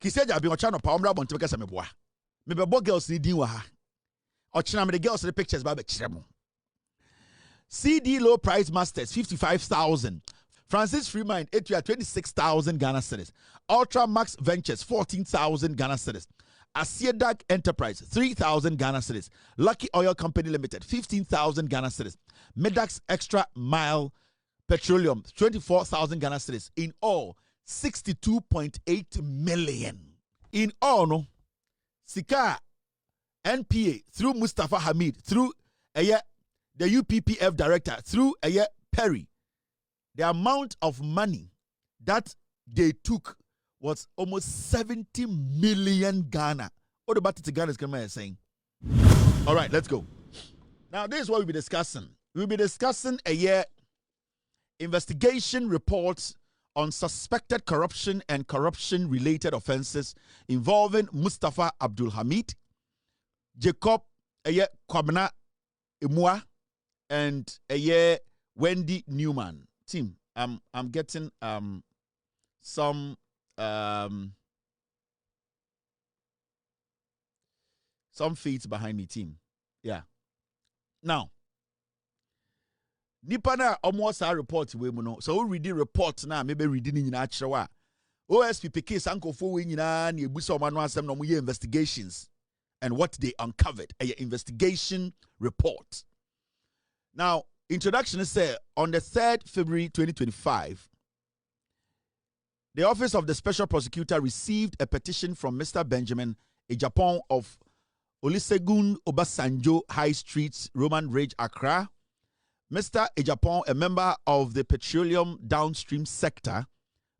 Kiseja be on channel pa omra bonte kasa meboa. Me bebo girls ni din wa ha. Ochina me the girls the pictures ba be kiremo. CD low price masters 55,000. Francis Freeman Etua 26,000 Ghana cedis. Ultra Max Ventures 14,000 Ghana cedis. Asiedag Enterprise 3,000 Ghana cedis. Lucky Oil Company Limited 15,000 Ghana cedis. Medax Extra Mile Petroleum 24,000 Ghana cedis. In all 62.8 million. In all, no, Sika NPA through Mustapha Hamid through the UPPF director through Perry. The amount of money that they took was almost 70 million Ghana. What about it? Ghana is coming and saying. All right, let's go. Now, this is what we'll be discussing. We'll be discussing investigation reports on suspected corruption and corruption-related offenses involving Mustapha Abdul Hamid, Jacob Kwabena Imua, and Wendy Newman. Team, I'm getting some feeds behind me, team. Yeah. Now, nipa na almost a report we mu no. So we read the report na maybe reading in nyina OSP PK sankofo we nyina na ebusa omano asem no mo investigations and what they uncovered. A investigation report. Now, introduction is on the 3rd February 2025. The Office of the Special Prosecutor received a petition from Mr. Benjamin Ejapon of Olusegun Obasanjo High Street, Roman Ridge, Accra. Mr. Ejapon, a member of the petroleum downstream sector,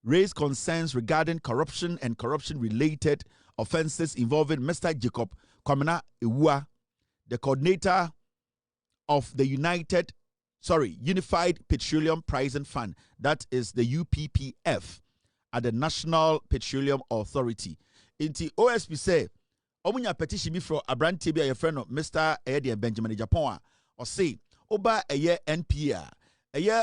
raised concerns regarding corruption and corruption-related offenses involving Mr. Jacob Kwabena Imua, the coordinator of the Unified Petroleum Pricing Fund, that is the UPPF, at the National Petroleum Authority. Inti OSP say, omunya petition mi from Abrante bi a friend of Mr. Benjamin Ejapon or say, Oba NPA,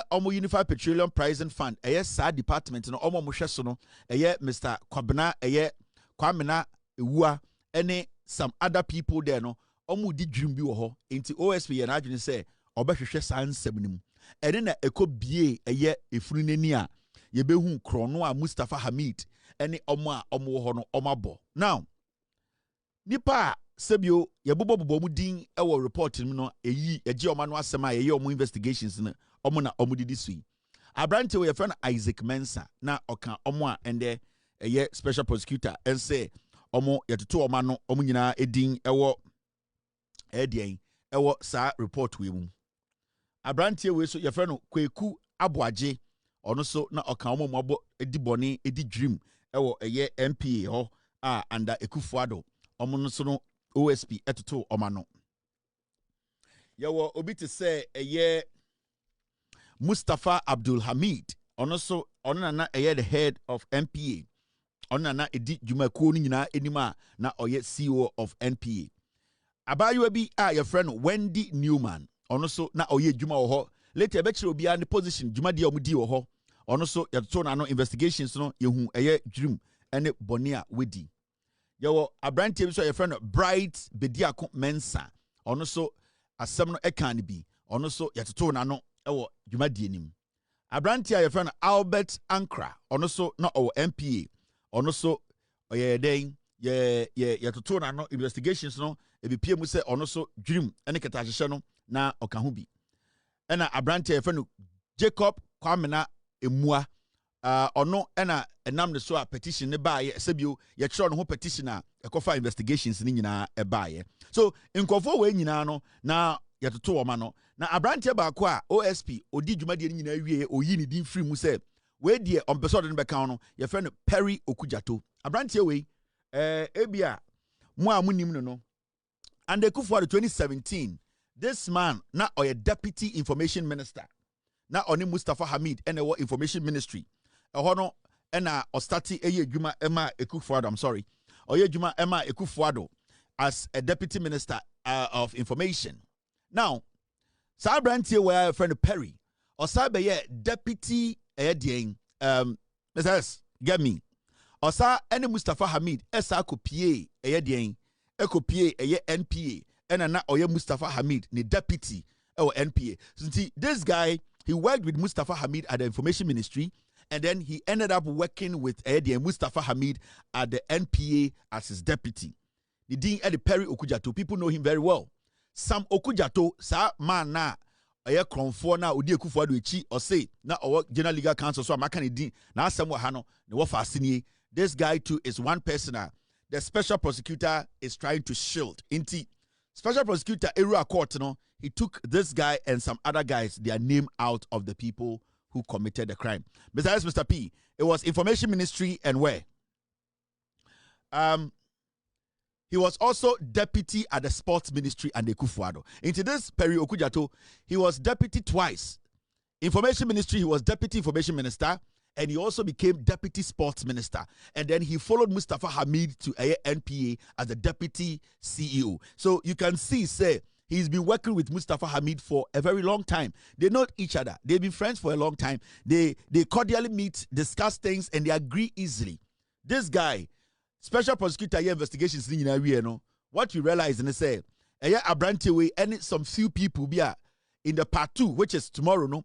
Omo Unified Petroleum Pricing Fund, SAD department no Omo Muhweso no, Mr. Kwabena Kwabena Imua, and some other people there no, Omo di dream bi wo ho. Inti OSP ye na adwene say, obehwehwe san nsɛm ene na ekobie efunu nani a yebehu krono a Mustapha Hamid ene omo a omo ho no omabo. Now nipa sebio yebobobo mu din ewo report mu no eyi eje omo no asɛm a ye omo investigations no omo na omo didi sui abrante we friend Isaac Mensa na oka omo a ende special prosecutor and say omo yetoto omo no omo nyina edin ewo ewo sa report we mu abrante we so your friend Kweku Aboaje ono so na oka omo mabo edibone edidream ewo NPA ho under Ekufuado omo no so no OSP etoto omo no yewo obi te say Mustapha Abdul Hamid ono so ono na the head of NPA ono na edi dwumakuo no nyina enima na oye CEO of NPA abayo bi your friend Wendy Newman ono so na oye dwuma wo ho later be kire obi an position dwuma de omudi wo ho ono so yetoto na no investigations no yehu dream ene bone a wedi yewo abrante bi so your friend Bright Bediako Mensa ono so asem no ekan bi ono so yetoto na no ewo dwuma de anim abrante your friend Albert Ankra ono so na owo MPA ono so oye den yetoto na no investigations no ebipie mu se ono so dream ene ketahye no na okahu bi ena abrante efenu Jacob Kwabena Imua ono ena enam ne so a petition ne baaye sebio ye kire no ho petition a ekofa investigations ni nyina e baaye so nkofo we nyina no na yetoto oma no na abrante ba ko a OSP odi dwumade ni nyina wie oyi ni din free mu se we die ompeso de be kan no ye friend Perry Okujato abrante we ebia mo a munim no and Ekufuado 2017 this man na oye deputy information minister na oni Mustapha Hamid ene wo information ministry eho no ena ostati eye dwuma ema Ekufuado I'm sorry oye dwuma ema Ekufuado as a deputy minister of information. Now sa brantie where friend Perry or sabe ye deputy Mrs. get me Osa ene Mustapha Hamid esa kopie eye den ekopie eye NPA ena na oye Mustapha Hamid ni deputy or NPA. So this guy, he worked with Mustapha Hamid at the Information Ministry, and then he ended up working with Eddie and Mustapha Hamid at the NPA as his deputy. The Dean Eddie Perry Okujato, people know him very well. Sam Okujato, sa man na oye Kronfoɔ na odi ekufu ado echi or say na owo General Legal Council so amaka ne din na asem wa ha no ne wo fa asenie. This guy too is one person the special prosecutor is trying to shield. Inti special prosecutor Eru Court, no, he took this guy and some other guys, their name out of the people who committed the crime. Besides Mr. P, it was Information Ministry and where? He was also deputy at the Sports Ministry and the Kufuado. Into this Perry Okujato, he was deputy twice. Information Ministry, he was deputy information minister, and he also became deputy sports minister. And then he followed Mustapha Hamid to NPA as the deputy CEO. So you can see, say, he's been working with Mustapha Hamid for a very long time. They know each other. They've been friends for a long time. They cordially meet, discuss things, and they agree easily. This guy, special prosecutor investigations, what you realize and say, Abrantewe and some few people be in the part 2, which is tomorrow, no,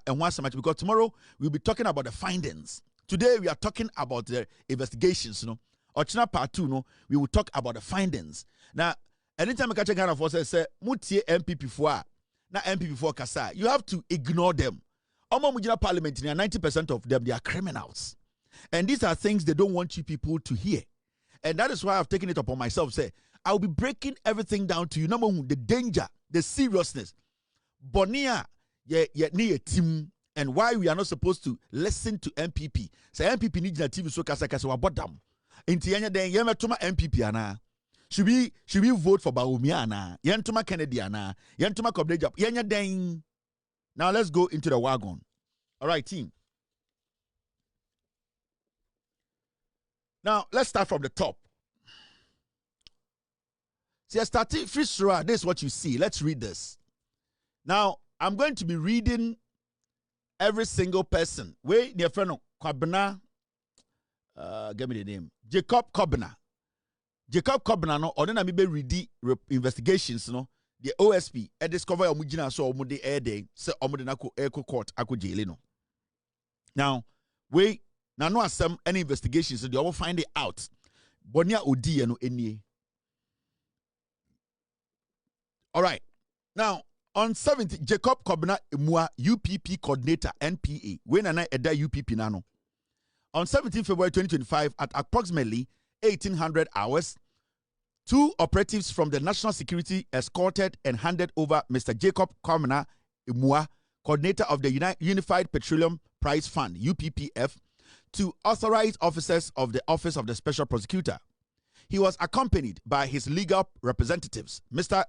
and once a match, because tomorrow we'll be talking about the findings. Today we are talking about the investigations, no. Or part 2, no, we will talk about the findings. Now, anytime I catch a kind of force, say, mutie MPP for na MPP for kasa, you have to ignore them. Omo mujina parliament, 90% of them, they are criminals. And these are things they don't want you people to hear. And that is why I've taken it upon myself, say, I'll be breaking everything down to you. Number one, the danger, the seriousness. Bonia, ye team, and why we are not supposed to listen to MPP. Say MPP needs a TV so kasa wa bodam. Inti yenya den yema tuma MPP ana. Should we vote for Baumia ana? Yentuma Kennedy ana. Yentuma Kobleja. Yenya den. Now let's go into the wagon. All right, team. Now let's start from the top. See, I started free straw. This is what you see. Let's read this. Now, I'm going to be reading every single person. Wait, dear friend, Kobna, give me the name. Jacob Kobna. Jacob Kobna, no, or then I may be reading investigations, no. The OSP, I discover Omujina so Omude air day, say Omude Nako Echo Court, Ako Jailino. Now, wait, now no some any investigations, so they will find it out. Bonia Odi no any. All right. Now, on 17th, Jacob Kobna Imua, UPP coordinator, NPA. When I eda UPP nano. On 17th February 2025, at approximately 1800 hours, 2 operatives from the National Security escorted and handed over Mr. Jacob Kobna Imua, coordinator of the Unified Petroleum Price Fund, UPPF, to authorized officers of the Office of the Special Prosecutor. He was accompanied by his legal representatives, Mr.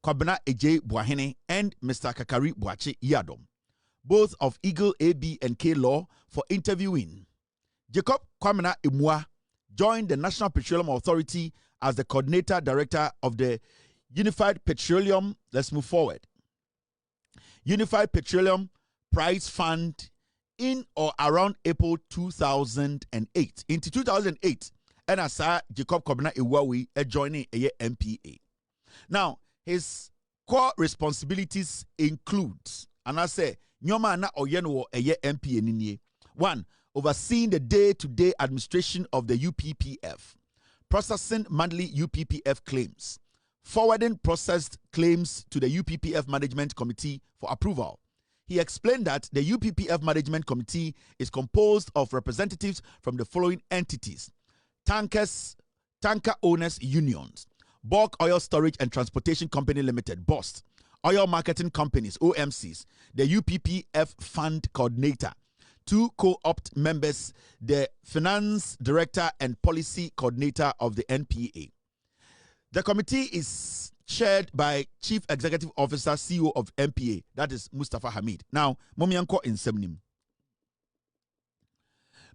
Kobna Eje Buahene and Mr. Kakari Buache Yadom, both of Eagle AB and K Law, for interviewing. Jacob Kobna Imua joined the National Petroleum Authority as the coordinator director of the Unified Petroleum, let's move forward, Unified Petroleum Price Fund in or around April 2008. Into 2008, and I saw Jacob Kobna Iwawi joining a MPA. Now, his core responsibilities include, and I say, Nyoma na oyenwo eye MPA ninye. 1. Overseeing the day-to-day administration of the UPPF, processing monthly UPPF claims, forwarding processed claims to the UPPF Management Committee for approval. He explained that the UPPF Management Committee is composed of representatives from the following entities: tanker owners unions, Bulk Oil Storage and Transportation Company Limited, BOST, Oil Marketing Companies, OMCs, the UPPF Fund Coordinator, 2 co-opt members, the Finance Director and Policy Coordinator of the NPA. The committee is chaired by Chief Executive Officer, CEO of NPA, that is Mustapha Hamid. Now, Momianko in Semnim.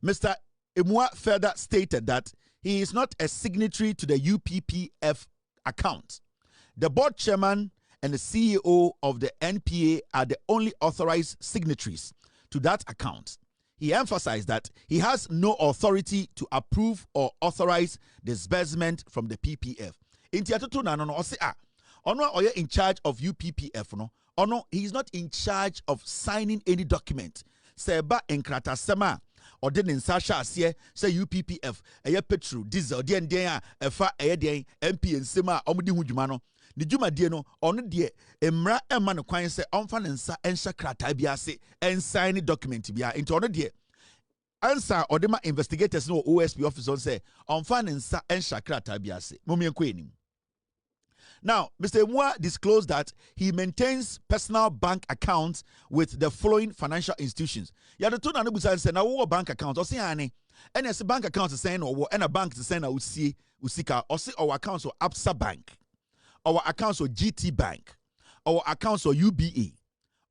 Mr. Imua further stated that he is not a signatory to the UPPF account. The board chairman and the CEO of the NPA are the only authorized signatories to that account. he emphasized that he has no authority to approve or authorize disbursement from the PPF. Inti atoto na no no ose ono oye in charge of UPPF no. Ono he is not in charge of signing any document. Seba enkrata sema or den in Sasha say UPPF eye petrol diesel den a efa eye den MPA nsema omudi hu dwuma no. Ni dwuma die no ono de emra ema no kwan se omfa ne nsa ensha krata bia se en sign document bia into ono de answer odema investigators no OSP officer say omfa ne nsa ensha krata bia se momyenko enim. Now, Mr. Emua disclosed that he maintains personal bank accounts with the following financial institutions. Yato na nubusa say na wo bank account o say ane ene se bank account say no wo ena bank say na usie usika o say our accounts or Absa Bank, our accounts or GT Bank, our accounts or UBA,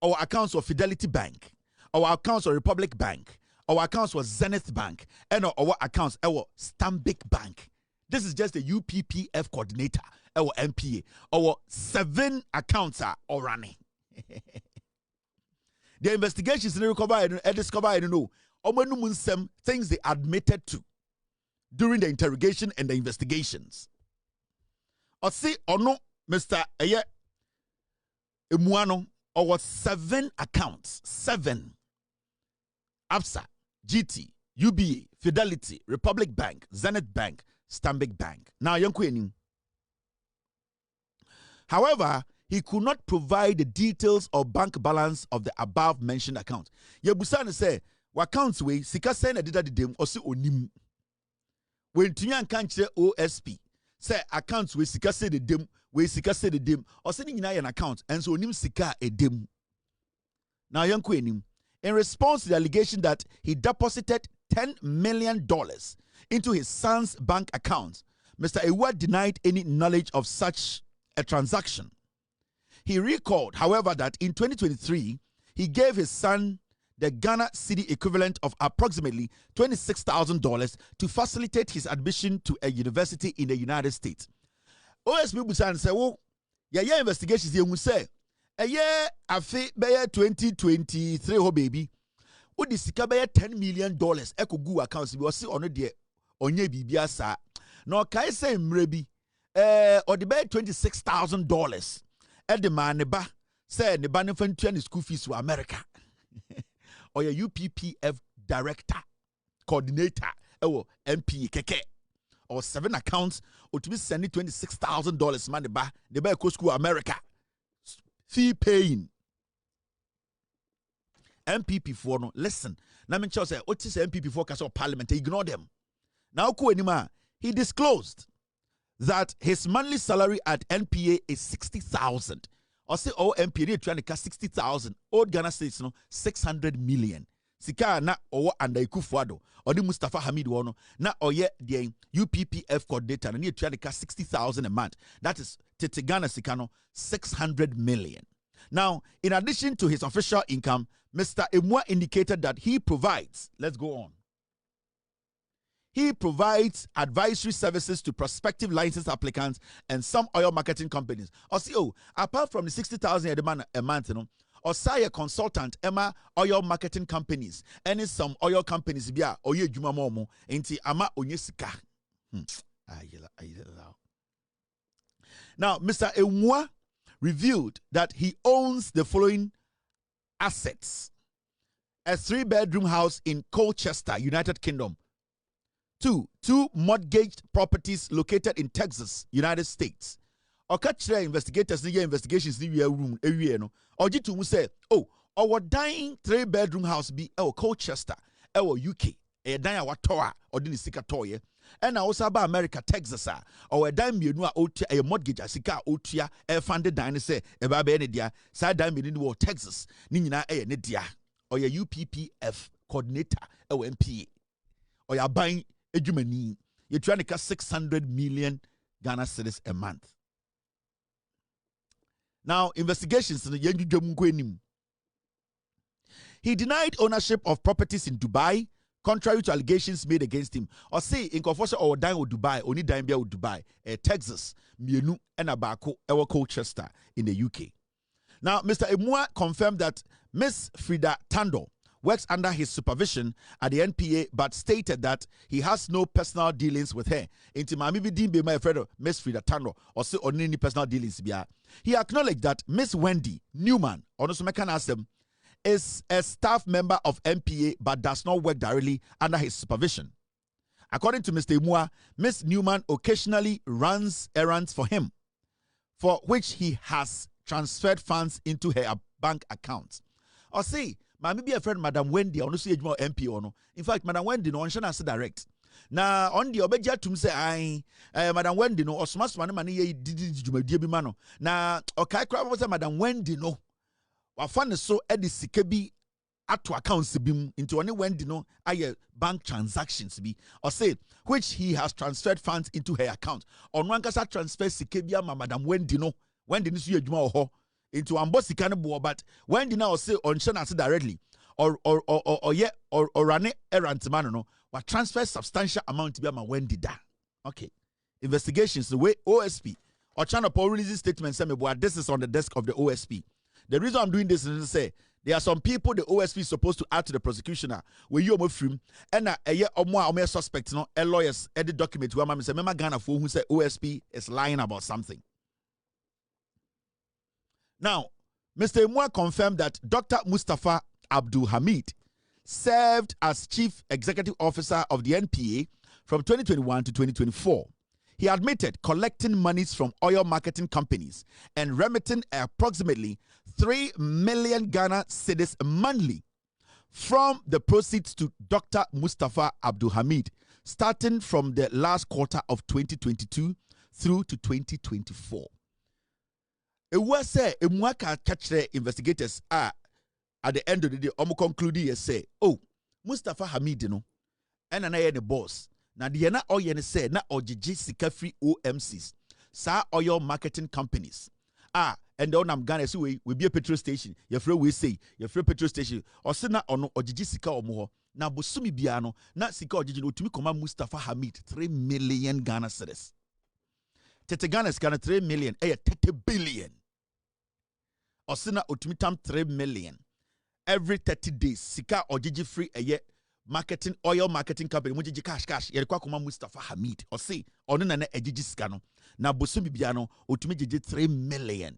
our accounts or Fidelity Bank, our accounts or Republic Bank, our accounts or Zenith Bank, and our accounts our Stanbic Bank. This is just a UPPF coordinator, our NPA. Our 7 accounts are all running. The investigations discovered, things they admitted to during the interrogation and the investigations. Or see or no, Mr. Emuano, our 7 accounts, 7. Absa, GT, UBA, Fidelity, Republic Bank, Zenith Bank, Stanbic Bank. Now, young queen. However, he could not provide the details or bank balance of the above mentioned account. Yebusan say, "What accounts we sika say na dida dem osi onim." When tunyan kan kire OSP say accounts we sika say the dem we sika say the dem osi ni nyina an account and so onim sika e dem. Now, young queen, in response to the allegation that he deposited $10 million into his son's bank account, Mr. Ewa denied any knowledge of such a transaction. He recalled, however, that in 2023, he gave his son the Ghana cedi equivalent of approximately $26,000 to facilitate his admission to a university in the United States. OSP Busan said, "Oh, yeah, investigations here will say, a year afi be 2023 ho baby. What is sika be $10 million eko gu accounts bi o se ono de onye bibia sa. No kai say mrebi or the be $26,000 e de man ne ba say ne ba ne fantua ne school fees to America." Or your UPPF director, coordinator, NPA keke, or 7 accounts, or to be sending $26,000 man the buy school America. Fee paying. MPP for no listen. Now me say what is MPP for case of parliament? Ignore them. Now he disclosed that his monthly salary at NPA is 60,000. Or say NPA trying to cut 60,000. Old Ghana states no 600 million. Sika na owo under Ikufuado or the Mustapha Hamid wono na oye the UPPF coordinator na trying to cut 60,000 a month. That is Tete Ghana Sikano 600 million. Now, in addition to his official income, Mr. Emua indicated that he provides, let's go on. He provides advisory services to prospective license applicants and some oil marketing companies. Or see, apart from the 60,000 a month, or say a consultant, Emma oil marketing companies, and some oil companies, bia oye juma momo, enti ama onyesika. Now, Mr. Emua revealed that he owns the following assets: a 3-bedroom house in Colchester, United Kingdom. 2 mortgaged properties located in Texas, United States. Okachre investigators in investigations in your room, no. Ojitu mu say, our dying 3-bedroom house be Colchester, UK. A dying watoa or dini sika toye. And also about America, Texas, or a dime you know a mortgage sika otia funded dine say a baby any dia side dime in the Texas, Nina a nedia or your UPPF coordinator or MPA or you're buying a Germany. You're trying to cut 600 million Ghana cedis a month. Now, investigations in the Yengu. He denied ownership of properties in Dubai, contrary to allegations made against him. Or say in Kronfoɔ or dying with Dubai, only dying be with Dubai, Texas, Mienu, and Abako, Colchester in the UK. Now, Mr. Emua confirmed that Miss Frida Tando works under his supervision at the NPA, but stated that he has no personal dealings with her. Inti Mami bi din be my friend Miss Frida Tano or say on any personal dealings bia. He acknowledged that Miss Wendy Newman, also mechanism, is a staff member of NPA but does not work directly under his supervision. According to Mr. Imua, Miss Newman occasionally runs errands for him, for which he has transferred funds into her bank account. Or see, maybe a friend, Madam Wendy, on the NPA no. In fact, Madam Wendy no, on shana direct. Na on the obeja tum say I Madam Wendy no, or smash money ye did you mano. Na okay, crab was Madam Wendy no. Wafan so edi sikebi ato accounts bim into only Wendy no aye bank transactions be or say which he has transferred funds into her account. On one kasa transfer sikebia Madam Wendy no. Wendy ni suye juma oho into ambosika no, but Wendy now say on shana directly or run errand man no what transfer substantial amount to be ma Wendy da. Okay. Investigations the way OSP or channel Paul releases statement say me this is on the desk of the OSP. The reason I'm doing this is to say there are some people the OSP is supposed to add to the prosecution where you are free and a year or more suspect no lawyers edit document where mama say mema Ghana for who say OSP is lying about something. Now, Mr. Imua confirmed that Dr. Mustapha Abdul Hamid served as Chief Executive Officer of the NPA from 2021 to 2024. He admitted collecting monies from oil marketing companies and remitting approximately 3 million Ghana cedis monthly from the proceeds to Dr. Mustapha Abdul Hamid, starting from the last quarter of 2022 through to 2024. It was said, Imwaka catch investigators at the end of the day, conclude say, oh, Mustapha Hamid, you know, and the boss. Now, the na oil say na ojiji sika free OMCs, sa oil marketing companies. And then I'm Ghana so we be a petrol station. Your friend we say your free petrol station. Or say na ono ojiji sika omo. Na bosumi biano na sika ojiji no tumi koma Mustapha Hamid 3 million Ghana cedis. Tete Ghana is Ghana 3 million. 30 billion. Or say na otumi tam 3 million. Every 30 days sika ojiji free marketing oil marketing company mujiji cash yerikwa kuma Mustapha Hamid or say ono na ejiji sika no na bosumi bia no otumi jeje 3 million.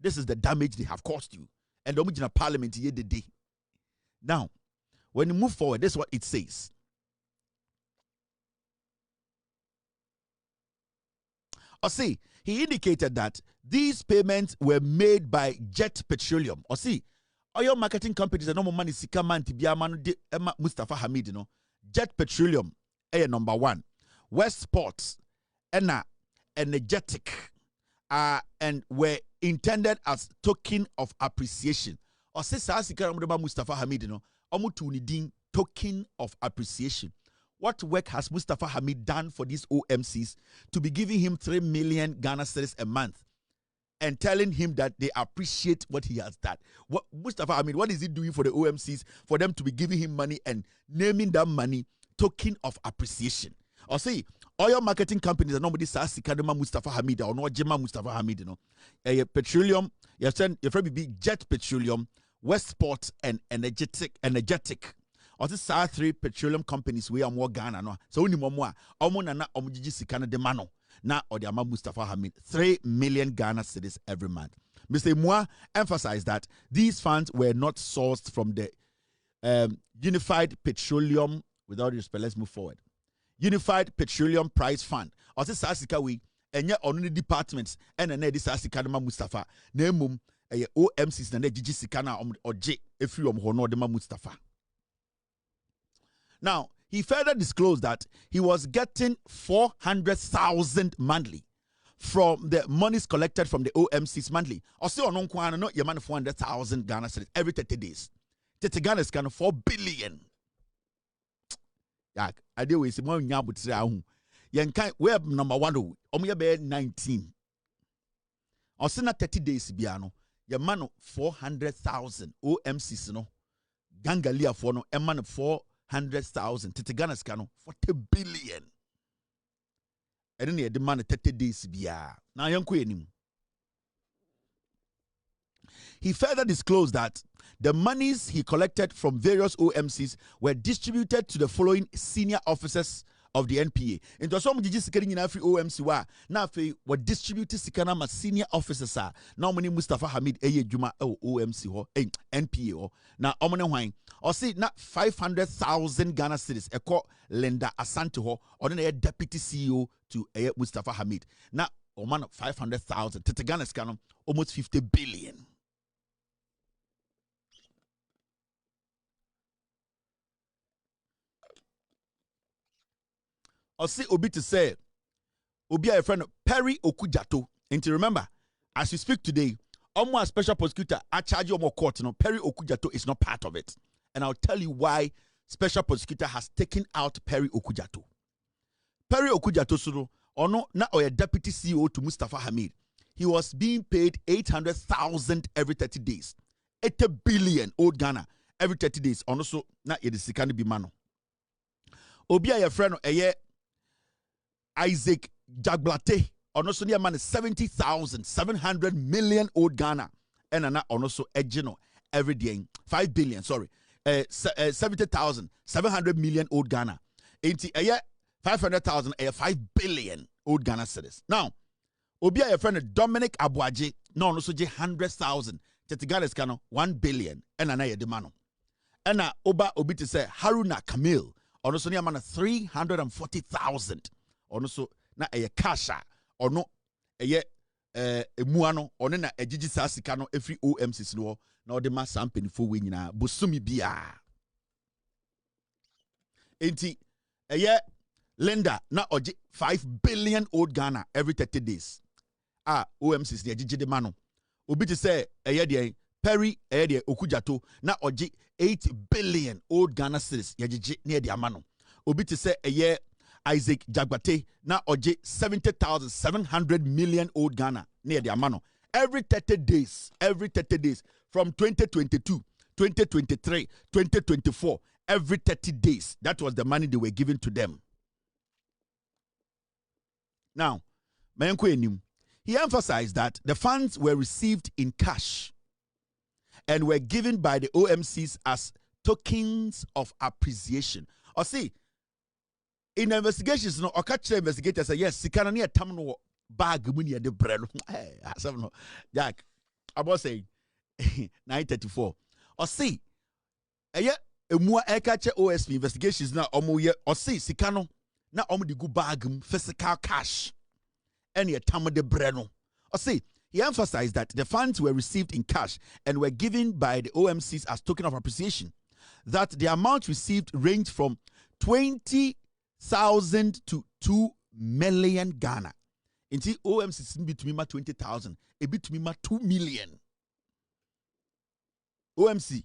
This is the damage they have caused you, and the original parliament here the day. Now, when you move forward, this is what it says. Or see, he indicated that these payments were made by Jet Petroleum. Or see, oil marketing companies are no more money sika man to be a man Mustapha Hamid, you know. Jet Petroleum, number 1. Westport, energetic, and were intended as token of appreciation. Or say sika Mustapha Hamid, you know, omutu token of appreciation. What work has Mustapha Hamid done for these OMCs to be giving him 3 million Ghana cedis a month? And telling him that they appreciate what he has done. What Mustapha Hamid, what is he doing for the OMCs for them to be giving him money and naming that money token of appreciation? Or say, oil marketing companies are nobody says Kadema Mustapha Hamid or no Jema Mustapha Hamid, you know. Petroleum, you have be Jet Petroleum, Westport, and energetic. Or this are 3 petroleum companies we are more Ghana. No? So only more na omujiji sikana de mano. Na Odiama Mustapha Hamid 3 million Ghana cedis every month. Mr. Imua emphasized that these funds were not sourced from the Unified Petroleum. Without respect, let's move forward. Unified Petroleum Price Fund. Or this Asika we and yet on the departments and then this Asika Mustafa. Nemum OMCs and Gigi Sikana or J if you honor the Mustafa. Now, he further disclosed that he was getting 400,000 monthly from the monies collected from the OMCs monthly. Or say on Kwana, no, your man 400,000 Ghana cedis every 30 days. 30 Ghana is kind of 4 billion. Yeah, I deal with more nyabu tse we have number 1 omo be 19. Or say na 30 days biano. Your man 400,000 OMCs no. Gangalia for no, a man 400,000. Tete scano 40 billion. And then he demand 30 days bia. Now young queen. He further disclosed that The monies he collected from various OMCs were distributed to the following senior officers of the NPA. Into some jiji sikari nyina free OMC wa na fe were distributed sikana ma senior officers are now many Mustapha Hamid eye juma OMC ho NPA ho na omone hwan or see na 500,000 Ghana cedis eko Linda Asante ho or na deputy CEO to Mustapha Hamid na oman 500,000 tete Ghana scanom almost 50 billion. Or see Obi to say, Obi a friend Perry Okujato. And to remember, as we speak today, almost special prosecutor, I charge you more court. No, Perry Okujato is not part of it. And I'll tell you why special prosecutor has taken out Perry Okujato. Perry Okujato Suru, or no, now a deputy CEO to Mustapha Hamid. He was being paid 800,000 every 30 days. 80 billion old Ghana every 30 days. Also, now it is can be mano. Obi a friend Isaac Jagblate, also near man 70,700 million old Ghana, and an also ejino every day 5 billion, sorry, 70,700 million old Ghana, ain't a year 500,000 a 5 billion old Ghana cedis. Now, Obi a friend Dominic Abuaje, no also 100,000 Ghana's cano 1 billion, and an aye demano, and Oba Obi to say Haruna Kamil, also near man 340,000. Also na kasha or no muano or na ejiji sasika no every OMCs no na the ma sampeni fo we nyina bosumi bia enti Linda na oje 5 billion old Ghana every 30 days OMCs de ejiji de mano obi te say de Perry de Okujato na oje 8 billion old Ghana cedis ejiji na de amano obi te say Isaac Jagbate na oje 70,700 million old Ghana near the amano every 30 days from 2022 2023 2024 every 30 days that was the money they were giving to them. Now he emphasized that the funds were received in cash and were given by the OMCs as tokens of appreciation. Or see, in the investigations, no, or catch the investigators say, yes, Sikana near Tamno bag money at the bread. Jack, I was saying 934. Or see, a more catch OSP investigations now, or see, Sikano, now the good bag, physical cash, and your tam de breno. Or see, he emphasized that the funds were received in cash and were given by the OMCs as token of appreciation. That the amount received ranged from 20,000 to 2 million Ghana. Inti OMC between 20,000, a bit me 2 million. OMC,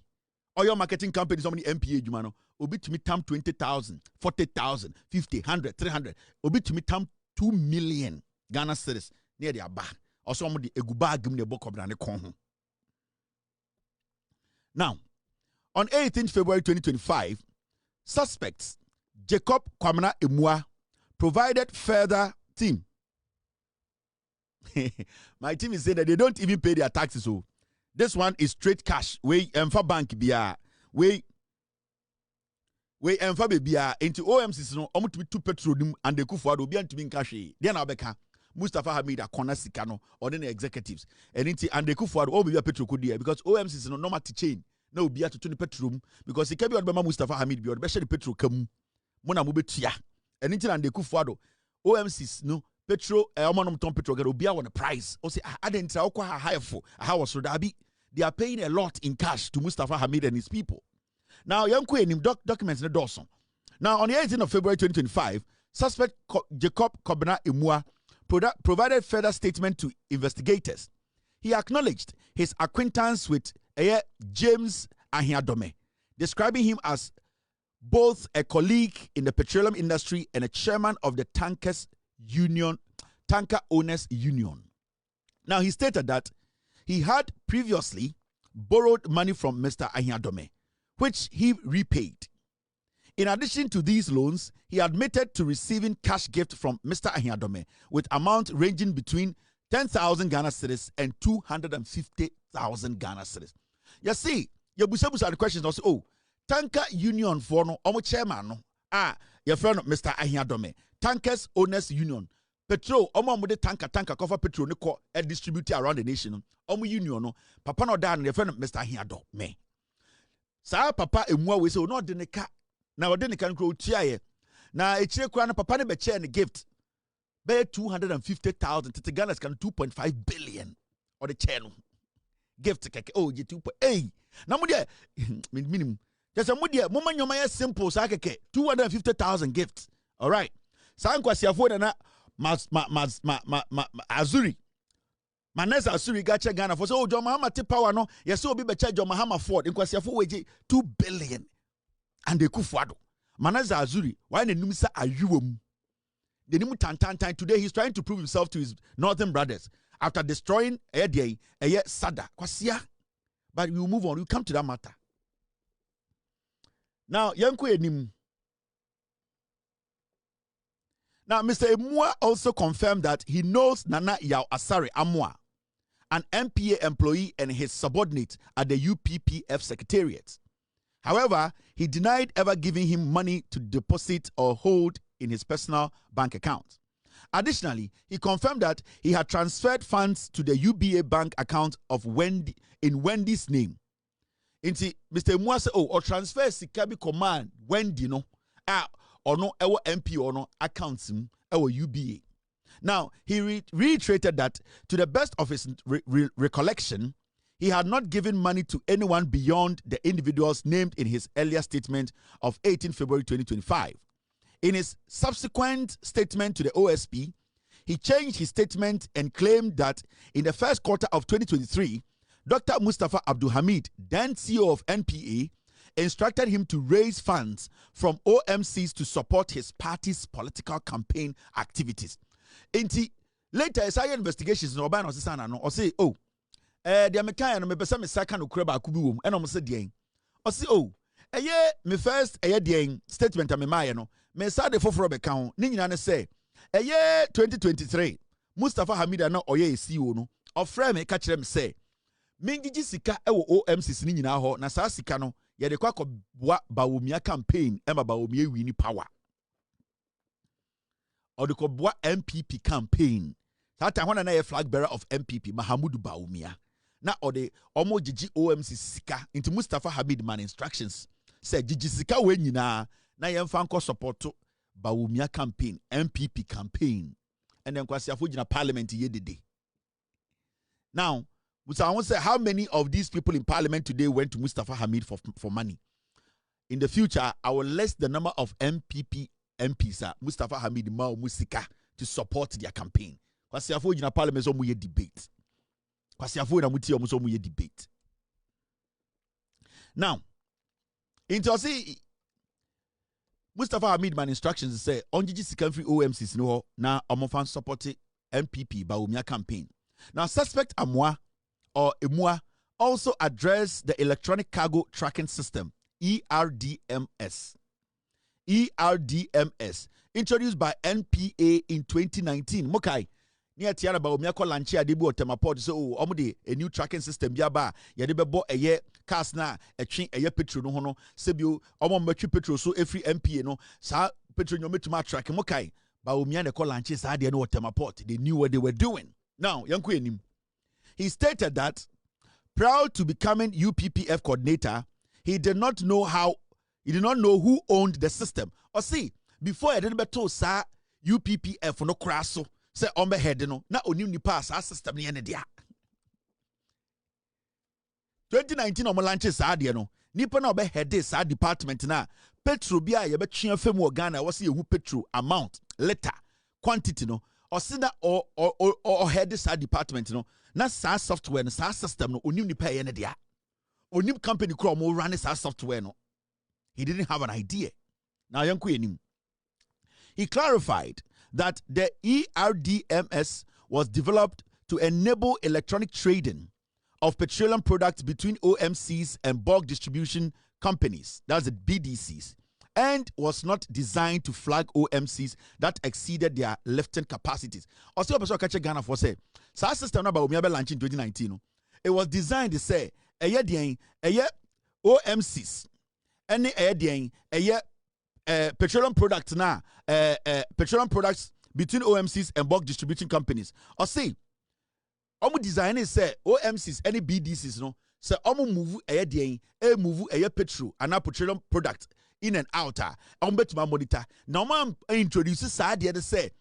or your marketing company, so many MPA, Jumano, obi to me tam 20,000, 40,000, 50, 100, 300, obi to me tam 2 million Ghana cedis near the Abba, or some of the Eguba Gim the book of the Konho. Now, on 18th February 2025, suspects Jacob Kwamina Emua provided further team. My team is saying that they don't even pay their taxes. So this one is straight cash. We emfa bank biya. We emfa biya into OMCs no. Omu to be 2 petroleum and the kufuado be to be in cash. Then Abeka Mustapha Hamid a corner sikano or then the executives and the kufuado all be a petro could because OMCs no normal to chain. No be to 20 petroleum because he can be on Mustapha Hamid be on the petro come. Mona mubetia and and the kufuado OMCs no petro omonom ton petro get obia on the price o say adentra okwa high for how was dabi they are paying a lot in cash to Mustapha Hamid and his people. Now yanko enim documents ne Dawson. Now on the 18th of February 2025 suspect Jacob Kwamina Emua provided further statement to investigators. He acknowledged his acquaintance with James Ahiadome, describing him as both a colleague in the petroleum industry and a chairman of the Tanker Owners Union. Now, he stated that he had previously borrowed money from Mr. Ahiadome, which he repaid. In addition to these loans, he admitted to receiving cash gift from Mr. Ahiadome with amount ranging between 10,000 Ghana cedis and 250,000 Ghana cedis. You see, busa the questions also oh tanker union for no omo chairman no your friend Mr. Ahiadome tankers owners union petrol omo de tanker cover petrol ne ko distribute around the nation omo union no papa no da your friend Mr. Ahiadome sa papa emua we say no de ne ka na ode ne ka nko otuaye na echire kwa na papa ne be chair ne gift be 250,000 to Ghana's can 2.5 billion or the channel gift keke oh je 2.8 na mo de minimum just mo de mo manyoma ya simple sa keke 250,000 gifts all right sa nkwasiafo na azuri manesa azuri ga che Ghana for so John Mahama te power no yes obi be che John Mahama Ford nkwasiafo weje 2 billion and ekufuado manesa azuri why na num sa ayuwom the nimu tantan today he's trying to prove himself to his northern brothers after destroying Sada kwasia. But we will move on. We come to that matter. Now, Yanko Enim. Now, Mr. Emua also confirmed that he knows Nana Yao Asare Amwa, an NPA employee and his subordinate at the UPPF secretariat. However, he denied ever giving him money to deposit or hold in his personal bank account. Additionally, he confirmed that he had transferred funds to the UBA bank account of Wendy in Wendy's name. Inti Mr. Emua said, or transfer sikabi command Wendy no or no ewo MP or no accounts ewo UBA. Now, he reiterated that to the best of his recollection, he had not given money to anyone beyond the individuals named in his earlier statement of 18 February 2025. In his subsequent statement to the OSP, he changed his statement and claimed that in the first quarter of 2023, Dr. Mustapha Abdul Hamid, then CEO of NPA, instructed him to raise funds from OMCs to support his party's political campaign activities. Later, as I investigations no ban no or say, oh, the American me pesa me saka no kura ba kubi wom and say den. Or say, oh, me first den statement me maye no. Me sa de foforo be kan ni nyina ne say 2023 Mustapha Hamid na oye CEO no ofre me ka kire me say mengigi sika ewo OMCs ni nyina ho na sa sika no ye de kwa boa bawomia campaign e ma bawomia wini power or de ko boa MPP campaign that time when na ye flag bearer of MPP Mahamudu Bawumia na or de omo gigi OMC sika into Mustapha Hamid man instructions say gigi sika we nyina na yemfa nko support Bawumia campaign, MPP campaign, and then kwasiafo gina parliament ye dede. Now, so I want to say how many of these people in parliament today went to Mustapha Hamid for money? In the future, I will list the number of MPP MPs, Mustapha Hamid Mao Musika, to support their campaign. Kwasiafo gina parliament so mu ye debate. Kwasiafo na muti so mu ye debate. Now, into see Mustapha Hamid man instructions say on Gigi Sikamfri OMCs no na omofan support MPP Bawumia campaign. Now suspect Amwa or Emua also addressed the electronic cargo tracking system ERDMS introduced by NPA in 2019. Mokai near Tiara Bawumia ko lanchi adebu otemaport so omude a new tracking system biaba yede bebo eye cars na etwen eye petrol no ho no sebio omo matwi petrol so every MPA no sa petrol no metuma track mokai Bawumia ne ko lanchi sa de no otemaport. They knew what they were doing. Now yanko enim he stated that prior to becoming UPPF coordinator, he did not know who owned the system. Or see, before I didn't beto sa UPPF no crasso say on head no na onim ni pass our system ni ene dia 2019 omo launch sa de no nipa na obe head sa department na petrol bia ye betwe afem wo Ghana wo se ye hu petrol amount liter quantity no or see that or head sa department no na sa software no sa system no onim ni pa ye ne dia onim company kro mo run sa software no he didn't have an idea. Now yanku enim he clarified that the ERDMS was developed to enable electronic trading of petroleum products between OMCs and bulk distribution companies, that's the BDCs, and was not designed to flag OMCs that exceeded their lifting capacities. Also, Ghana for say, SARS system number we launch in 2019. It was designed to say, OMCs any petroleum product na petroleum products between OMCs and bulk distributing companies. Or say omu design is say OMCs any BDCs no say omu move petrol and petroleum product in and out betuma monitor. Now man introduce sad de say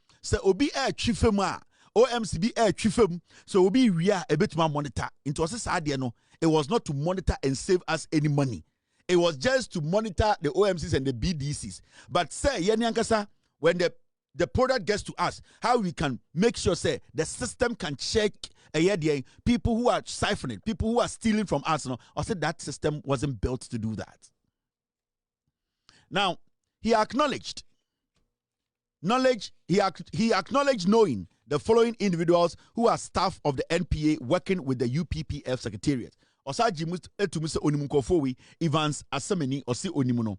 obi chifem OMC be chifem so obi we a betuma monitor into sad no. It was not to monitor and save us any money. It was just to monitor the OMCs and the BDCs. But say Yankasa, when the product gets to us, how we can make sure say the system can check people who are siphoning, people who are stealing from us. No, I said that system wasn't built to do that. Now he acknowledged knowing the following individuals who are staff of the NPA working with the UPPF Secretariat. Osaji etumuse onimunkofo Evans Asemeni osi onimuno.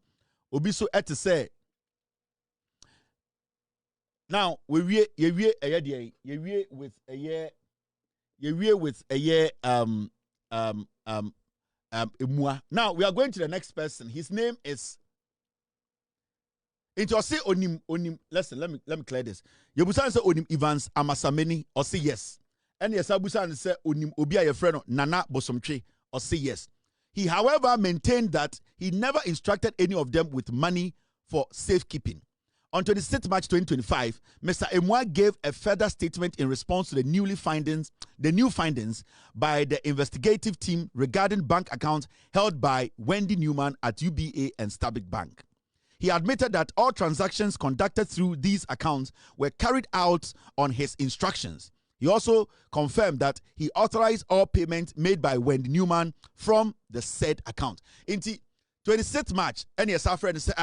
Obi so et say. Now we with a year Now we are going to the next person. His name is into osi onim. Listen, let me clear this. Yebusan say onim Evans Amasameni or say yes. And yes, Abusan say onim obi a friend Nana Bosomtwe or say yes. He, however, maintained that he never instructed any of them with money for safekeeping. On 26 March 2025, Mr. Emwa gave a further statement in response to the new findings by the investigative team regarding bank accounts held by Wendy Newman at UBA and Stabik Bank. He admitted that all transactions conducted through these accounts were carried out on his instructions. He also confirmed that he authorized all payments made by Wendy Newman from the said account. Into 26th March, any friend say,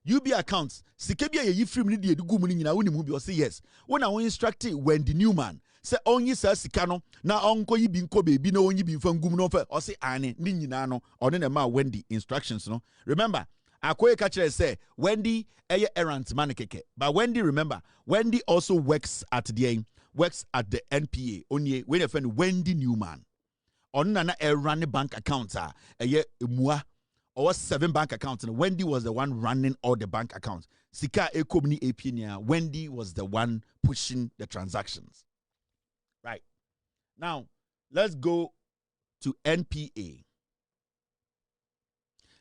UB accounts, Sikebia ye free the gumuni na unimubi or say yes. When I instructed Wendy Newman, say only says Sikano, na uncle yi bin kobe, be no only bin from gumnofer or say Annie, Ninano, or then ma Wendy instructions. No, remember, Akoye catcher say Wendy errands manikeke. But Wendy, remember, Wendy also works at the NPA. Only when a friend Wendy Newman. On nana run bank accounts mua or 7 bank accounts, and Wendy was the one running all the bank accounts. Sika ekomni epinia. Wendy was the one pushing the transactions. Right. Now let's go to NPA.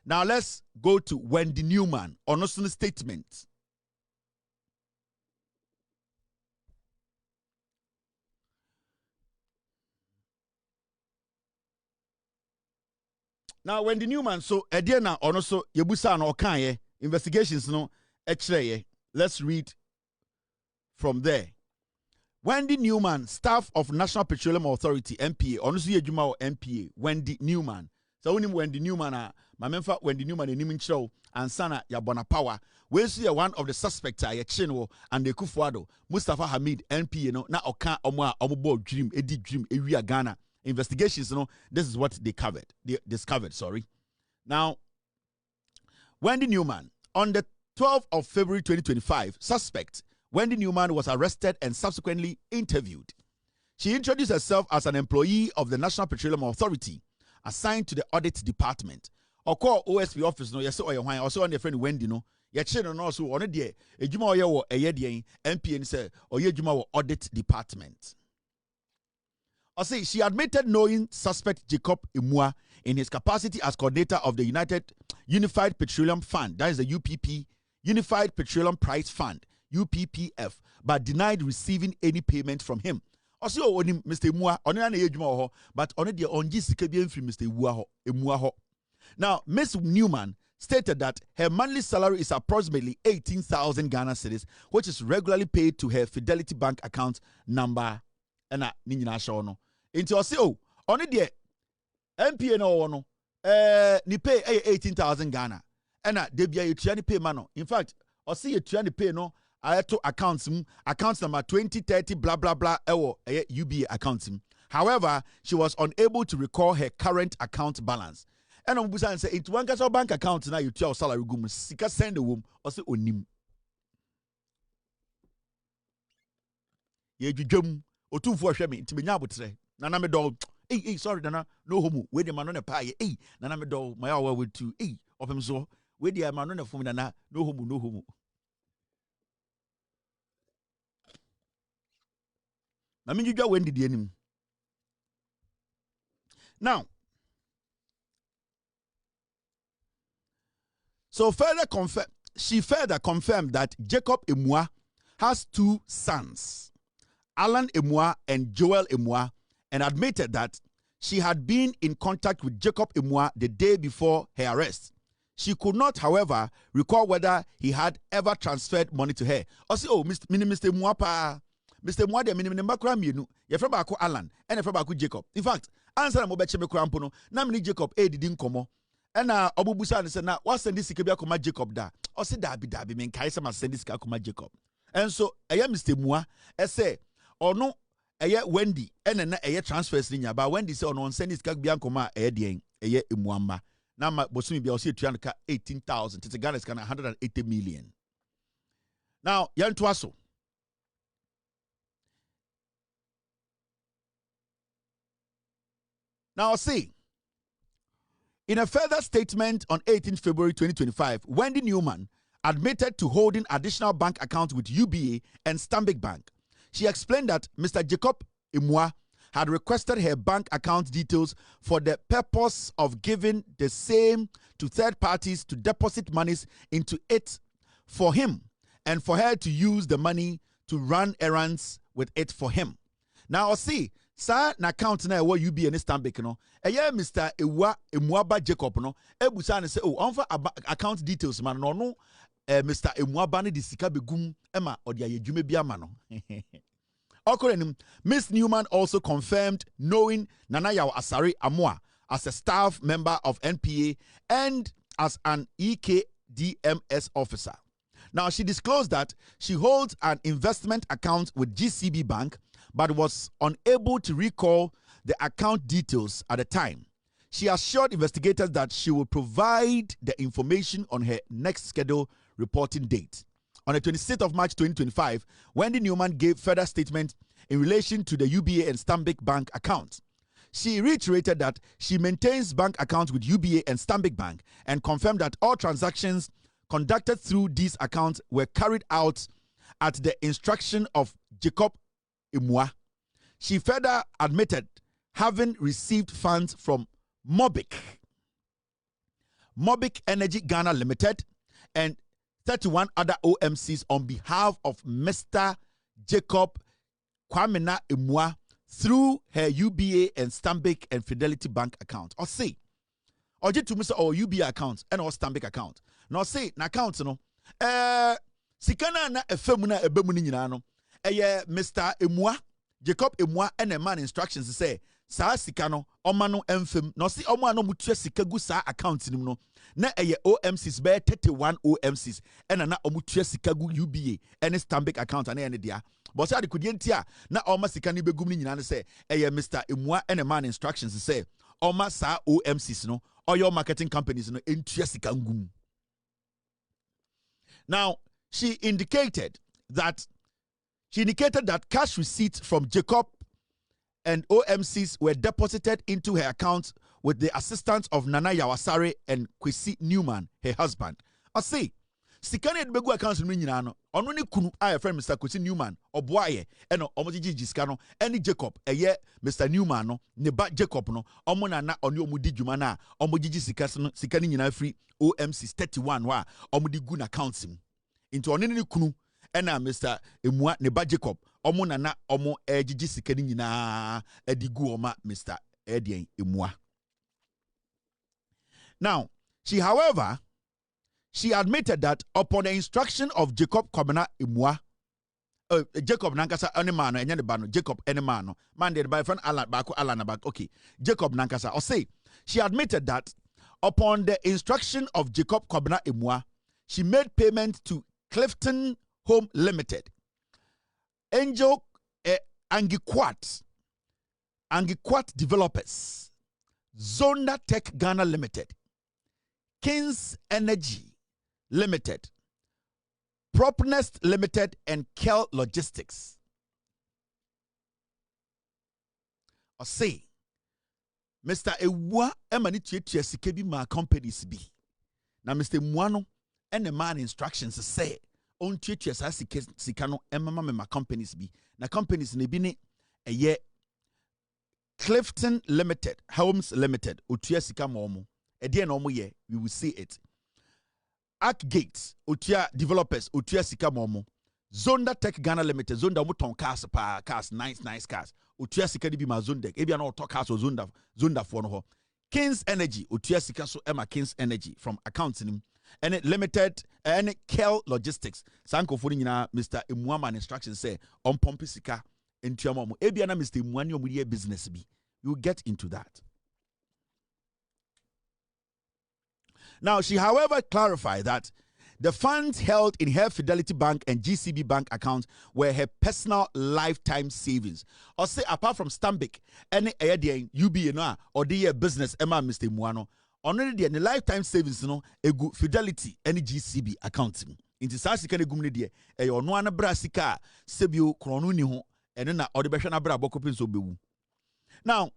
Now let's go to Wendy Newman on a statement. Now Wendy Newman, so Ediana on also Yebusa no Kanye investigations no X-ray. Let's read from there. Wendy Newman, staff of National Petroleum Authority (NPA), honestly Ejuma NPA. Wendy Newman. So when Wendy Newman, my member Wendy Newman in Nimin Show and Sana Yabona Power. We see one of the suspects Chinwo and the Kufuado, Mustapha Hamid NPA. No, na oka omwa omobo dream, edi dream, area Ghana. Investigations, this is what they discovered. Now, Wendy Newman, on the 12th of February 2025, suspect Wendy Newman was arrested and subsequently interviewed. She introduced herself as an employee of the National Petroleum Authority assigned to the audit department. Or call OSP office, no, yes, or also on the friend Wendy, no, yet she no also on a day, a Juma or a Yedi, NPN say, or Yejuma audit department. I say she admitted knowing suspect Jacob Imua in his capacity as coordinator of the Unified Petroleum Fund, that is the UPP, Unified Petroleum Price Fund, UPPF, but denied receiving any payment from him. Also, Mr. Imua, on an age but on the Onjisikabian from Mr. Imua. Now, Ms. Newman stated that her monthly salary is approximately 18,000 Ghana cedis, which is regularly paid to her Fidelity Bank account number. And Nina Shono. Into on the MPA no ni pay 18,000 Ghana. And debia you trying to pay mano. In fact, or see you trying to pay no. I had to accounts number 2030 blah blah blah UBA accounts. However, she was unable to recall her current account balance. And on Busan say into one bank account now you tell salary gum sika send the womb or say onim. Ye jum otumfo hwe me ntime nya abotre na na me do Hey, sorry, Nana, no homo. Where the man on a pie, hey, Nana me do my hour with two, hey, of him so. Where the man on a phone, Nana, no homo, no homo. I mean, you got when did the enemy. Now, so she further confirmed that Jacob Emua has 2 sons, Alan Emua and Joel Emua, and admitted that she had been in contact with Jacob Emua the day before her arrest. She could not, however, recall whether he had ever transferred money to her. I say, oh, Mr. Emua pa. Mr. Emua de minimum bakra mienu. Ye fra ba ko Alan, and ye fra ba ko Jacob. In fact, answer na mo beche me krampo no, na me Jacob didn't come. And obubusa and said, now what's send this Sikabia Koma Jacob da? Or say Dabi, men Kaisa must send this Kakuma Jacob. And so I am Mr. Mua, I say, or no, I Wendy, and then a transfers linear, but Wendy say, on send this Kakbian Koma, a year, Muamba. Now my Bosumi be also 318,000. It's a Ghana's kind of 180 million. Now, Yan Twaso. Now, see. In a further statement on 18 February 2025, Wendy Newman admitted to holding additional bank accounts with UBA and Stanbic Bank. She explained that Mr. Jacob Emua had requested her bank account details for the purpose of giving the same to third parties to deposit monies into it for him and for her to use the money to run errands with it for him. Now, see, sa na account na ewo UBA ne Stanbic no Mr. Emuaba Jacob no ebusa ne say oh on for account details man no Mr. Emuaba ne di sika begum ema odi ayedwuma bi ama no Okorenim Miss Newman also confirmed knowing Nana Yaw Asare Amoa as a staff member of NPA and as an EKDMS officer. Now she disclosed that she holds an investment account with GCB Bank but was unable to recall the account details at the time. She assured investigators that she will provide the information on her next scheduled reporting date. On the 26th of March 2025, Wendy Newman gave further statement in relation to the UBA and Stanbic Bank accounts. She reiterated that she maintains bank accounts with UBA and Stanbic Bank and confirmed that all transactions conducted through these accounts were carried out at the instruction of Jacob Emua. She further admitted having received funds from Mobic Energy Ghana Limited, and 31 other OMCs on behalf of Mr. Jacob Kwamena Emua through her UBA and Stanbic and Fidelity Bank account. Or say, or just to Mr. or UBA account and or Stanbic account. Now say, na account no. Sikana na efemuna ebemuni nyina no. Mr. Emua, Jacob Emua and a man instructions to say, Sa sika no omano emfem no si omo ano mutua sika gu sa account nim no na OMCs be 31 OMCs and na omutua sika gu UBA and Stanbic account and ene dia but say adekudie ntia na oma sika ni begum ni nyina ne say Mr. Emua and a man instructions to say oma sa OMCs no or your marketing companies no entua sika ngum. Now she indicated that cash receipts from Jacob and OMCs were deposited into her account with the assistance of Nana Yawasare and Kwesi Newman, her husband. I say, Sikane Begu accounts in Minano, only Kunu, I friend Mr. Kwesi Newman, or Boye, and Omotiji Giscano, any Jacob, a year, Mr. Newman, no, Neba Jacob, no, Omonana, on your Mudi Jumana, Omojiji Sikani in free OMCs 31, wa, Omodi Gun accounts him into only Kunu. And Mr. Emua Neba Jacob, Omo Nana, Omo Ejiji Sikeni Nina, Edigu Oma, Mr. Edien Emua. Now, however, she admitted that upon the instruction of Jacob Kwamena Emua, Jacob Nankasa Animano, and Yanibano, Jacob Animano, mandate by friend Alan Bako Alan Abak, okay, Jacob Nankasa, or say, she admitted that upon the instruction of Jacob Kwamena Emua, she made payment to Clifton Home Limited, Angel Angiquat Developers, Zonda Tech Ghana Limited, Kings Energy Limited, Propnest Limited, and Kel Logistics. Or say, Mr. Ewa emani tietie sika bi ma companies bi. Na Mr. Muano and the man instructions say on tietie sa sika no emama me ma companies bi. Na companies ne bi ne eye Clifton Limited, Homes Limited, otua sika ma omo. Ede na omo ye, we will see it. Arc Gates, otua developers, otua sika ma omo. Zonda Tech Ghana Limited, Zonda muton cars pa cars, nice cars. Otua sika di bi ma Zonda. Ebi na auto cars o Zonda for no ho. Kings Energy, otua sika so ema Kings Energy from accounts nim. And it limited and Kel Logistics. Sanko for nyina Mr. Emuama instructions say on pomp sika into momo. Ebi na Mr. Emuani omuye business bi. You get into that. Now she however clarified that the funds held in her Fidelity Bank and GCB Bank accounts were her personal lifetime savings. Or say apart from Stanbic, any idea UBA no or the business Emma Mr. Muano, only the lifetime savings no a good Fidelity any GCB accounts. Into Sasika Gumni dear, a no one brasika, Sebio Kronuni ho, and then or the Bashana Bra Bokopin so be. Now,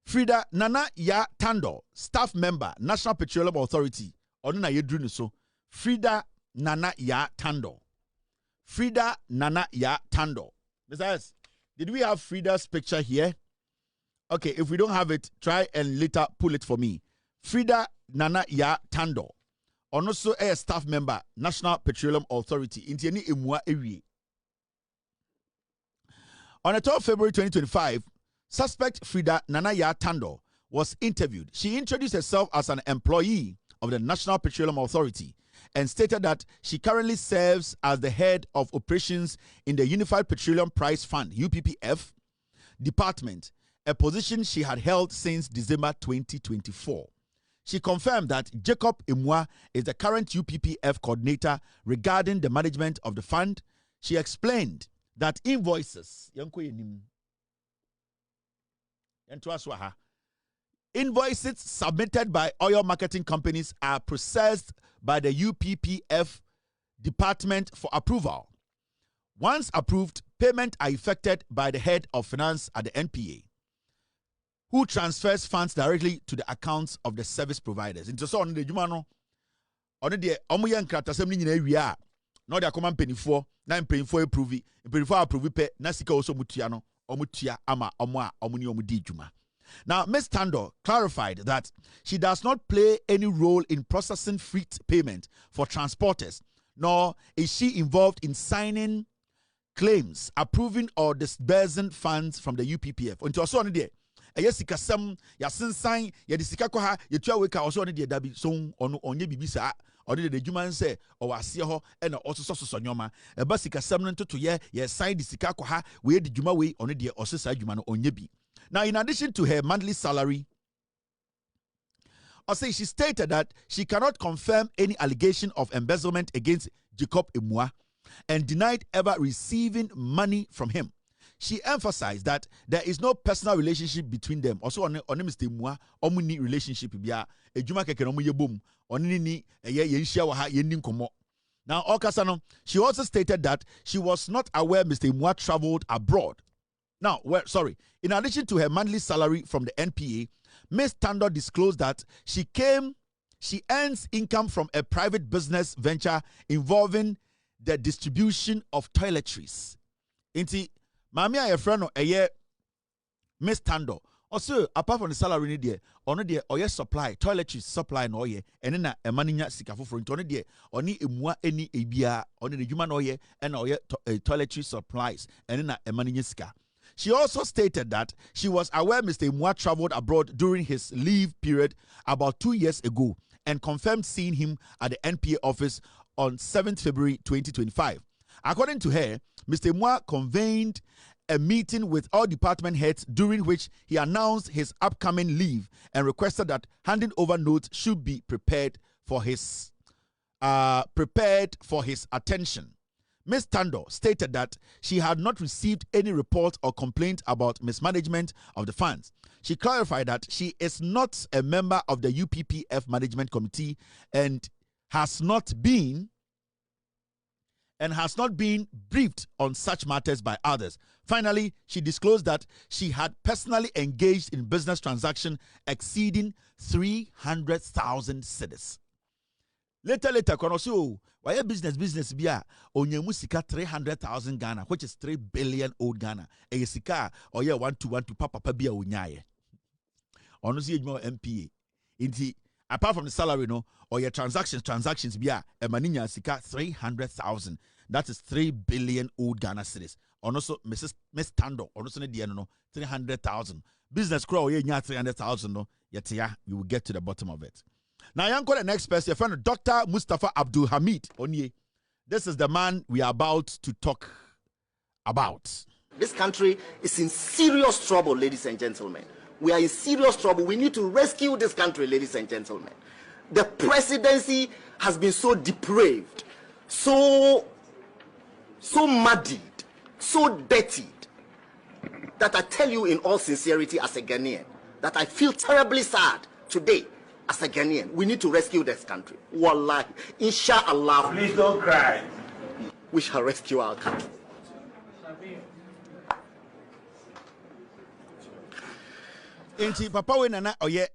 Frida Nana Ya Tando, staff member, National Petroleum Authority, or na yedruni so. Frida Nana Ya Tando. Frida Nana Ya Tando. Besides, did we have Frida's picture here? Okay, if we don't have it, try and later pull it for me. Frida Nana Ya Tando. Also a staff member, National Petroleum Authority. Intieni Emua Ewie. On the 12th of February 2025, suspect Frida Nana Ya Tando was interviewed. She introduced herself as an employee of the National Petroleum Authority and stated that she currently serves as the head of operations in the Unified Petroleum Price Fund, UPPF, department, a position she had held since December 2024. She confirmed that Jacob Emua is the current UPPF coordinator regarding the management of the fund. She explained that invoices submitted by oil marketing companies are processed by the UPPF department for approval. Once approved, payment are effected by the head of finance at the NPA, who transfers funds directly to the accounts of the service providers. Into so on the Jumano, on the Omoyan Kratasem Nina, no the command penny for 9 penny for approve, penny for approve, Nasika also Mutiano, Omutia Ama, Omwa, Omuni Omudi Juma. Now, Ms. Tando clarified that she does not play any role in processing freight payment for transporters, nor is she involved in signing claims, approving or disbursing funds from the UPPF. Until also on the Yesika Sam, Yasin sign, Yadisikakoha, Yatuaweka also on the Dabi, so on Onye Bibisa, or the Juman say, or Asiaho, and also Sonyoma, a Basika Sam to ye, sign the Sikakoha, where the Juma way on the Osisa Juman Onyebi. Now, in addition to her monthly salary, she stated that she cannot confirm any allegation of embezzlement against Jacob Emua and denied ever receiving money from him. She emphasized that there is no personal relationship between them. Also, on Mr. Emua, omuni relationship bia ejuma keke no ye boom oni ni ye nhia wa ha ye ni nkomo. Now, Okasano, she also stated that she was not aware Mr. Emua traveled abroad. Now, in addition to her monthly salary from the NPA, Ms. Tando disclosed that she earns income from a private business venture involving the distribution of toiletries. Inti, mami a friend of Ms. Tando. Also, apart from the salary, oye supply, toiletries supply no ye, and then a maninya sikafu for intone oni emua eni ebia, oni the human oye, and oye toiletry supplies, and then a maninya sika. She also stated that she was aware Mr. Emua traveled abroad during his leave period about 2 years ago and confirmed seeing him at the NPA office on 7th February 2025. According to her, Mr. Emua convened a meeting with all department heads during which he announced his upcoming leave and requested that handing over notes should be prepared for his attention. Ms. Tando stated that she had not received any report or complaint about mismanagement of the funds. She clarified that she is not a member of the UPPF Management Committee and has not been and has not been briefed on such matters by others. Finally, she disclosed that she had personally engaged in business transaction exceeding 300,000 cedis. Later, Konosio, why business biya onyemusika 300,000 Ghana, which is 3 billion old Ghana. Eyesika or 1 to papa biya unyaye. Onosi ejmo MPA. Inti apart from the salary, no, or your transactions biya emaninya sika 300,000. That is 3 billion old Ghana cedis. Also, Miss Tando, also no 300,000. Business crow ye nya 300,000 no. Yetia, you will get to the bottom of it. Now, I'm going to the next person, your friend Dr. Mustapha Abdul Hamid Onye. This is the man we are about to talk about. This country is in serious trouble, ladies and gentlemen. We are in serious trouble. We need to rescue this country, ladies and gentlemen. The presidency has been so depraved, so muddied, so dirtied, that I tell you in all sincerity as a Ghanaian, that I feel terribly sad today as a Ghanaian. We need to rescue this country. Wallahi, inshallah. Please don't cry. We shall rescue our country. Enti papa we nana oye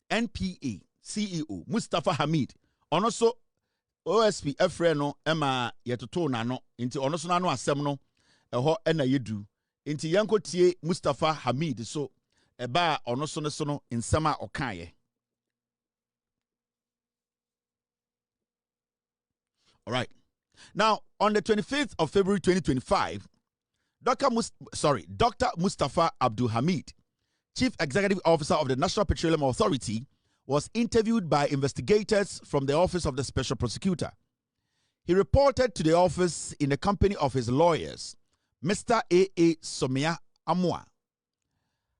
NPA CEO Mustapha Hamid. Ono so OSP efre no ema yetoto nano. Enti ono so nano asem no eho ena yedu. Enti yanko tie Mustapha Hamid so eba ono so no nsema okaye. All right. Now, on the 25th of February 2025, Dr. Mustapha Abdul Hamid, Chief Executive Officer of the National Petroleum Authority, was interviewed by investigators from the Office of the Special Prosecutor. He reported to the office in the company of his lawyers, Mr. A.A. Somia Amwa,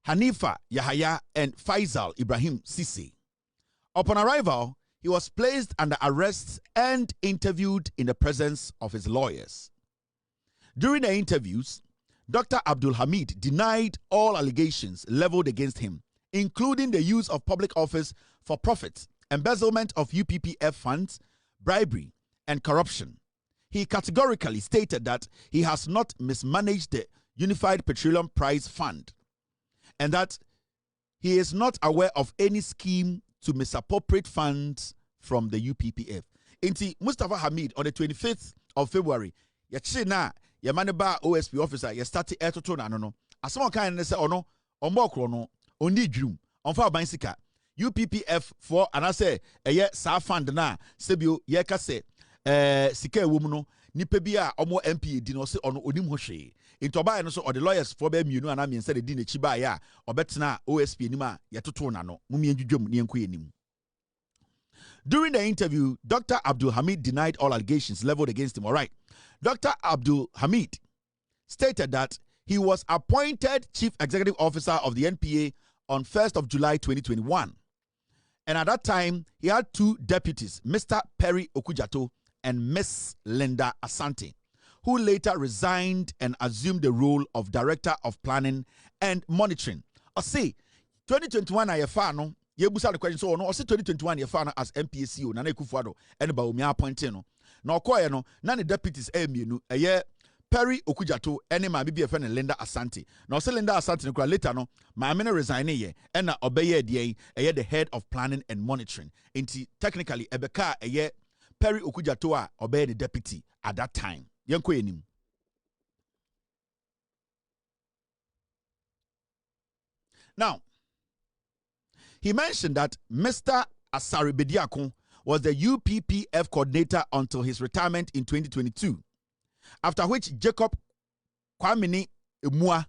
Hanifa Yahaya, and Faisal Ibrahim Sisi. Upon arrival, he was placed under arrest and interviewed in the presence of his lawyers. During the interviews, Dr. Abdul Hamid denied all allegations leveled against him, including the use of public office for profit, embezzlement of UPPF funds, bribery, and corruption. He categorically stated that he has not mismanaged the Unified Petroleum Price Fund and that he is not aware of any scheme to misappropriate funds from the UPPF. Inti Mustapha Hamid on the 25th of February, yachina yamaneba OSP officer ye started etoto na no. Asoma kan ne se ono ombokro no oni dwum onfa bansika UPPF for anase eye sa fund na sebio ye ka se sika ewom no nipa bi a omo MPA di no se ono onim ho hwe. Intoba no so or the lawyers for be mienu ana me nse de di na chi ba ya obetena OSP anim a yetoto na no mumie dwudwum ne enko anim. During the interview, Dr. Abdul Hamid denied all allegations leveled against him. All right. Dr. Abdul Hamid stated that he was appointed Chief Executive Officer of the NPA on 1st of July 2021. And at that time, he had two deputies, Mr. Perry Okujato and Miss Linda Asante, who later resigned and assumed the role of Director of Planning and Monitoring. I say, 2021 ayefano. You busa the question so no. I say 2021 you found as MPA CEO Nana Kufuado and ba omi appointing no. Na okoye no na the deputies mienu eye Perry Okujato ene ma bibi efe ne Linda Asante. Na say Linda Asante no later no ma me resign ye and na obeye de eye the head of planning and monitoring. Inti technically ebeka eye Perry Okujato a obeye the deputy at that time. Yenko enim. Now, he mentioned that Mr. Asari Bediakon was the UPPF coordinator until his retirement in 2022, after which Jacob Kwamini Emua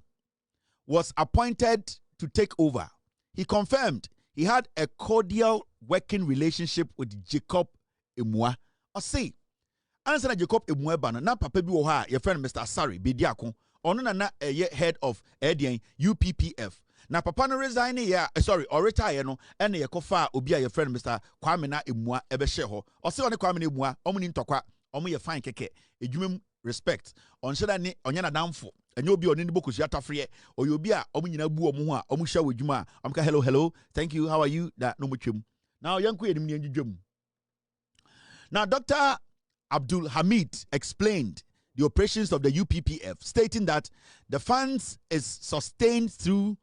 was appointed to take over. He confirmed he had a cordial working relationship with Jacob Emua. I say, answer Jacob Emua bana na papa bi wo ha your friend Mr. Asari Bediakon ono na head of UPPF. Na papa no resign ya or retire no ene ye kofa obi a your friend Mr. Kwamina Emua ebe she ho. O se one Kwamina Emua omu ni ntokwa omu ye fine keke edwumem respect on sheda ni onya na damfo enye obi oni ni bokusu atafre o obi a omu nyina bu omu ho a omu hwa wadwuma a omka hello thank you how are you that no mutwem now yanko yenim ni ndwum. Now Dr. Abdul Hamid explained the operations of the UPPF, stating that the funds is sustained through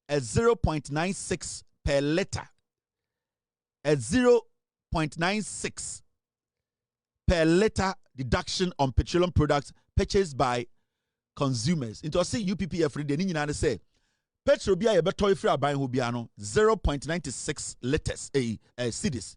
a 0.96 per liter, a 0.96 per liter deduction on petroleum products purchased by consumers. Into say UPPF read the say petrol bia ye beto free aban ho bia no 0.96 liters cedis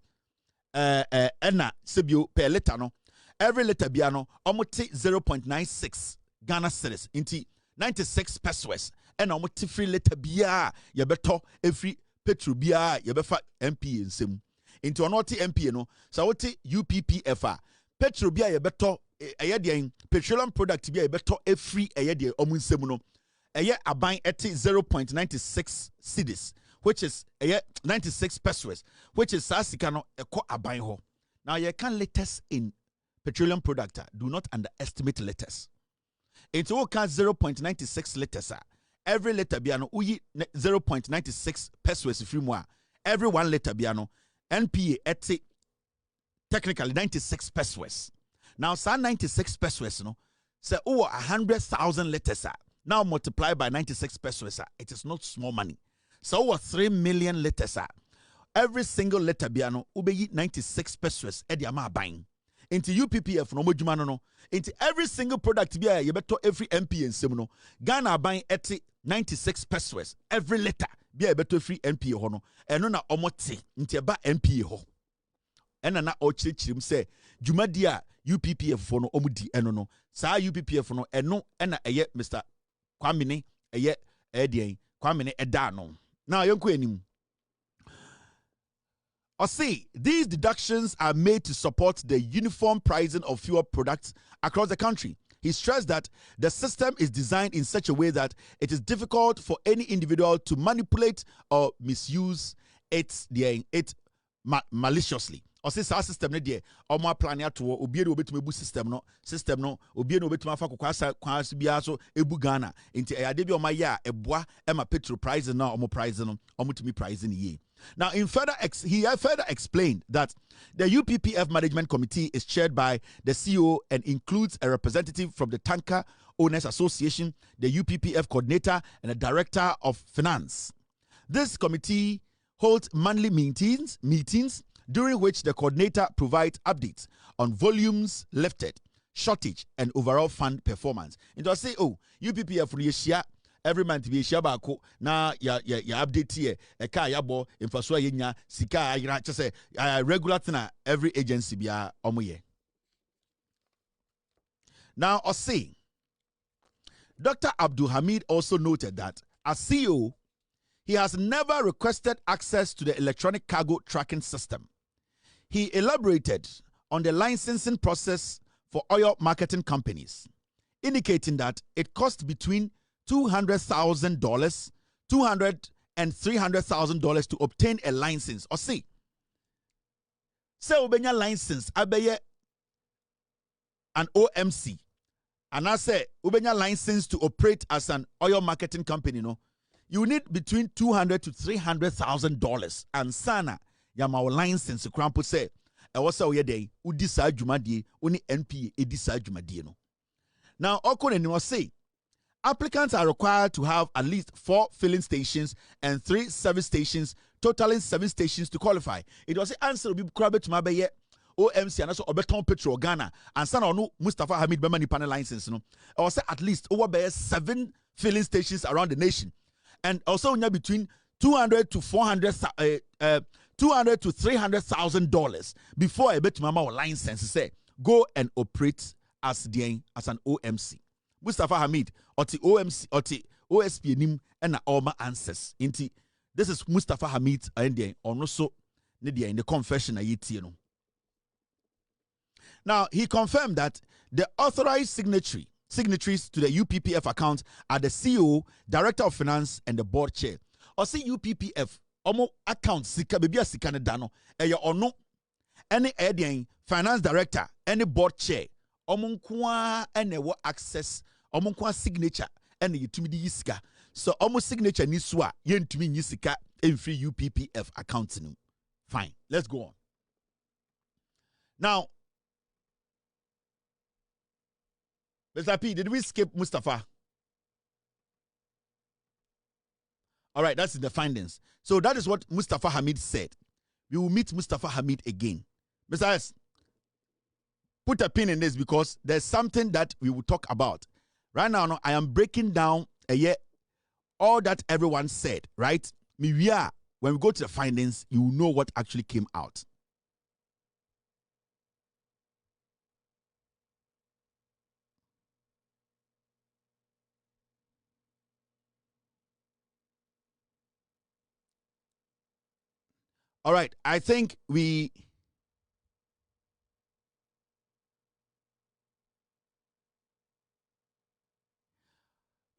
ena sebio per liter no, every liter bia no omote 0.96 Ghana cedis into 96 pesos ena omote free liter bia ye beto every petrol bia ye befa MPA nsem into onoti MPA no so wote UPPF a petrol bia ye beto petroleum product bia ye beto every omo nsem no aban eti 0.96 cedis, which is 96 pesos, which is sasika no eko aban ho. Now you can liters in petroleum product, do not underestimate liters. Into all can 0.96 liters. Every liter biano uyi 0.96 pesos free moi. Every 1 liter biano NPA eti technically 96 pesos. Now sa 96 pesos no say 100,000 liters. Now multiply by 96 pesos, it is not small money. So over 3 million liters. Every single liter biano ubeyi 96 pesos ediama buying. Into UPPF no mojumano no. Into every single product bia you beto every MP and semuno. Ghana buying 96 pesos every liter bia beto free MP ho no. Eno na omote into ba MP ho. Ena na ochirichirim say jumadia UPPF for no omudi eno no. Sa UPPF no eno ena eye Mr. Kwamini eye edien Kwamini edano. Now yonko enim. Or see, these deductions are made to support the uniform pricing of fuel products across the country. He stressed that the system is designed in such a way that it is difficult for any individual to manipulate or misuse it maliciously. Or say our system ne dey omo plan ya to obi no obetuma ebu system no obi no obetuma fa kwasa bia so ebu Ghana nti eyade bi omaya eboa ema petrol price na omo price no omo tumi price ni ye. Now he further explained that the UPPF management committee is chaired by the CEO and includes a representative from the Tanker Owners Association, the UPPF coordinator and a director of finance. This committee holds monthly meetings during which the coordinator provides updates on volumes lifted, shortage, and overall fund performance. And I say, oh, UPPF share every month be share bako na ya update here e ka ya bo infrastructure yenya sika ayira just say regular thing every agency bia omoye. Now I say Dr. Abdul Hamid also noted that as CEO, he has never requested access to the electronic cargo tracking system. He elaborated on the licensing process for oil marketing companies, indicating that it costs between $200,000, $200,000 and $300,000 to obtain a license. Or see, ubenya license abeye an OMC, and I say ubenya license to operate as an oil marketing company. No, you need between $200,000 to $300,000 and sana. Yama license krampo say e wasa oye dey udi sa adwumadie oni NPA edi sa adwumadie no. Now okoneni was say applicants are required to have at least 4 filling stations and 3 service stations, totaling 7 stations to qualify. It was the answer be krabe to mabeye OMC and also Obeton Petro Ghana and son no Mustapha Hamid Bemani panel license no. I was say at least over 7 filling stations around the nation. And also between $200,000 to $300,000 before I bet mama license say go and operate as an OMC. Mustapha Hamid or the OMC or the OSP nim and all my answers. Inti this is Mustapha Hamid and the also in the confession no. Now he confirmed that the authorized signatories to the UPPF account are the CEO, Director of Finance, and the board chair. Or see UPPF omo account sika bebia sika ne da no eyo ono any finance director any board chair omo nkoa ene wo access omo nkoa signature ene yetumi di sika so omo signature ni so a yentumi nyi sika emfree UPPF account no. Fine, let's go on. Now Mr. P, did we skip Mustapha? All right, that's in the findings. So that is what Mustapha Hamid said. We will meet Mustapha Hamid again. Mr. S, put a pin in this because there's something that we will talk about. Right now, no, I am breaking down all that everyone said, right? When we go to the findings, you will know what actually came out. All right, I think we...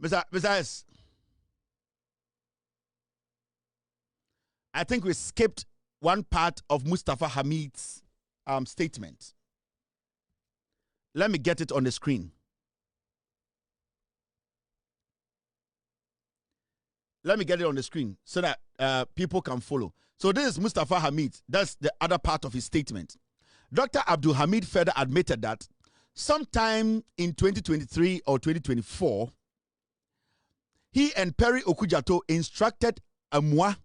Mr. S, I think we skipped one part of Mustapha Hamid's statement. Let me get it on the screen. Let me get it on the screen so that people can follow. So this is Mustapha Hamid. That's the other part of his statement. Dr. Abdul Hamid further admitted that sometime in 2023 or 2024, he and Perry Okujato instructed Amwa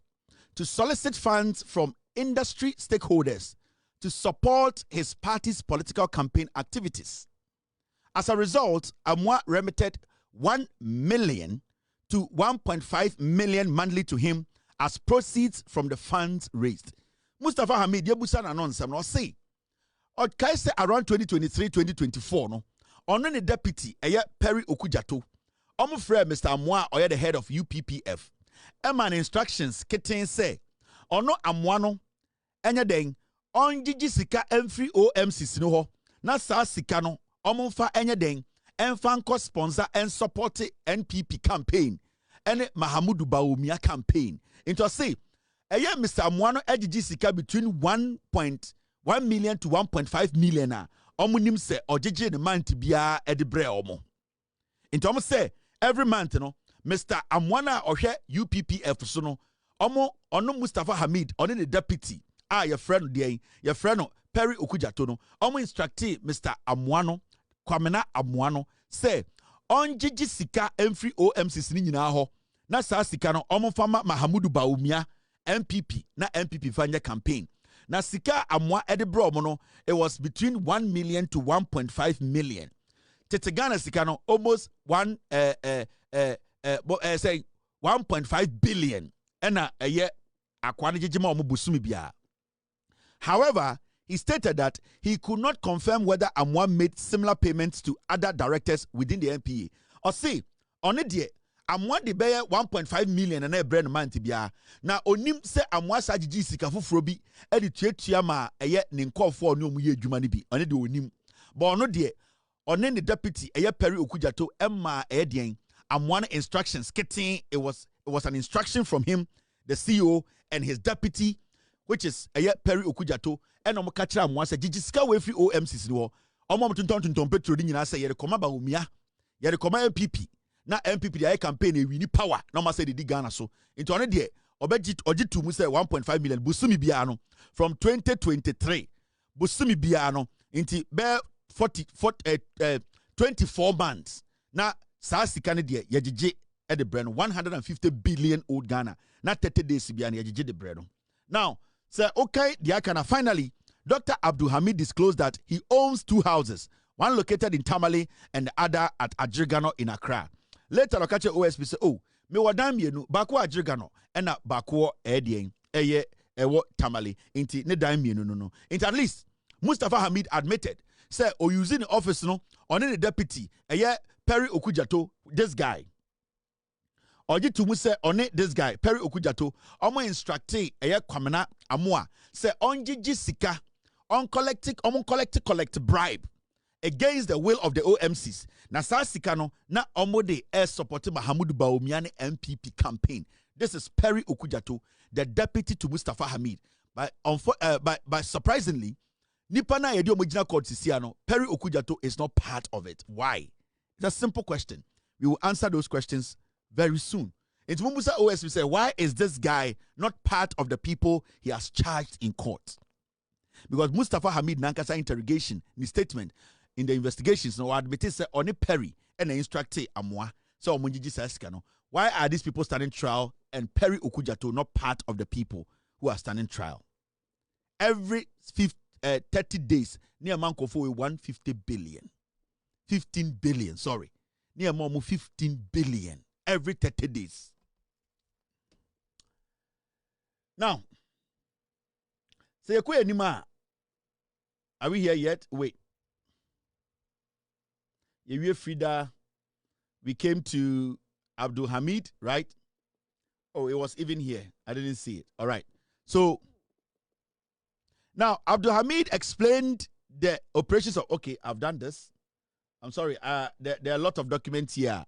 to solicit funds from industry stakeholders to support his party's political campaign activities. As a result, Amwa remitted 1 million to 1.5 million monthly to him as proceeds from the funds raised. Mustapha Hamid, Yabusan announced, no say, or Kaise around 2023-2024, no, on the deputy, Perry Okujato, friend Mr. Amwa, or the head of UPPF, Eman instructions, Keten say, or no Amwano, enya deng, on Gigi Sika M3 OMC no na sa Sika no, omonfa enya deng, Enfanko sponsor and support NPP campaign, and Mahamudu Bawumia campaign. Into say, Mr. Amwano Gigi Sika between 1.1 million to 1.5 million. Omunim se, or Gigi the man to be a edibre omo. Into say, every month, you know, Mr. Amwana or UPPF so no, ono Mustapha Hamid, on the deputy, your friend there, your friend Perry Okujato no, instructed Mr. Amwano, Kwamena Amwano, say, on Gigi Sika M3 OMC nyina ho, na sa sika no, fama Mahamudu Bawumia, MPP, na MPP fanya campaign. Na sika Amwa edebro no, it was between 1 million to 1.5 million. Tetegana Sikano almost 1.5 billion. Ena a year akwanijima omubusumi biya. However, he stated that he could not confirm whether Amwa made similar payments to other directors within the NPA. Or say, on it ye, Amwa de bear 1.5 million and a brand man tibia. Na onim se Amwa sajiji sikafu frobi edit yama a yet Kronfoɔ no muye jumanibi. On it onim. But no dear. On the deputy, Perry Okujato, Emma Edian, Amwana instructions. It was an instruction from him, the CEO, and his deputy, which is Perry Okujato, and Omokacha Amwa said, Jijiska way free OMCs no. Omotunton Petro Dina say, Yerikoma Baumia, Yerikoma MPP. Na MPP, the campaign, we need power. No ma say the Ghana so. Into on a day, Ojitu Muse 1.5 million, Busumi Biano, from 2023. Busumi Biano, into Bear. 24 months. Now, Sasi Canada, Yajiji at the brand 150 billion old Ghana. Not 30 days behind Yajiji the brand. Now, sir, okay, the finally, Dr. Abdul Hamid disclosed that he owns 2 houses, one located in Tamale and the other at Ajirigano in Accra. Later, Lokache OSP said, oh, me wadam yenu, bako Ajirigano, and na bako edien, ewo Tamale, inti ne daim yenu no. Inti at least, Mustapha Hamid admitted, say, or using the office, no, on the deputy, Perry Okujato, this guy. Or you to say, on it, this guy, Perry Okujato, instructing, Kwamena Amwa, say, on Gigi Sika, on collect bribe against the will of the OMCs. Na sa Sika no, na omode supporting Mahamudu Bawumia MPP campaign. This is Perry Okujato, the deputy to Mustapha Hamid. But surprisingly, Nipana Yedio Mojina called Sisiano, Perry Okujato is not part of it. Why? It's a simple question. We will answer those questions very soon. It's Mumbusa OS, we say, why is this guy not part of the people he has charged in court? Because Mustapha Hamid Nankasa interrogation, in his statement, in the investigations, no admit say only Perry and instructed Amwa. So why are these people standing trial and Perry Okujato not part of the people who are standing trial? Every 30 days, near Mankofo 150 billion. 15 billion, sorry. Near Momu 15 billion every 30 days. Now, say anima. Are we here yet? Wait. Yewie Frida, we came to Abdul Hamid, right? Oh, it was even here. I didn't see it. All right. So, now Abdul Hamid explained the operations of, okay, I've done this. I'm sorry. There are a lot of documents here.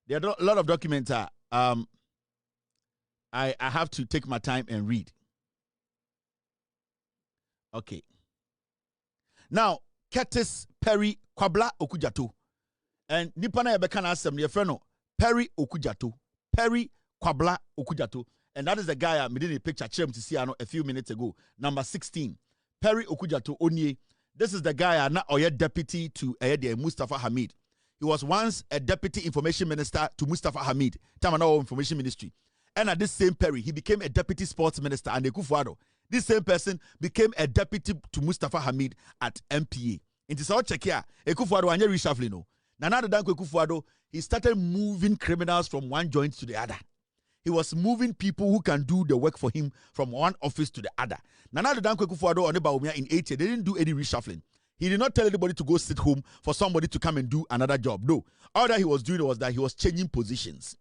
There are a lot of documents. I have to take my time and read. Okay. Now, Curtis Perry Kwabla Okujato. And Nipana Ebekana Assembly, your friend, Perry Okujato. Perry Kwabla Okujato. And that is the guy I made a picture to see a few minutes ago. Number 16. Perry Okujato Onye. This is the guy now or deputy to Mustapha Hamid. He was once a deputy information minister to Mustapha Hamid. Time now information ministry. And at this same Perry, he became a deputy sports minister and Ekufuado. This same person became a deputy to Mustapha Hamid at MPA. In this all check here, Ekufuado and reshuffling. No. Nana the Danko Ekufuado, he started moving criminals from one joint to the other. He was moving people who can do the work for him from one office to the other. Nana the Danko Ekufuado on Baumia in 80, they didn't do any reshuffling. He did not tell anybody to go sit home for somebody to come and do another job. No. All that he was doing was that he was changing positions.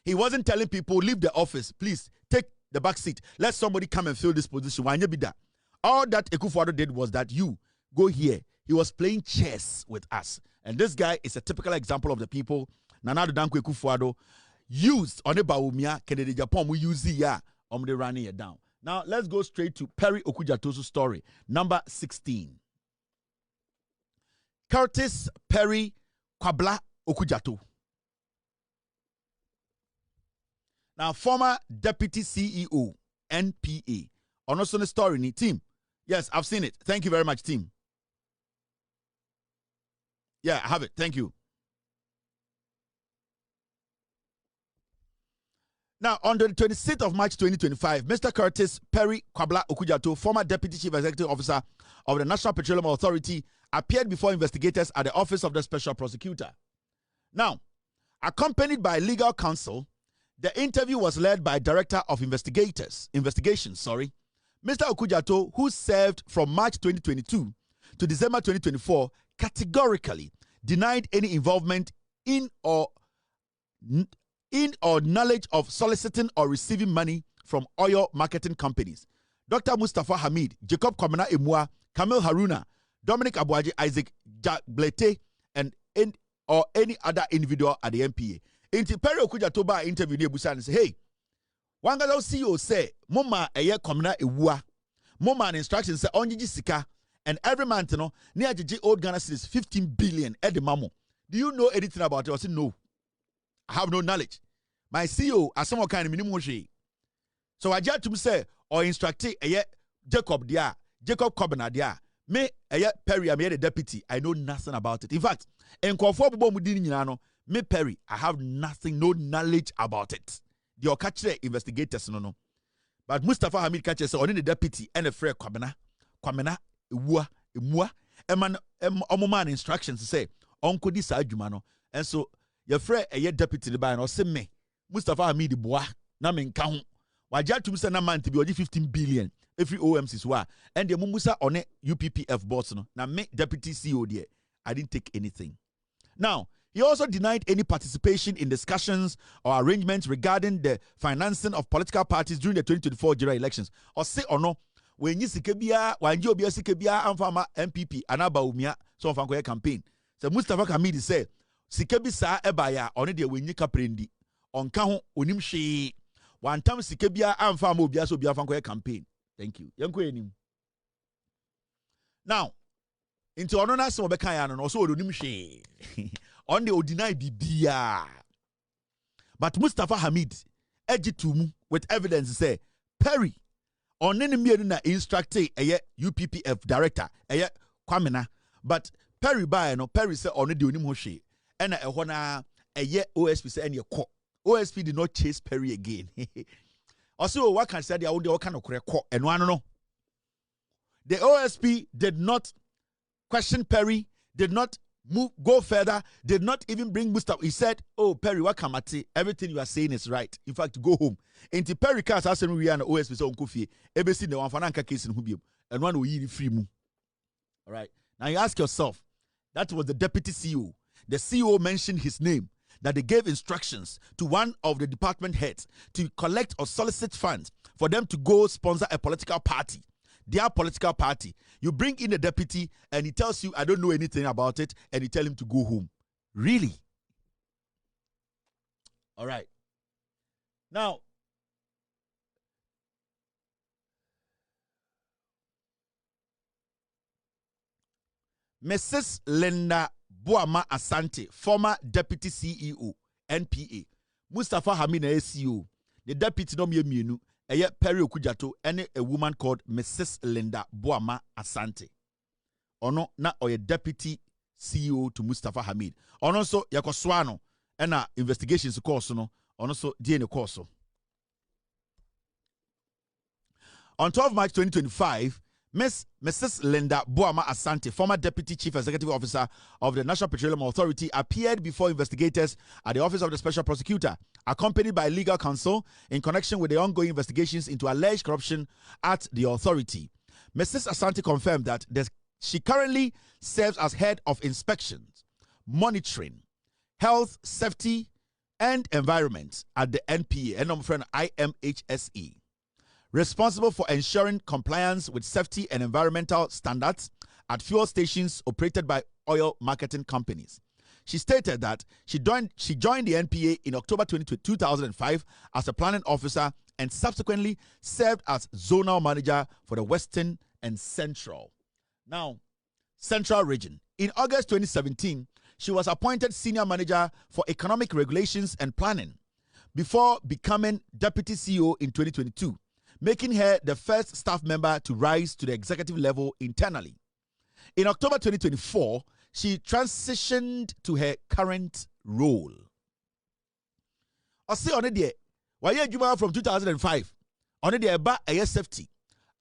He wasn't telling people, leave the office, please take the back seat. Let somebody come and fill this position. Why be that? All that Ekufuado did was that you go here. He was playing chess with us. And this guy is a typical example of the people Nana Danko Ekufuado used on the Baumia, Kennedy Japan, we use ya they running it down. Now let's go straight to Perry Okujato's story. Number 16. Curtis Perry Kwabla Okujato. Now, former deputy CEO, NPA. On also the story, ni team. Yes, I've seen it. Thank you very much, team. Yeah, I have it. Thank you. Now, on the 26th of March 2025, Mr. Curtis Perry Kwabla Okujato, former Deputy Chief Executive Officer of the National Petroleum Authority, appeared before investigators at the Office of the Special Prosecutor. Now, accompanied by legal counsel, the interview was led by Director of Investigations, Mr. Okujato, who served from March 2022 to December 2024, categorically denied any involvement in or knowledge of soliciting or receiving money from oil marketing companies. Dr. Mustapha Hamid, Jacob Kwamena Emua, Kamil Haruna, Dominic Abuaji, Isaac Blete, and any other individual at the NPA. In the Perry Okujato ba interview near Busan say, hey, one guy CEO say, Moma eye Kwamena Emua, Moma instructions say onji sika, and every month you know, near the old Ghana is 15 billion at the mamo. Do you know anything about it? I said no. I have no knowledge. My CEO, as some kind of minimum. So I just to say, or instructed Jacob dia, Jacob Kobana dia, me Perry, I'm the deputy. I know nothing about it. In fact, in Kronfoɔ me Perry, I have nothing, no knowledge about it. The catch investigators no. But Mustapha Hamid catches only the deputy and a friend Kwamena, Emua, eman omoman instructions to say, Uncle this adjumano, and so your friend deputy the buy or say me, Mustapha Hamid bois, na men count. Wajat to Mr. Naman to be 15 billion every OMC's wa, and the Mumusa on it UPPF boss no. Now me deputy CEO there. I didn't take anything. Now, he also denied any participation in discussions or arrangements regarding the financing of political parties during the 2024 general elections. Or say or no, when you sikebia, when you be a sikebia, and farmer MPP, anaba umia, so fankoya campaign. So Mustapha Hamid said, Sikebi sa ebaya, on the when you caprendi, on kaho unim she, one time Sikebia and farmer obia so fankoya campaign. Thank you. Now, into honor some Bekaya and also unim she. On the deny bibia. But Mustapha Hamid edged to with evidence say Perry on any mere instructed a UPPF director Kwamena But Perry by no Perry said on the onim hoshe. And a hona a year OSP said and your court. OSP did not chase Perry again. Also, what can say the audio kind of correct court and one no. The OSP did not question Perry, did not go further, did not even bring Mustapha. He said, "Oh, Perry, what kamati? Everything you are saying is right. In fact, go home." Into Perry cast as we are OSP so Kofi. Everything the one fananka case in Hubium and one will eat free mu. All right. Now you ask yourself, that was the deputy CEO. The CEO mentioned his name, that they gave instructions to one of the department heads to collect or solicit funds for them to go sponsor a political party. Their political party. You bring in a deputy and he tells you, I don't know anything about it, and you tell him to go home. Really? All right. Now, Mrs. Linda Boama Asante, former deputy CEO, NPA. Mustapha Hamid CEO. The deputy no mienu. Perry Jato and a woman called Mrs. Linda Boama Asante. Ono na oye deputy CEO to Mustapha Hamid. Ono so yako swano ena investigations course no. Ono so DNA course. On 12 March 2025, Mrs. Linda Boama Asante, former Deputy Chief Executive Officer of the National Petroleum Authority, appeared before investigators at the Office of the Special Prosecutor, accompanied by legal counsel in connection with the ongoing investigations into alleged corruption at the authority. Mrs. Asante confirmed that she currently serves as head of inspections, monitoring, health, safety, and environment at the NPA, and I'm friend IMHSE. Responsible for ensuring compliance with safety and environmental standards at fuel stations operated by oil marketing companies. She stated that she joined the NPA in October 2005 as a planning officer and subsequently served as zonal manager for the Western and Central region. In August 2017, she was appointed senior manager for economic regulations and planning before becoming deputy CEO in 2022. Making her the first staff member to rise to the executive level internally. In October 2024, she transitioned to her current role. I say on the why you from 2005 on the ba a safety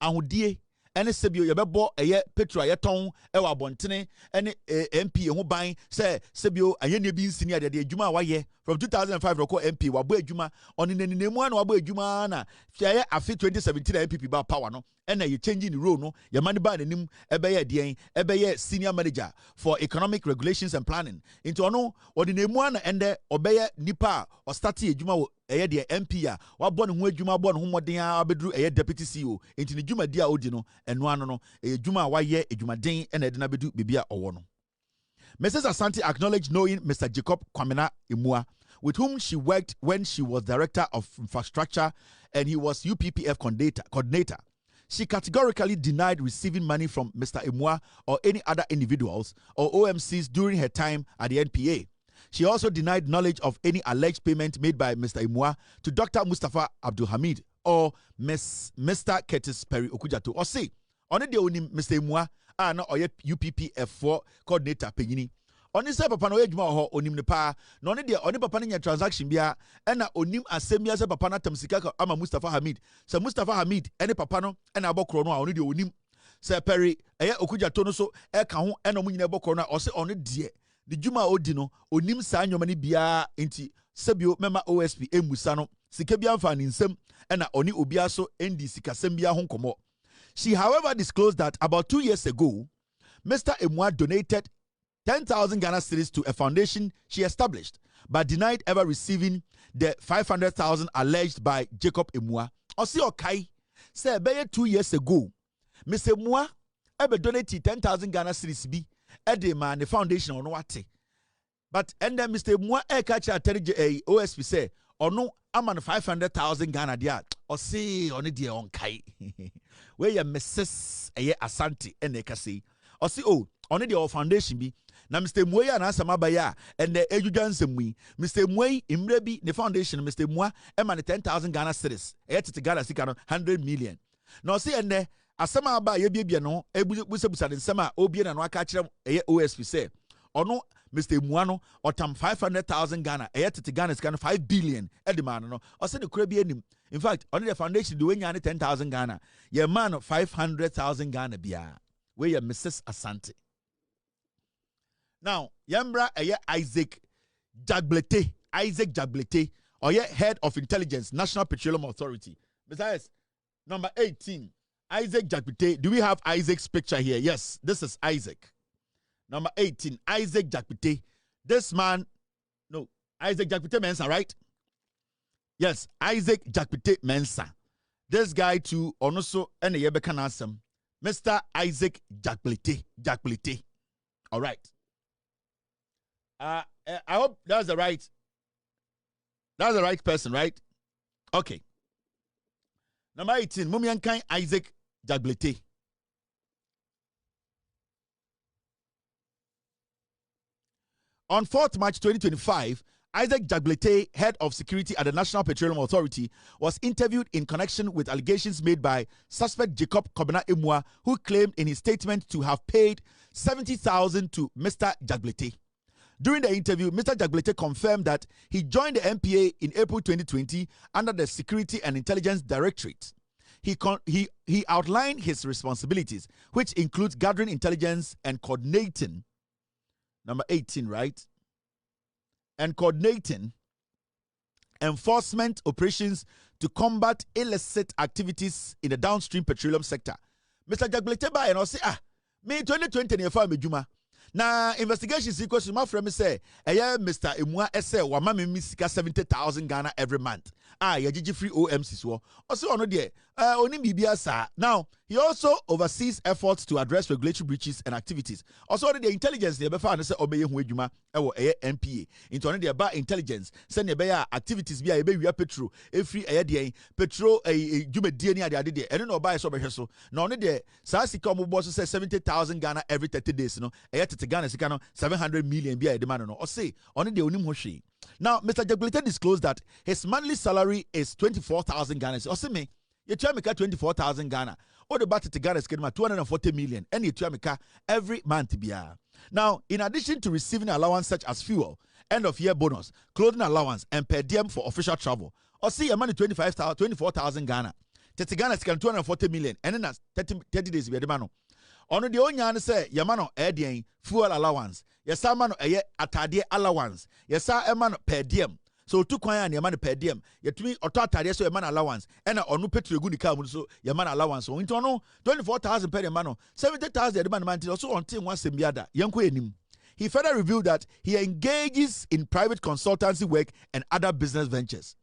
ahudie ene sebio yebebo eye petro ayeton e wa bontene ene MP ho ban se sebio ayene bi nsini ade adwuma waye from 2005 roko MP wa bo adwuma on nenenemu na wa bo adwuma na fiaye afi 2017 MPP ba power no ene ye changing the role no ye mani ba nanim ebeye den ebeye senior manager for economic regulations and planning into ono odinemu na ende obeye nipa o start adwuma eye de MP a wa bo ne ho adwuma bo ne ho moden a bedru eye deputy CEO into ne dwuma dia odi no eno ano no adwuma wa ye adwuma den ena de na bedu bibia owo no. Mrs. Asante acknowledged knowing Mr. Jacob Kwamena Imua, with whom she worked when she was Director of Infrastructure and he was UPPF coordinator. She categorically denied receiving money from Mr. Imua or any other individuals or OMCs during her time at the NPA. She also denied knowledge of any alleged payment made by Mr. Imua to Dr. Mustapha Abdul Hamid or Mr. Curtis Perry Okujato. Or say, on the onim Mr. Imua, no UPPF4 coordinator penyini. Oni se papa no edwuma ho onim ne pa no ne de oni papa ne transaction bia na onim asembia se papa na tamsika ama Mustapha Hamid se Mustapha Hamid ene papa no na abokro no a oni de onim se Perry eye Okujato no so e ka ho na omunyina abokro no o se oni de dwuma odi no onim sa nyoma ne bia enti sebio mema OSP emusa no sika bia mfa ne nsem na oni obia so endi sika sembia ho komo. She however disclosed that about 2 years ago Mr. Imua donated 10,000 Ghana cedis to a foundation she established, but denied ever receiving the 500,000 alleged by Jacob Imua. Osi Okai said, 2 years ago, Mr. Imua ever donated 10,000 Ghana cedis be at the foundation on what? But and then Mr. Imua catch a OSP say, or no, I'm on 500,000 Ghana dia. Osi on the on Kai. Where you Mrs. Asante and Ekasi. Osi oh, on the foundation be. Na Mr. Mwe na asama baya and the ejujan semwi Mr. Mwe imrebi the foundation Mr. Mwa ema 10,000 Ghana cedis e tete Ghana sika no 100 million. No see and asema aba ye bia no ebusa de nsema obie na no aka kire eye OSP say ono Mr. Muano otam 500,000 Ghana eye tete Ghana is kind 5 billion edman no o say the kura bi anim. In fact on the foundation do we nya 10,000 Ghana ye man 500,000 Ghana bia we ye Mrs. Asante. Now yambra eye Isaac Jagbete or ye head of intelligence National Petroleum Authority. Besides number 18 Isaac Jagbete. Do we have Isaac's picture here? Yes, this is Isaac. Number 18, Isaac Jagbete. This man, no, Isaac Jagbete Mensa, right? Yes, Isaac Jagbete Mensa. This guy too, also, and the Yebekan Asem, Mr. Isaac Jagbete. All right. I hope that's the right person, right? Okay. Number 18, Mumiankai Isaac Jagbete. On 4th March 2025, Isaac Jagbete, head of security at the National Petroleum Authority, was interviewed in connection with allegations made by suspect Jacob Kobena Emua, who claimed in his statement to have paid 70,000 to Mr. Jagbete. During the interview, Mr. Jagbete confirmed that he joined the NPA in April 2020 under the Security and Intelligence Directorate. He outlined his responsibilities, which includes gathering intelligence and coordinating, number 18, right? And coordinating enforcement operations to combat illicit activities in the downstream petroleum sector. Mr. Jagbete ba and say, me 2020 ne fa medjuma. Na investigation sequence my friend say, Mr. Emua ese wa ma me sika 70,000 Ghana every month. Yagigi free OMCs wo. Also ono de oni bibia sa. Now, he also oversees efforts to address regulatory breaches and activities. Also the intelligence dey be fa say obeye hu adwuma ewo NPA. Into ono de ba intelligence send be activities bia be wia petrol free de petrol dwumadie ni ade de. Eno no buy so be so. Na ono de sa sika mo boss say 70,000 Ghana every 30 days no. Ghana sika no 700 million bia de man no. O say ono de onim ho hwe. Now, Mr. Jagbete disclosed that his monthly salary is 24,000 Ghana. So, say me, you tell me 24,000 Ghana. Or the budget to Ghana is 240 million. And you tell me every month. Now, in addition to receiving allowance such as fuel, end of year bonus, clothing allowance, and per diem for official travel, or see your money 24,000 Ghana. Tete Ghana is 240 million. And then that's 30 days. Ono de onya say yamano fuel allowance. Yesa mano atade allowance. Yesa emano per diem. So tu kwan ya yamano per diem. Yetumi oto atade so yamano allowance. Ena onu petrol gu ni car mu so yamano allowance. So into ono 24,000 per yamano. 70,000 the man man also until one sembiada. Yanko enim. He further revealed that he engages in private consultancy work and other business ventures.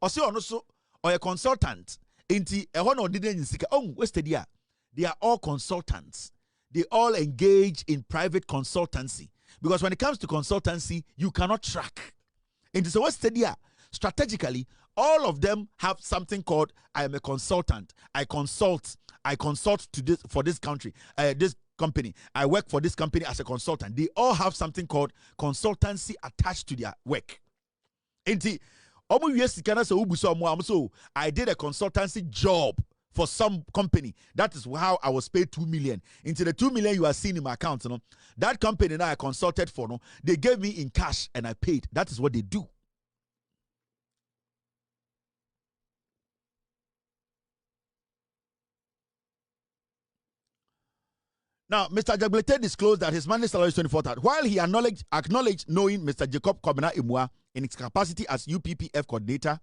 Also ono so or a consultant. Inti ehon no didn't sika. Oh, where's the dia? They are all consultants. They all engage in private consultancy. Because when it comes to consultancy, you cannot track. And so what's the idea? Strategically, all of them have something called, I am a consultant. I consult to this for this country, this company. I work for this company as a consultant. They all have something called consultancy attached to their work. And I did a consultancy job for some company. That is how I was paid 2 million. Into the 2 million you are seeing in my account, you know, that company that I consulted for, no, they gave me in cash and I paid. That is what they do. Now, Mr. Jagbete disclosed that his monthly salary is 24,000. While he acknowledged knowing Mr. Jacob Kobena Emua in his capacity as UPPF coordinator,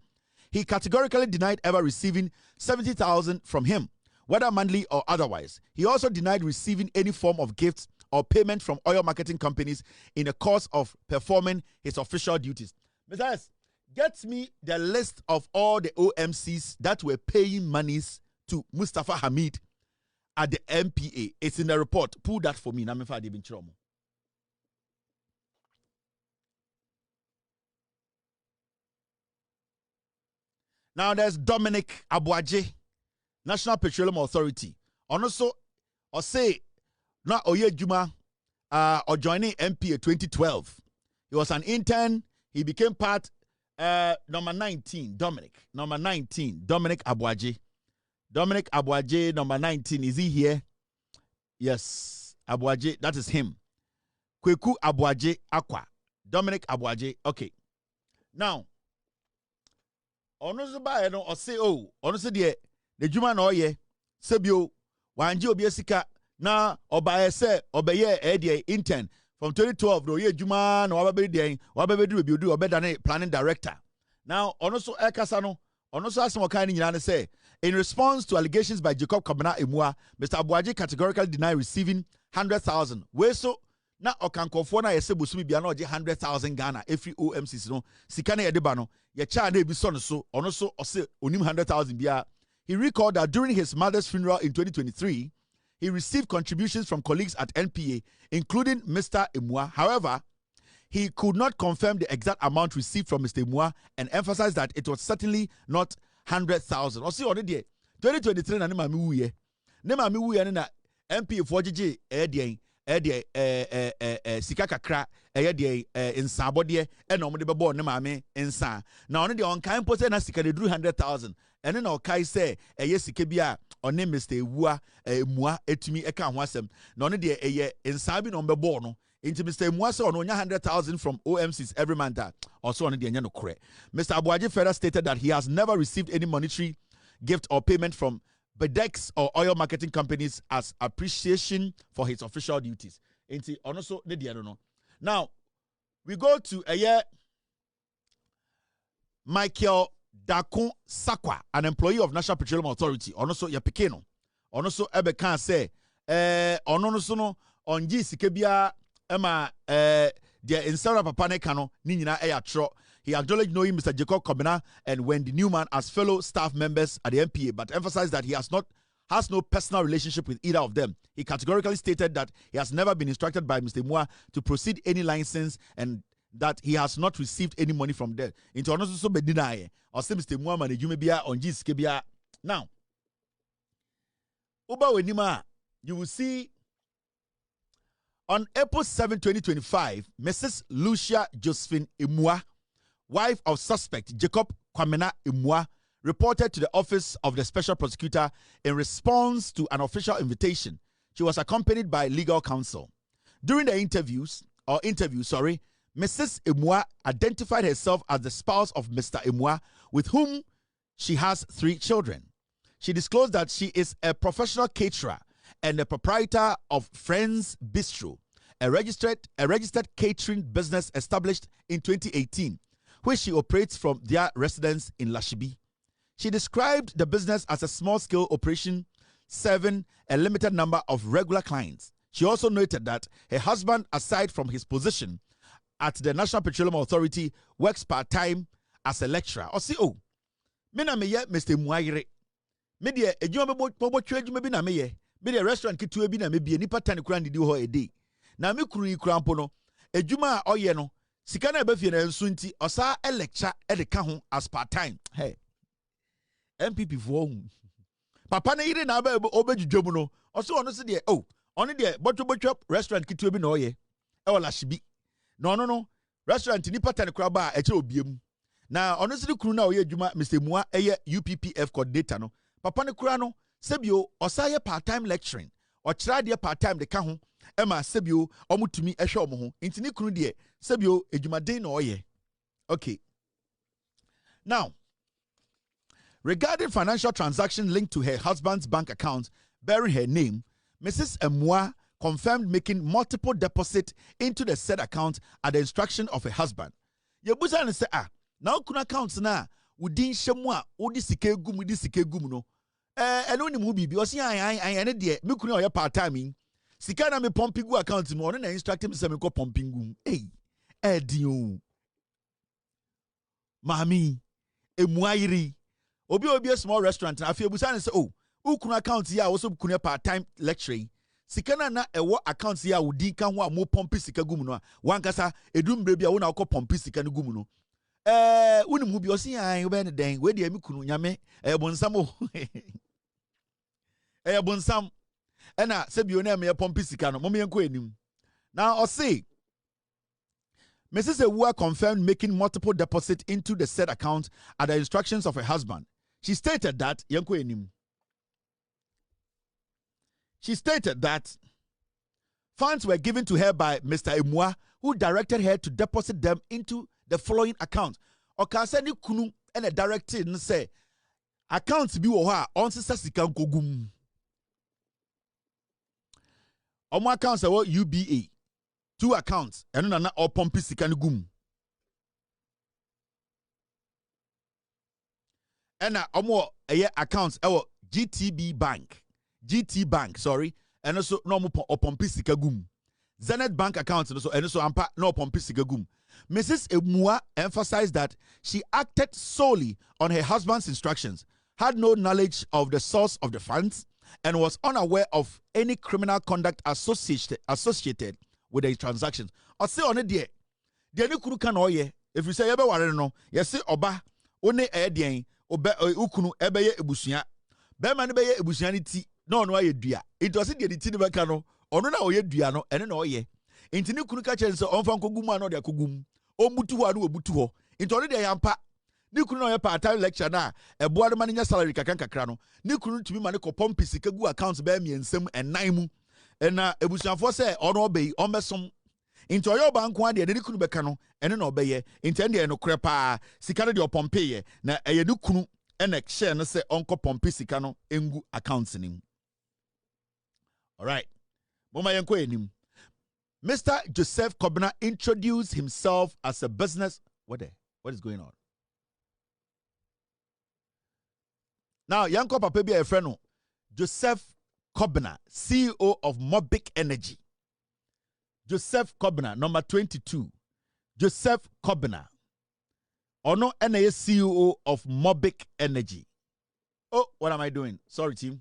he categorically denied ever receiving 70,000 from him, whether monthly or otherwise. He also denied receiving any form of gifts or payment from oil marketing companies in the course of performing his official duties. Besides, get me the list of all the OMCs that were paying monies to Mustapha Hamid at the NPA. It's in the report. Pull that for me. Now there's Dominic Abuaje, National Petroleum Authority. Also, or say, na Oye Juma, or joining NPA 2012. He was an intern. He became part, number 19, Dominic Abuaje. Dominic Abuaje, number 19. Is he here? Yes. Abuaje, that is him. Kweku Abuaje Aqua. Dominic Abuaje. Okay. Now, ono so ba no o say oh, ono so de juma na oye sebio wanje obi asika na oba ese obeye de intern from 2012 no ye juma na wababe de wababe do bi do obeda planning director. Now, ono so ekasa no ono so asem okan ni nyina ne say in response to allegations by Jacob Kwabena Emua, Mr. Abuaje categorically denied receiving 100,000. We so na Kronfoɔ na yɛsɛ bosumi bia na ɔgye 100,000 Ghana every OMCs no sika na yɛde ba no yɛcha na ebi so no so ɔno so ɔse onim 100,000 bia. He recalled that during his mother's funeral in 2023 he received contributions from colleagues at NPA including Mr. Emua. However, he could not confirm the exact amount received from Mr. Emua and emphasized that it was certainly not 100,000. Ɔse ɔne deɛ 2023 na ne maame wuye na NPA for GG sika kakra de nsabode e na omde bebo ne maame nsa na one de on kan pose na sika de 100,000 ene na okai se sika bi a one Mr. Ewua Emua etumi eka ho asem na one de nsa bi na ombebo no into Mr. Emua se on 100,000 from OMCs every month also on the no kore. Mr. Abuaje further stated that he has never received any monetary gift or payment from Bedex or oil marketing companies as appreciation for his official duties. Now, we go to Michael Dakon Sakwa, an employee of National Petroleum Authority. Also, Yapikeno. Also, Ebe can say, no on G Sikebia Emma the Insara Papane Kano, Nina Eyatro. He acknowledged knowing Mr. Jacob Kwabena and Wendy Newman as fellow staff members at the NPA, but emphasized that he has no personal relationship with either of them. He categorically stated that he has never been instructed by Mr. Emua to proceed any license and that he has not received any money from them. Into honest so be deny or say Mr. Emua manage bia on Jiskebia. Now, Uba Wenima, you will see on April 7, 2025, Mrs. Lucia Josephine Emua, wife of suspect Jacob Kwabena Emua, reported to the office of the special prosecutor in response to an official invitation. She was accompanied by legal counsel. During the interview, Mrs. Emua identified herself as the spouse of Mr. Emua, with whom she has 3 children. She disclosed that she is a professional caterer and the proprietor of Friends Bistro, a registered catering business established in 2018. Which she operates from their residence in Lashibi. She described the business as a small-scale operation serving a limited number of regular clients. She also noted that her husband, aside from his position at the National Petroleum Authority, works part-time as a lecturer. Or see, oh, me na me ye Mr. Muayire. Me de ejuma bobo twa ejuma bi na me ye. Me de restaurant kitu bi na me bi nipa tan kura ndidi ho e dey. Na me kuru krampo no ejuma a oye no sika na ebe fie na nso nti osa e lecture e de ka ho as part time. Hey. MPP for papa na yire na aba obedwudwam no oso ono se de oh ono de botwo restaurant kitu bi na oye e wala shibi. No restaurant ni pattern kura ba e kire obiem. Na ono se de kuru na oye adwuma Mr. Mua eye UPPF coordinator no. Papa ne kura no sebio osa ye part time lecturing. O kira de part time de ka ho Emma sebio omutumi ehwe omo ho intini kunu de sebio edwumaden na oye. Okay. Now, regarding financial transactions linked to her husband's bank account bearing her name, Mrs. Emua confirmed making multiple deposits into the said account at the instruction of her husband. Yebuza ne se now kuna accounts na udin shemu a odi sike gum no eno ni mu bibi o se an ne de me kuna o ye part time sika na me pumping gu account mo na instruct me se me ko pumping gum dio mami emuayiri obi a small restaurant na afia busa ne se ukuna account ya wo so kuna part time lecturing sika na ewo account ya udi kan ho a mo pump sika gum no a wankasa edumbre bi a wo na ko pump sika no gum no uni mu bi o se an we ne den we de mi kunu nyame bonsam o bonsam ena se bi o na me pump sika no mo me enko enim now o say Mrs. Ewua confirmed making multiple deposits into the said account at the instructions of her husband. She stated that yenko enim She stated that funds were given to her by Mr. Emua, who directed her to deposit them into the following accounts. Okase ni kunu ene directed and say accounts bi wo ha on sisa sika nkogum. Omo accounts are UBA. 2 accounts and na opompi sika ni gum. Ena omo accounts ewo GT Bank, sorry. And also no opompi sika gum. Zenith Bank accounts and so ampa no opompi sika gum. Mrs. Emua emphasized that she acted solely on her husband's instructions, had no knowledge of the source of the funds, and was unaware of any criminal conduct associated with the transactions. I say on it there. The any kuru kan oye. If you say ebe ware no, you say oba one edien obe ukunu ebe ye ebusuya. Be man be ye ebusuya ni ti no aye dua. It was the ti be kan no. Ono na oye dua no ene na oye. Inti ni kunu ka chen so onfa nkogum ano de akogum. Omutu ho anu obutu ho. Inti ono de yampa. Ni kunu no ye part-time lecture na eboa de manya salary kakra no. Ni kunu tumi mane ko pompi sika gu accounts be miensem enan mu. Ena ebusuafo se ono obey omesom. Inti oyo banko ade ni kunu beka no ene na obeye. Inti ende no kre pa sika de opompe ye na eye ni kunu ene share no se onko pompi sika no engu accounts nim. All right. Mama yenko enim. Mr. Joseph Kobina introduced himself as a business. What is going on? Now, Yanko Papa be a friend. Joseph Kobina, CEO of Mobic Energy. Joseph Kobina, number 22. Joseph Kobina. Ono NA CEO of Mobic Energy. Oh, what am I doing? Sorry, team.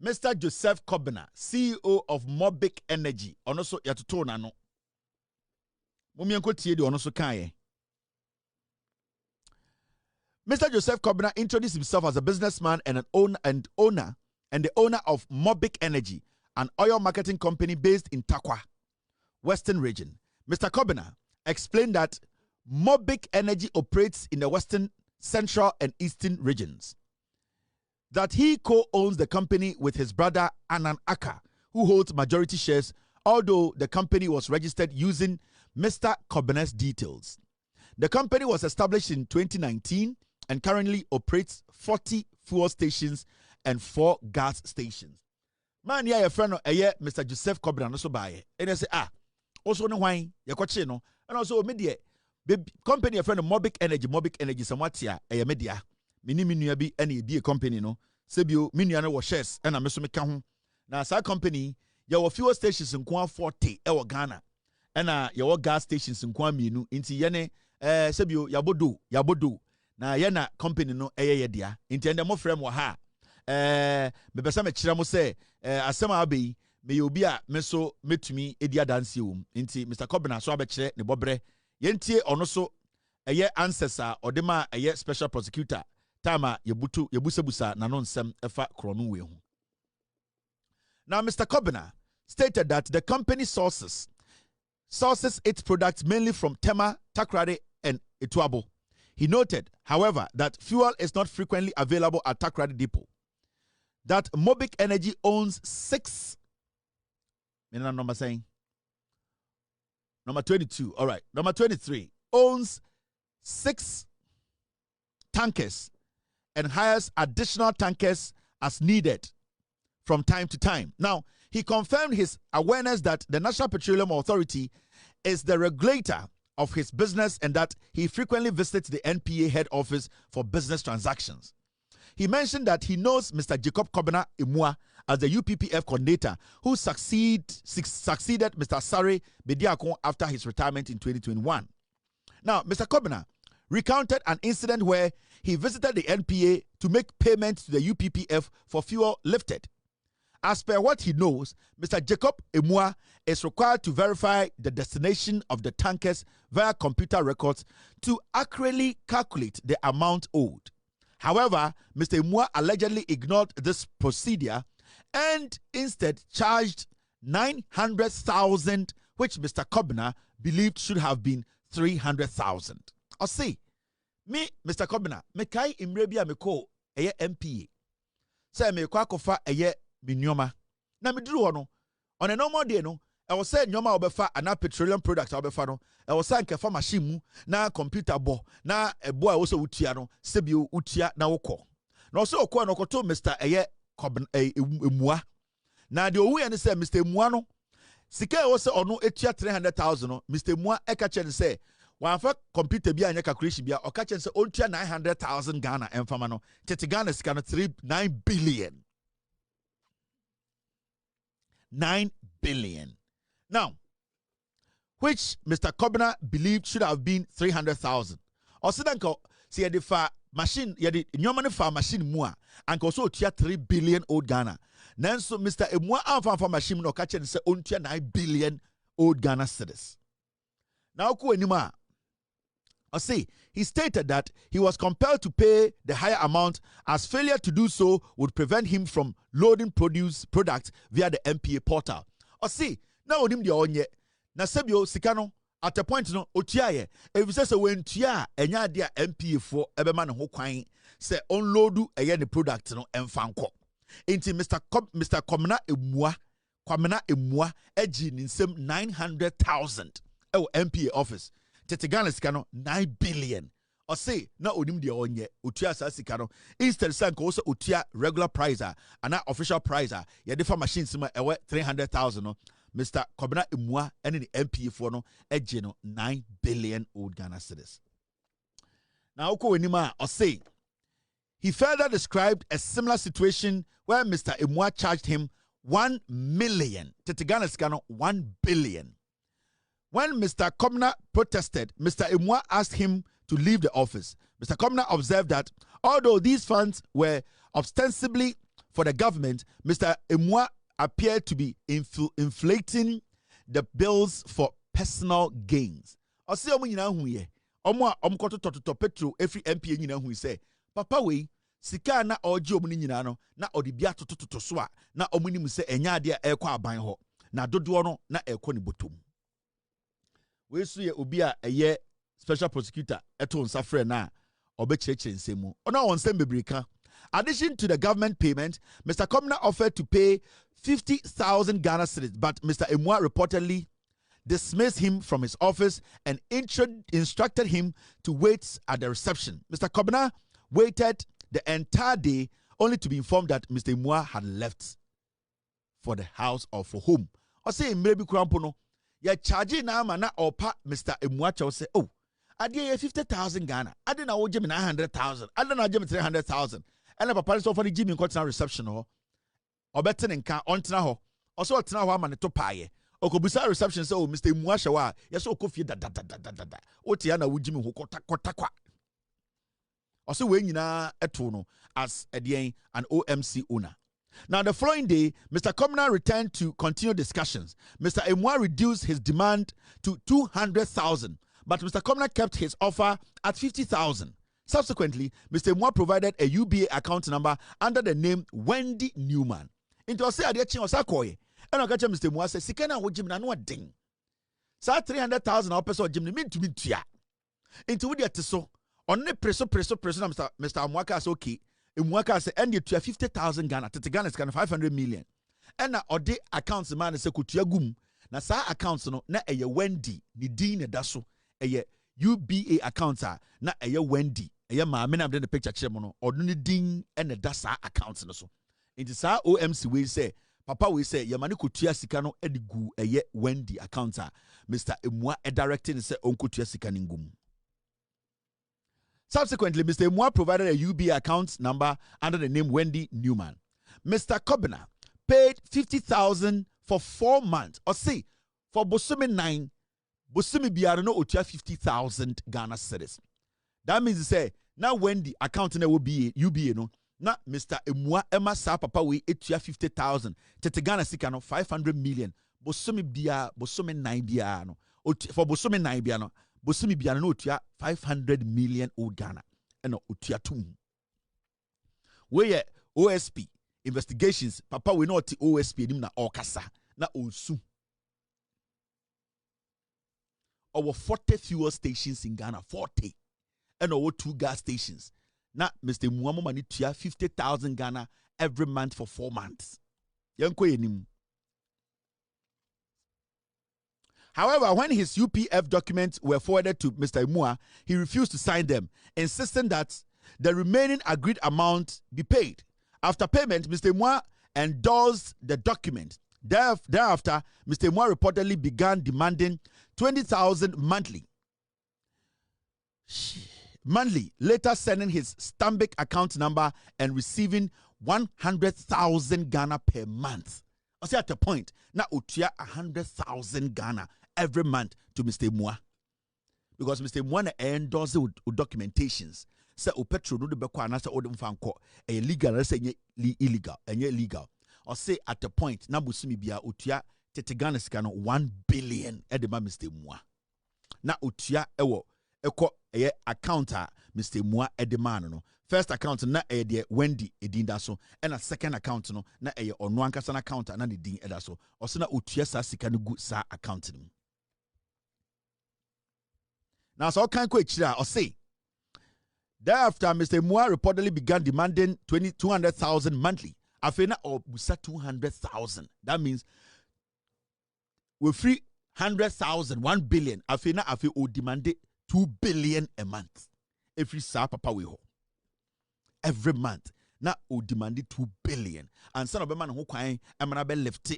Mr. Joseph Kobina, CEO of Mobic Energy. Ono so yatuto na no. Mumienko tie di ono so kaye. Mr. Joseph Kobina introduced himself as a businessman and the owner of Mobic Energy, an oil marketing company based in Takwa, Western region. Mr. Kobina explained that Mobic Energy operates in the Western, Central, and Eastern regions. That he co-owns the company with his brother Anan Aka, who holds majority shares, although the company was registered using Mr. Kobina's details. The company was established in 2019 and currently operates 40 fuel stations and 4 gas stations. Man, yeah, your friend, Mr. Joseph Kobina, no so buy. And I say, also no wine, your cochino, and also media. Company, your friend, Mobic Energy, somewhat here, a media. Mini be any be a company, no. Sebio, miniano was shares, and I'm me count. Now, sa company, your fuel stations in Kwan 40, Ghana, and your gas stations in Kwan Minu, into Yene, Sebio, Yabodu. Na yena company no eye dia intende mo frem wo ha me besa me kira mo se asema abai me obi a me so metumi edi adanse wo nti Mr. Kobina so abekire ne bobre yentie ono so eye ancestor odema eye special prosecutor tama yebusebusa na no nsem efa krono we hu. Now Mr. Kobina stated that the company sources its products mainly from Tema, Takrade and Ituabo. He noted, however, that fuel is not frequently available at Takrade Depot. That Mobic Energy owns 6. Number saying? Number 22. All right. Number 23. Owns 6 tankers and hires additional tankers as needed from time to time. Now, he confirmed his awareness that the National Petroleum Authority is the regulator of his business and that he frequently visits the NPA head office for business transactions. He mentioned that he knows Mr. Jacob Kobina Emua as the UPPF coordinator who succeeded Mr. Sari Bediakon after his retirement in 2021. Now, Mr. Kobina recounted an incident where he visited the NPA to make payments to the UPPF for fuel lifted. As per what he knows, Mr. Jacob Emua is required to verify the destination of the tankers via computer records to accurately calculate the amount owed. However, Mr. Emua allegedly ignored this procedure and instead charged 900,000, which Mr. Kobina believed should have been 300,000. I say, me, Mr. Kobina, me kai imrebia me ko eye MPA. Say me kwa kofa eye Minyoma na meduru no on a normal day no I was saying nyoma obefa ana petroleum products obefa no I was saying kefa machine mu na computer bo na ebo a wo so utia no sebio utia na wokɔ na so okɔ no koto Mr. eye emua na de owu ene say Mr. emua no sika wo se ono etua 300,000 no Mr. emua eka che say wanfa computer bia anya calculation bia oka che say ontua 900,000 Ghana emfama no tete Ghana sika no 9 billion 9 billion. Now, which Mr. Kobina believed should have been 300,000. Or sidanko si yedi fa machine yedi nyomani fa machine mua and also tia 3 billion old Ghana. Nanso Mr. Emua anfa fa machine no kache se ontia 9 billion old Ghana cedis. Now ku enima. I see, he stated that he was compelled to pay the higher amount as failure to do so would prevent him from loading products via the NPA portal. I see, now onim the onye na sebio sikano at a point no otiaye if you say when tia enya dia NPA for ebema ne ho kwan say unloadu eye the product no emfanko. Inti Mr. Kwamena Emua eji ninsem 900,000 NPA office. Tete Ghana sika no 9 billion. Or say na onim de onye otua sa sika no instead sank also otua regular price and official price ye defa machines ma ewe 300,000 no Mr. Kobina Emua and the NPA for no edge no 9 billion old Ghana cedis. Now oko enima or say he further described a similar situation where Mr. Emua charged him 1 million. Tete Ghana sika no 1 billion. When Mr. Kobina protested, Mr. Emua asked him to leave the office. Mr. Kobina observed that although these funds were ostensibly for the government, Mr. Emua appeared to be inflating the bills for personal gains. I say omo nyina hu ye. Omo a omkoto toto petro every NPA nyina hu say, papa we sika na oje omo nyina no na odi bia toto so a na omo nim say enya ade a ekɔ aban ho. Na dodo no na ekɔ ne botom. We so ye obi a eye special prosecutor eto nsafre na obekyerekye nsemu ona on nsem bebreka. Addition to the government payment, Mr. Kobina offered to pay 50,000 Ghana cedis, but Mr. Emua reportedly dismissed him from his office and instructed him to wait at the reception. Mr. Kobina waited the entire day only to be informed that Mr. Emua had left for the house or for home. I say maybe Krampono. Ya charge na ama na opa Mr. Emua chaw say, oh, adie 50,000 Ghana. Ade na wo jemi 900,000. Ade na jemi 300,000. And papa so for the Jimmy continue reception ho. Obete nka ontena ho. Also otena ho ama ne to paaye. Okobusa reception say, oh, Mr. Emua shawa. Yes okofie da. Otia na wo Jimmy ho kota kwa. Also we nyina eto no as an OMC owner. Now, the following day, Mr. Kobina returned to continue discussions. Mr. Emua reduced his demand to 200,000, but Mr. Kobina kept his offer at 50,000. Subsequently, Mr. Emua provided a UBA account number under the name Wendy Newman. Into a say adiachi osakoye. And Mr. Emua said, "Sikana wo jimna no ding. Sa 300,000 or person jimni mean to be tia. Into with the so on ne preso Mr. Amwaka is okay. Emwaka say and you 50,000 Ghana. Tete Ghana is kind of 500 million. And na ode accounts man say kutua gum. Na sa accounts no na eye Wendy ni din ne daso. Eye UBA accounts na eye Wendy. Eye maame na the picture chemo no. Odo ni din and the dasa accounts no so. Inti sa OMC we say papa we say yamani kutua sika no edigu eye Wendy accounts Mr. Emua directing say onkutua sika ningum. Subsequently, Mr. Emua provided a UBA account number under the name Wendy Newman. Mr. Kobina paid 50,000 for 4 months. Or say, for Bosumi 9, Bosumi biara no otua 50,000 Ghana cedis. That means to say, now Wendy account na will be UBA no. Na Mr. Emua Emma sa papa we etua 50,000. Tete Ghana sika no 500 million. Bosumi biara, Bosumi 9 biara no. For Bosumi 9 biara no. Bosumi biara no otua 500 million old Ghana. And otua tum. We OSP investigations. Papa we know the OSP nim na okasa na onsu. Over 40 fuel stations in Ghana, 40. And over 2 gas stations. Na Mr. Muamu mani tua 50,000 Ghana every month for 4 months. Yanko yenim. However, when his UPF documents were forwarded to Mr. Imua, he refused to sign them, insisting that the remaining agreed amount be paid. After payment, Mr. Imua endorsed the document. Thereafter, Mr. Imua reportedly began demanding 20,000 monthly, later sending his Stanbic account number and receiving 100,000 Ghana per month. I say at the point, now utia 100,000 Ghana every month to Mr. Imua. Because Mr. Imua endorses documentations. Say o petrol no de beko anase o de mfanko e legal say illegal enye illegal. Or say at the point na busumi bia utia tete Ghana sika no 1 billion e de ma Mr. Imua. Na utia ewo eko eye account a Mr. Imua e de man no. First account na eye de Wendy edinda so, and a second account no na eye ono ankasa na account na ne din eda so. O se na utia sa sika no gu sa account no. Now so kan ko echira o say thereafter, Mr. Imua reportedly began demanding 200,000 monthly. Afena or busa 200,000. That means we free 100,000, 1 billion. Afena afe o demanded 2 billion a month. Every sa papa we ho. Every month. Na o demanded 2 billion. And son of a man who kwan amanabe left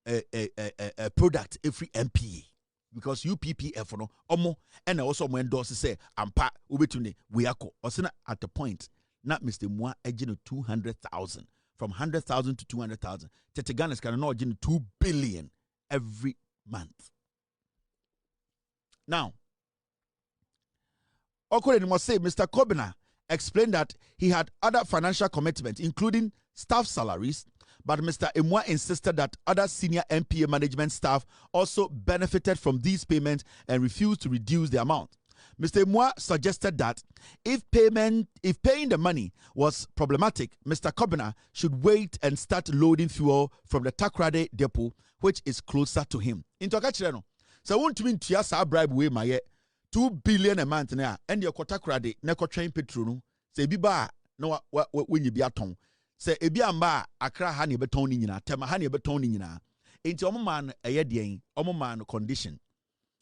a product every MPA. Because UPPF no omo and also mo endorse say ampa ubetune weako osina at the point not Mr. Imua ejino 200,000 from 100,000 to 200,000 tete Ghana can no ejino 2 billion every month. Now Okore must say Mr. Kobina explained that he had other financial commitments including staff salaries. But Mr. Imua insisted that other senior NPA management staff also benefited from these payments and refused to reduce the amount. Mr. Imua suggested that if paying the money was problematic, Mr. Kobina should wait and start loading fuel from the Takrade depot, which is closer to him. Into Kachireno, so won't mean to bribe way my 2 billion a month now, and your Takrade, Neko train petrol, say biba, no, when you be at home. Say ebi amba akra ha ne beton ni nyina tema ha ne beton ni nyina enti omo man eye den omo man condition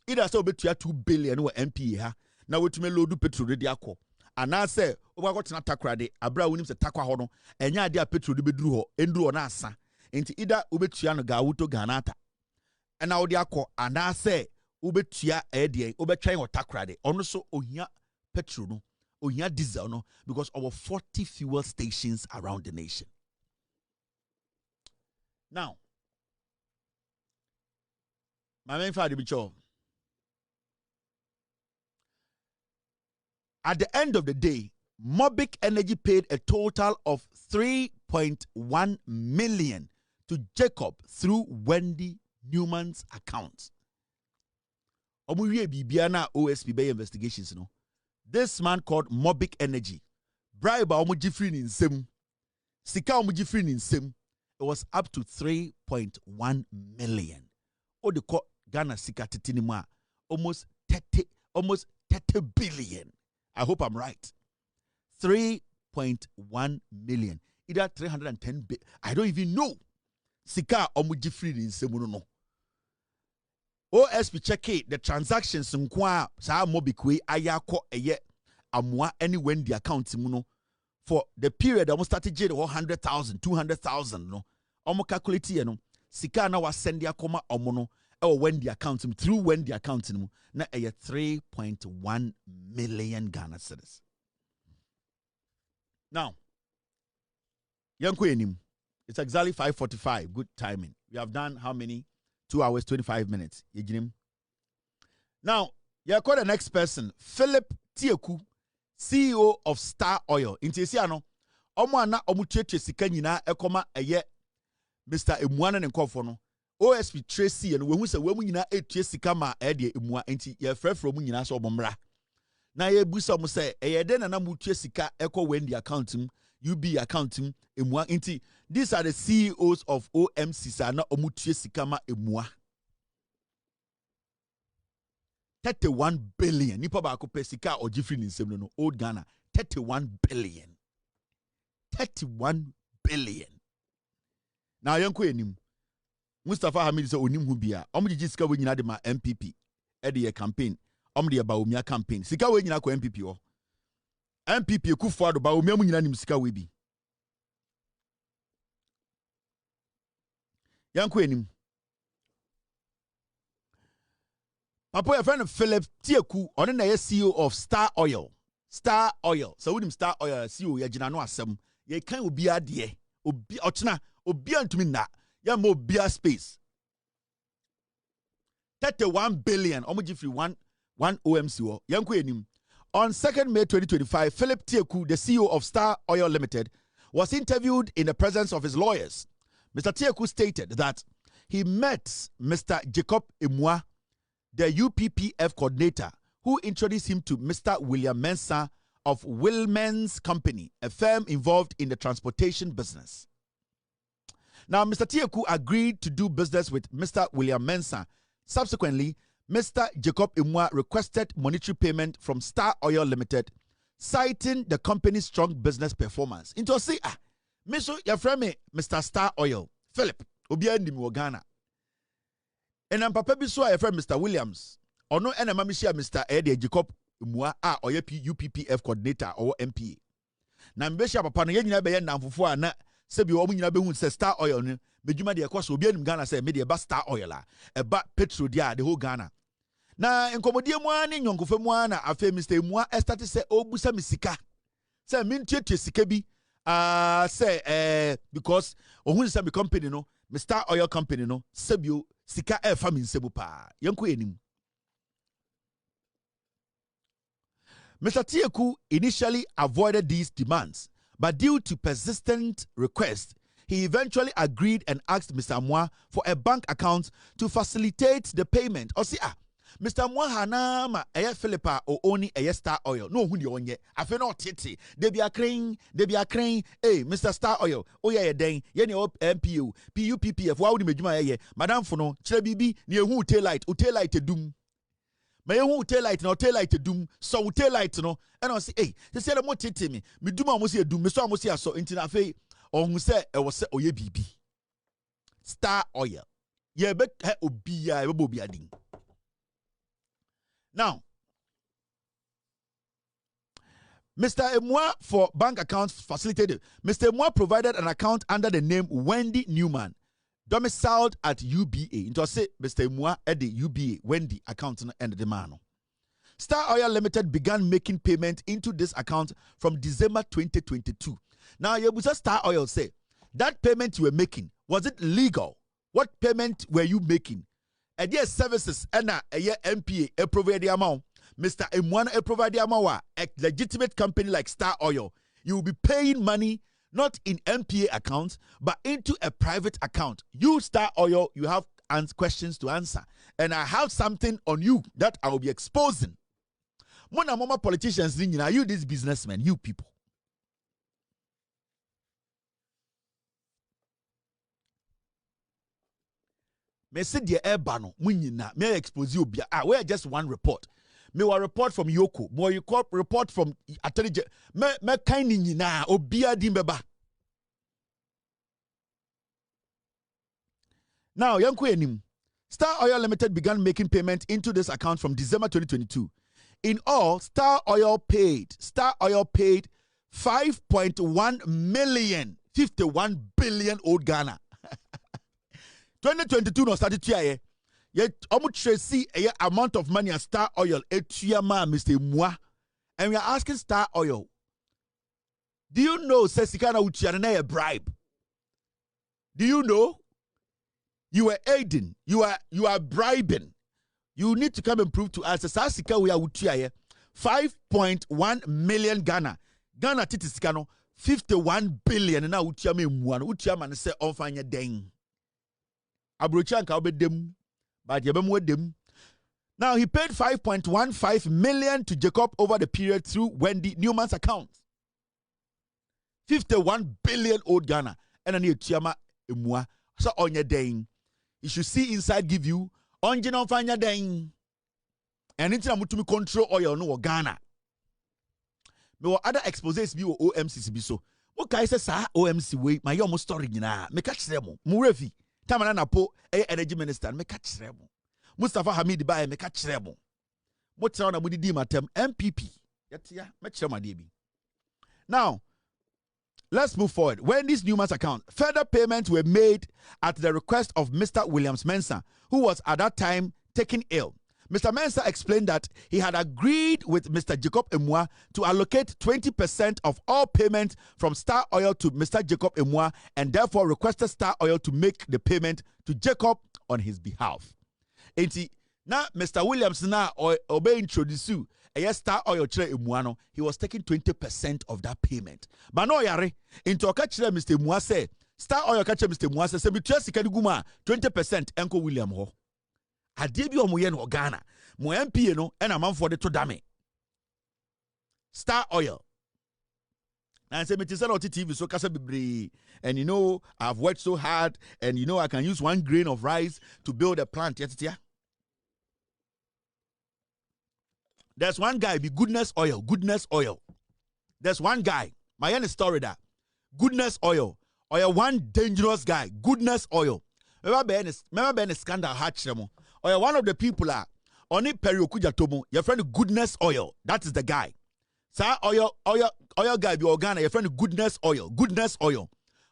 either say obetua 2 billion wo MPA ha na wetume loadu petrol de akọ ana say obakotena takrade abra wonim se takwa ho no enya ade a petrol de beduru ho enduru ho na asa enti either obetua no ga wuto ganata na wo de akọ ana say obetua den obetwan ho takrade ono so ohia petrol no ohia diesel no because over 40 fuel stations around the nation. Now, my main father bicho. At the end of the day, Mobic Energy paid a total of 3.1 million to Jacob through Wendy Newman's account. Omuye bibiana OSP Bay investigations no. This man called Mobic Energy bribe omujifri in nsem sika omujifri in nsem it was up to 3.1 million. O de ko Ghana sika titini ma almost 30 billion. I hope I'm right. 3.1 million. Either 310 billion. I don't even know. Sika omujifri in nsem no. OSP check the transactions nkwa sa Mobic we ayako eye amwa any when the account no for the period almost started jade 100,000 200,000 no almost calculate no sika na wa send ya koma omo no e when the account through when the account no na 3.1 million Ghana cedis. Now yanko enim it's exactly 5:45. Good timing. We have done how many? 2 hours 25 minutes. Now, you call the next person, Philip Tieku, CEO of Star Oil. Intesiano, Omwana Omucheche Sikanyina, Ekoma, Eye, Mr. Imwana and Kofono, OSP Tracy, and when we say women a Chesikama, Eddie Imwa, and ye free from Munina so Bomra. Na ye busa say, Eye then and Amuchesika, Echo Wendy accounting, UB accounting, Imwa, inti. These are the CEOs of OMC Sana Omutie Sikama Emwa. 31 billion. Nipa ba ko pesika or Jifri nsem no old Ghana. 31 billion. 31 billion. Now yanko enim. Mustapha Hamid say onim hu bia. Omji sika we nyina de ma MPP. E de campaign. De ba omia campaign. Sika we nyina ko MPP o. MPP Kronfoɔ do ba omia mu nyina nim sika we bi. Yanko enim. Papa your friend Philip Tieku on na CEO of Star Oil. Star Oil. So with him Star Oil CEO ya gina no asem. Ye kan obi ade. Obi ochna obi antumi na. Ya mo bia space. 31 billion. Omo gi free one OMC wo. Yanko enim. On 2nd May 2025, Philip Tieku, the CEO of Star Oil Limited, was interviewed in the presence of his lawyers. Mr. Tieku stated that he met Mr. Jacob Imwa, the UPPF coordinator, who introduced him to Mr. William Mensah of Wilman's Company, a firm involved in the transportation business. Now, Mr. Tieku agreed to do business with Mr. William Mensah. Subsequently, Mr. Jacob Imwa requested monetary payment from Star Oil Limited, citing the company's strong business performance. Into say, Miso, your friend me, Mr. Star Oil, Philip, Obia Nimi Ghana. And I'm Papa Biso, your friend Mr. Williams, or no, and I'm Mr. Eddie Jacob Imwa, or UPPF coordinator or MPA. Nambesha Papa, no, you never know for na Sebi Omuina Behun says Star Oil, Mejuma de Akos, Obia Ghana say, media ba Star Oil, a bat petrol dia, the whole Ghana. Na enkomodie mwane nyonkofe mwana afa Mr. Mwa estati se obusa misika se mintie sika bi say because ohun se be company no Mr. Oil Company no sebio sika e fa minsebu pa yenko enim. Mr. Tieku initially avoided these demands, but due to persistent requests, he eventually agreed and asked Mr. Mwa for a bank account to facilitate the payment. Mr. Mwahana ma Philippa o oni Star Oil. No huni onye. Afe no titi. Debi akren. Hey, Mr. Star Oil. Oh yeah, den. Ye op MPO. PUPPF. Wa udi mejuma ye. Madam Fono. Chile bibi. Ni ehu tail light. Tail light dum. Ma ehu tail light na tail light dum. So tail light no. And I say, hey, they say the mo titi me. Me duma mo si dum. Me so mo si aso. Inti na fe. Ohun se e wo se oye bibi. Star Oil. Ye be he obiya. Ye be obiya ding. Now, Mr. Imwa for bank accounts facilitated. Mr. Imwa provided an account under the name Wendy Newman, domiciled at UBA. Into say Mr. Imwa at the UBA Wendy account and the man. Star Oil Limited began making payment into this account from December 2022. Now, Yebusa Star Oil say that payment you were making, was it legal? What payment were you making? And yes, services and a NPA a provide the amount. Mr. M1 a provide the amount. A legitimate company like Star Oil, you will be paying money not in NPA accounts but into a private account. You Star Oil, you have questions to answer, and I have something on you that I will be exposing. Mona mama politicians, you these businessmen, you people. Me say the airbano munyina me expose you bia we just one report. Me wa report from Yoko, more you call report from attorney me kind nyina obia di mbeba. Now yanko enim. Star Oil Limited began making payment into this account from December 2022. In all, Star Oil paid 5.1 million, 51 billion old Ghana. 2022 no started here. Yet almost see a amount of money at Star Oil etuyama Mr. Mwa. And we are asking Star Oil, do you know Sesikana Uchiana a bribe? Do you know? You are aiding, you are bribing. You need to come and prove to us Sasika we are Uchiaye 5.1 million Ghana. Ghana titisikano 51 billion and now Uchiame Mwan. Uchiama say on fanya deng. Abruchanka obedem, but yabem dem. Now he paid 5.15 million to Jacob over the period through Wendy Newman's account. 51 billion old Ghana. And then you chiama emwa. So on your dang. You should see inside give you on general fanya dang. And into to control oil no Ghana. Me other exposes be OMCC be so. What guy says OMC way my almost story na. Me catch them. Murefi. Tamana Napo, energy minister, make a tremble. Mustapha Hamid by make a tremble. What's on a woody matem MPP? That's ya, make my DB. Now, let's move forward. When this Newman's account, further payments were made at the request of Mr. Williams Mensah, who was at that time taken ill. Mr. Mensah explained that he had agreed with Mr. Jacob Emua to allocate 20% of all payments from Star Oil to Mr. Jacob Emua and therefore requested Star Oil to make the payment to Jacob on his behalf. Now, Mr. Williams now obey introduce a Star Oil chere Emua, he was taking 20% of that payment. But no yare, into a catcher Mr. Emua say, Star Oil catcher Mr. Emua say, "Be trust guma 20% Uncle William ho." Adebi omoye no Ghana mo MPA no and amanfo de to dame Star Oil and say me tell TV so kasa bebre, and you know I've worked so hard, and you know I can use 1 grain of rice to build a plant. There's one guy be goodness oil. There's one guy, my own story that goodness oil one dangerous guy, goodness oil. Remember Ben scandal hatch them. Or one of the people are on it perioku Jato, your friend goodness oil. That is the guy. Sir oil guy be organa, your friend goodness oil.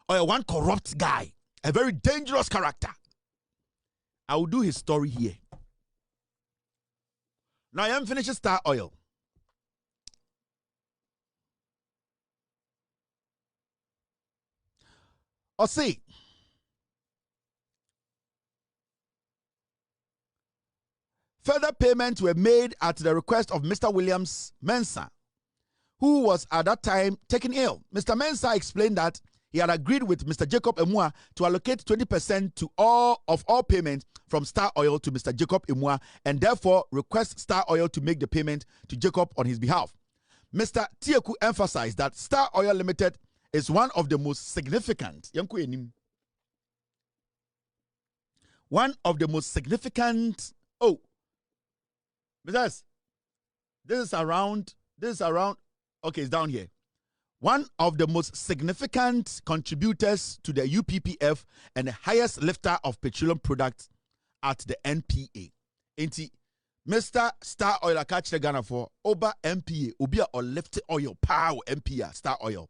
Or one corrupt guy, a very dangerous character. I will do his story here. Now I am finishing Star Oil. Or see. Further payments were made at the request of Mr. Williams Mensah, who was at that time taken ill. Mr. Mensah explained that he had agreed with Mr. Jacob Emua to allocate 20% to all payments from Star Oil to Mr. Jacob Emua and therefore request Star Oil to make the payment to Jacob on his behalf. Mr. Tieku emphasized that Star Oil Limited is one of the most significant Because this is around, okay, it's down here. One of the most significant contributors to the UPPF and the highest lifter of petroleum products at the NPA. Mr. Star Oil catch the Ghana for over NPA, Obia or left oil, power NPA, Star Oil.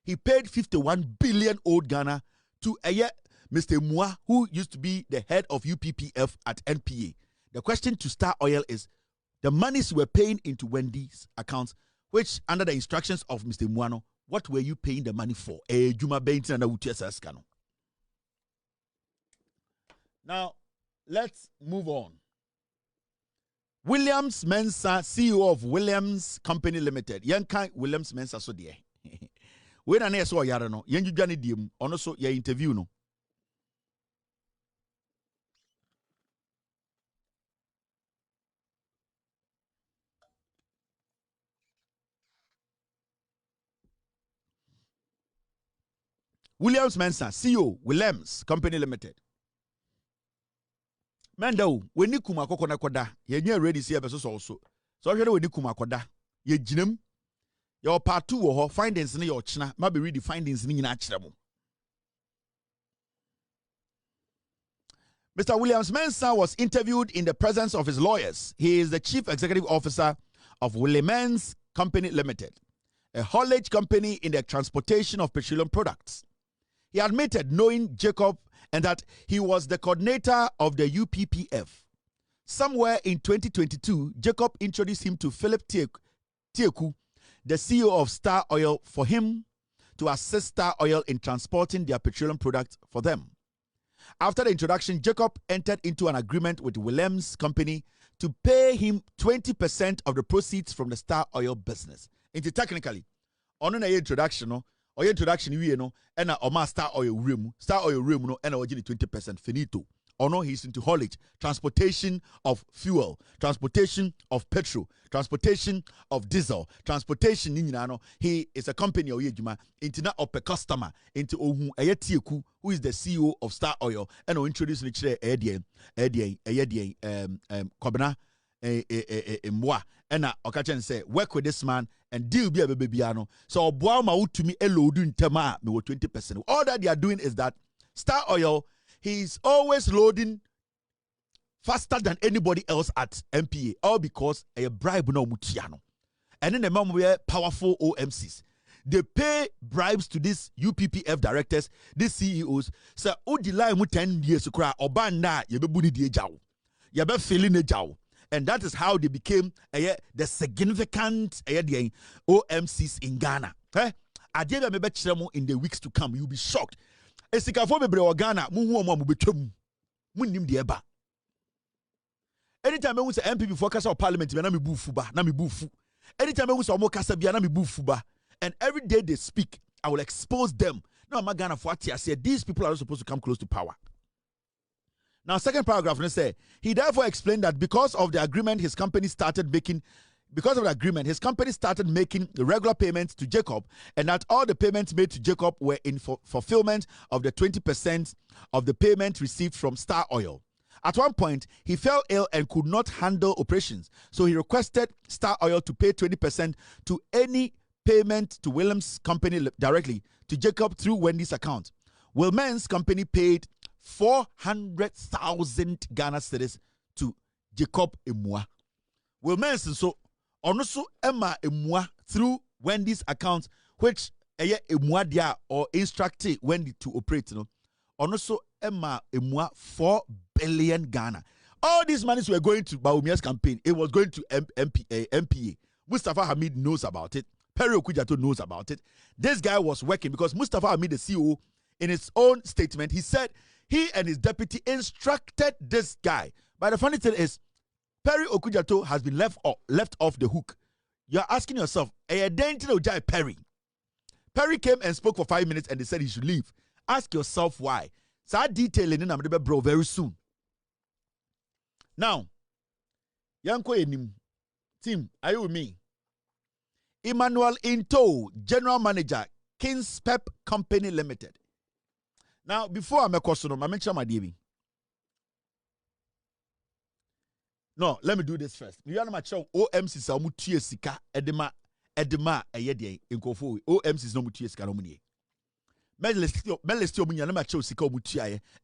He paid 51 billion old Ghana to Mr. Emua, who used to be the head of UPPF at NPA. The question to Star Oil is, the monies were paying into Wendy's accounts, which under the instructions of Mr. Muano, what were you paying the money for? Now, let's move on. Williams Mensah, CEO of Williams Company Limited. Yankai Williams Mensah so dear. When I saw Yarano, Yanjani Dim, also your interview no. Williams Mensah, CEO, Williams Company Limited. Mendo, when you kuma kokona koda, ye nye ready see ebeso also. So when you kuma koda, ye jinem, your part 2 or findings in your china, maybe read the findings in achiramo. Mr. Williams Mensah was interviewed in the presence of his lawyers. He is the chief executive officer of Williams Company Limited, a haulage company in the transportation of petroleum products. He admitted knowing Jacob and that he was the coordinator of the UPPF. Somewhere in 2022, Jacob introduced him to Philip Tieku, the CEO of Star Oil, for him to assist Star Oil in transporting their petroleum products for them. After the introduction, Jacob entered into an agreement with Williams Company to pay him 20% of the proceeds from the Star Oil business. Into technically, on an introduction, or introduction, you know, and a Star Oil room, no, and 20% finito. Or no, he's into haulage, transportation of fuel, transportation of petrol, transportation of diesel, transportation. He is a company or yejuma into not up a customer into Tieku, who is the CEO of Star Oil, and introducing the Kobana Mwa. And Okachan say, work with this man and deal be a babyano. So Boama to me elodu in tema me 20%. All that they are doing is that Star Oil he's always loading faster than anybody else at NPA, all because a bribe no mutiano. And then the man were powerful OMCs. They pay bribes to these UPPF directors, these CEOs. So, Udilai mu 10 years to cry, Obana, Yabuni de Jao. Yabe feeling a Jao. And that is how they became the significant OMCs in Ghana. I dare me in the weeks to come. You'll be shocked. Esikafo bebre Ghana, muhu omo mubetwam. Munnim de eba. Anytime I say MP before kasa of parliament, na me bufu ba, na me bufu. Anytime I say omo kasa bia na me bufu ba. And every day they speak, I will expose them. Now, I'm Ghana for what I said. These people are not supposed to come close to power. Now, second paragraph, they say he therefore explained that because of the agreement, his company started making regular payments to Jacob, and that all the payments made to Jacob were in fulfillment of the 20% of the payment received from Star Oil. At one point, he fell ill and could not handle operations, so he requested Star Oil to pay 20% to any payment to Williams' company directly to Jacob through Wendy's account. Williams' company paid 400,000 Ghana cedis to Jacob Emua. Williams so also Emma Emua through Wendy's account, which Emua dia or instructed Wendy to operate. Also Emma Emua 4 billion Ghana. All these monies were going to Baumia's campaign. It was going to MPA. Mustapha Hamid knows about it. Perry Jato knows about it. This guy was working because Mustapha Hamid, the CEO, in his own statement, he said he and his deputy instructed this guy. But the funny thing is, Perry Okujato has been left off the hook. You're asking yourself, Perry. Perry came and spoke for 5 minutes and they said he should leave. Ask yourself why. So I detailing in bro very soon. Now, Yanko Enim, team, are you with me? Emmanuel Into, General Manager, King's Pep Company Limited. Now, before I make question, I mention my DB. No, let me do this first. You are not sure OMC is a mutual sika edema ayede in Kronfoɔ. OMC is no mutual sika no money.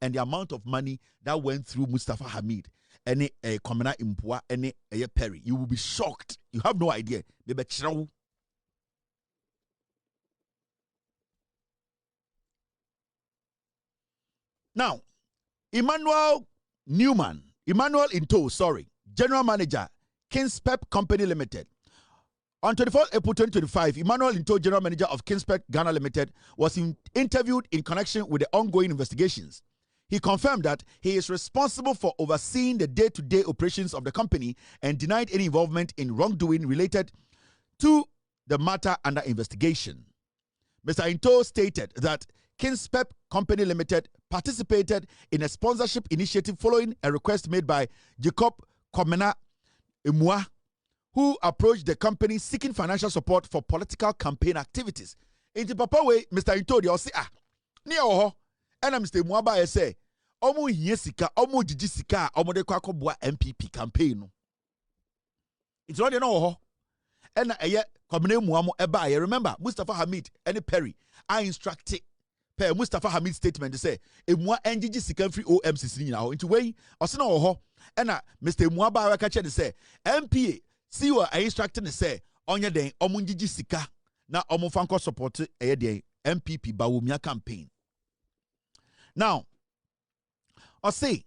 And the amount of money that went through Mustapha Hamid and a Komena Impua and a Perry. You will be shocked. You have no idea. Now, Emmanuel Into, General Manager, King's Pep Company Limited. On 24th April 2025, Emmanuel Into, General Manager of King's Pep Ghana Limited, was interviewed in connection with the ongoing investigations. He confirmed that he is responsible for overseeing the day-to-day operations of the company and denied any involvement in wrongdoing related to the matter under investigation. Mr. Into stated that King's Pep Company Limited participated in a sponsorship initiative following a request made by Jacob Komena Emua, who approached the company seeking financial support for political campaign activities. In the papa way, Mr. Into they say and Mr. Emua say omo yesika omo jijisika omo de kwa boa MPP campaign. It's not ho. And Komena Emua mo eba. Remember Mustapha Hamid and Perry I instructed per Mustapha Hamid statement to say Emua NGG sika free OMC nyina into way osena ho. And Mr. Emua ba ka che say MPA see what I instructed to say onye den omunjiji sika na omufanko support den MPP Bawumia campaign. Now, I say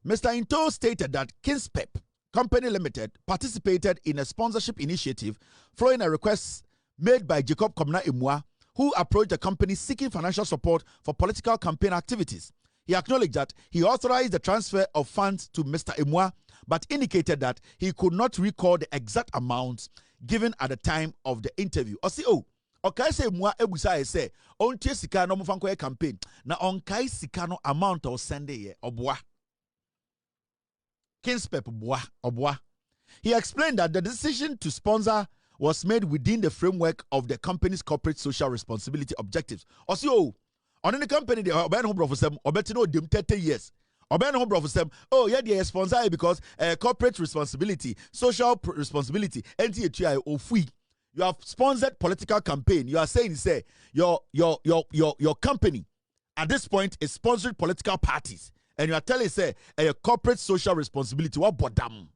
Mr. Into stated that King's Pep Company Limited participated in a sponsorship initiative following a request made by Jacob Komena Emua, who approached the company seeking financial support for political campaign activities. He acknowledged that he authorized the transfer of funds to Mr. Emua, but indicated that he could not recall the exact amounts given at the time of the interview. Okay, say Emua ebusa say on sika no mofanko campaign na on kai sika no amount or send ye obwa. King's Pep obwa. He explained that the decision to sponsor was made within the framework of the company's corporate social responsibility objectives. On the company they are for some or better know them 30 years. Oh yeah, they sponsor because corporate responsibility, social responsibility, NTA Ofiri. You have sponsored political campaign. You are saying say your company at this point is sponsoring political parties. And you are telling say a corporate social responsibility. What bodam?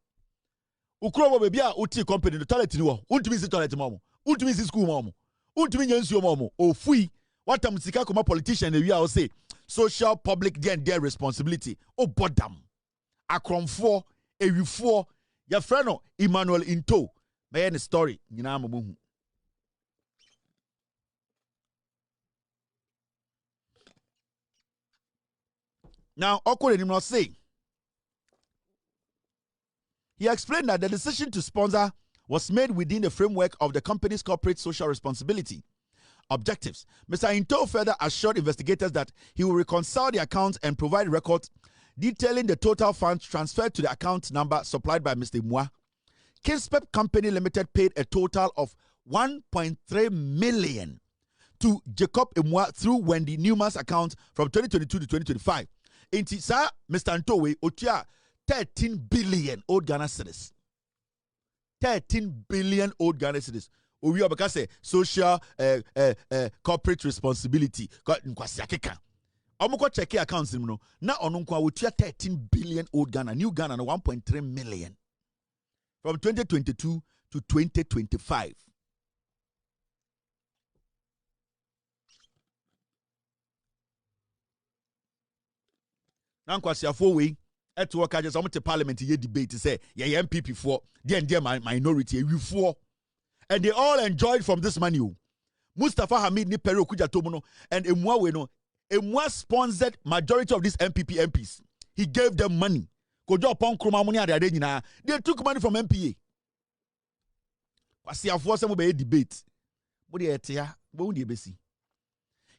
Ukuro baby a uti company the toilet ni wo. Untumi si toilet momo. Untumi si school momo. Untumi nyansuo momo. Ofui. What am sika koma politician we are say social public their responsibility. Oh bodam. A Kronfoɔ, Ewifoɔ, your friend Emmanuel Into. May any story. Nyina mamuhu. Now, Okore say he explained that the decision to sponsor was made within the framework of the company's corporate social responsibility objectives. Mr. Into further assured investigators that he will reconcile the accounts and provide records detailing the total funds transferred to the account number supplied by Mr. Mwa. Kinspep Company Limited paid a total of 1.3 million to Jacob Mwa through Wendy Newman's account from 2022 to 2025. Inti sa Mr. Ntowe otua 13 billion old Ghana cedis. 13 billion old Ghana cedis. Owi obeka say social corporate responsibility. Nkwasi akeka. Omukọ check accounts no. Na onu nkwa otua 13 billion old Ghana, new Ghana no 1.3 million from 2022 to 2025. Now, Kwasiafo we at work just almost parliament ye debate say yeah MPP for dear minority we and they all enjoyed from this money. Mustapha Hamid ni Pero Jato no and Emwa we no Emwa sponsored majority of these MPs. He gave them money. Kojo upon kroma money at the they took money from MPA. Kwasiafo some be debate. But the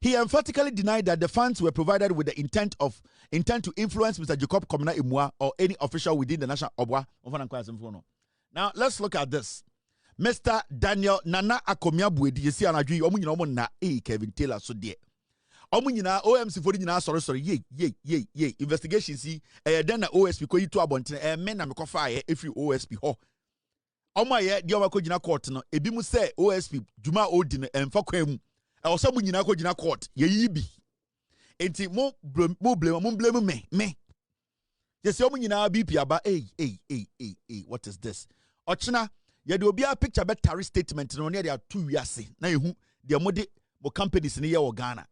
he emphatically denied that the funds were provided with the intent to influence Mr. Jacob Komina Imwa or any official within the national Obwa. Now let's look at this. Mr. Daniel Nana Akomia Buedi, you see anadwi omu nyina omu na Kevin Taylor so de. Omu nyina OMC for nyina sorry ye investigation see then na OSP ko yitu abonten men na mekofa ye every OSP ho. Omu aye de omo ko gyina court no ebi mu say OSP Juma Odi no emfa kwam. Also, when you go to court, ye be. Enti mo blame me. Yes, you na BP about what is this? Ochina, ye do be a picture about tariff statement no near there 2 years. Na you the mode mo companies in here Ghana.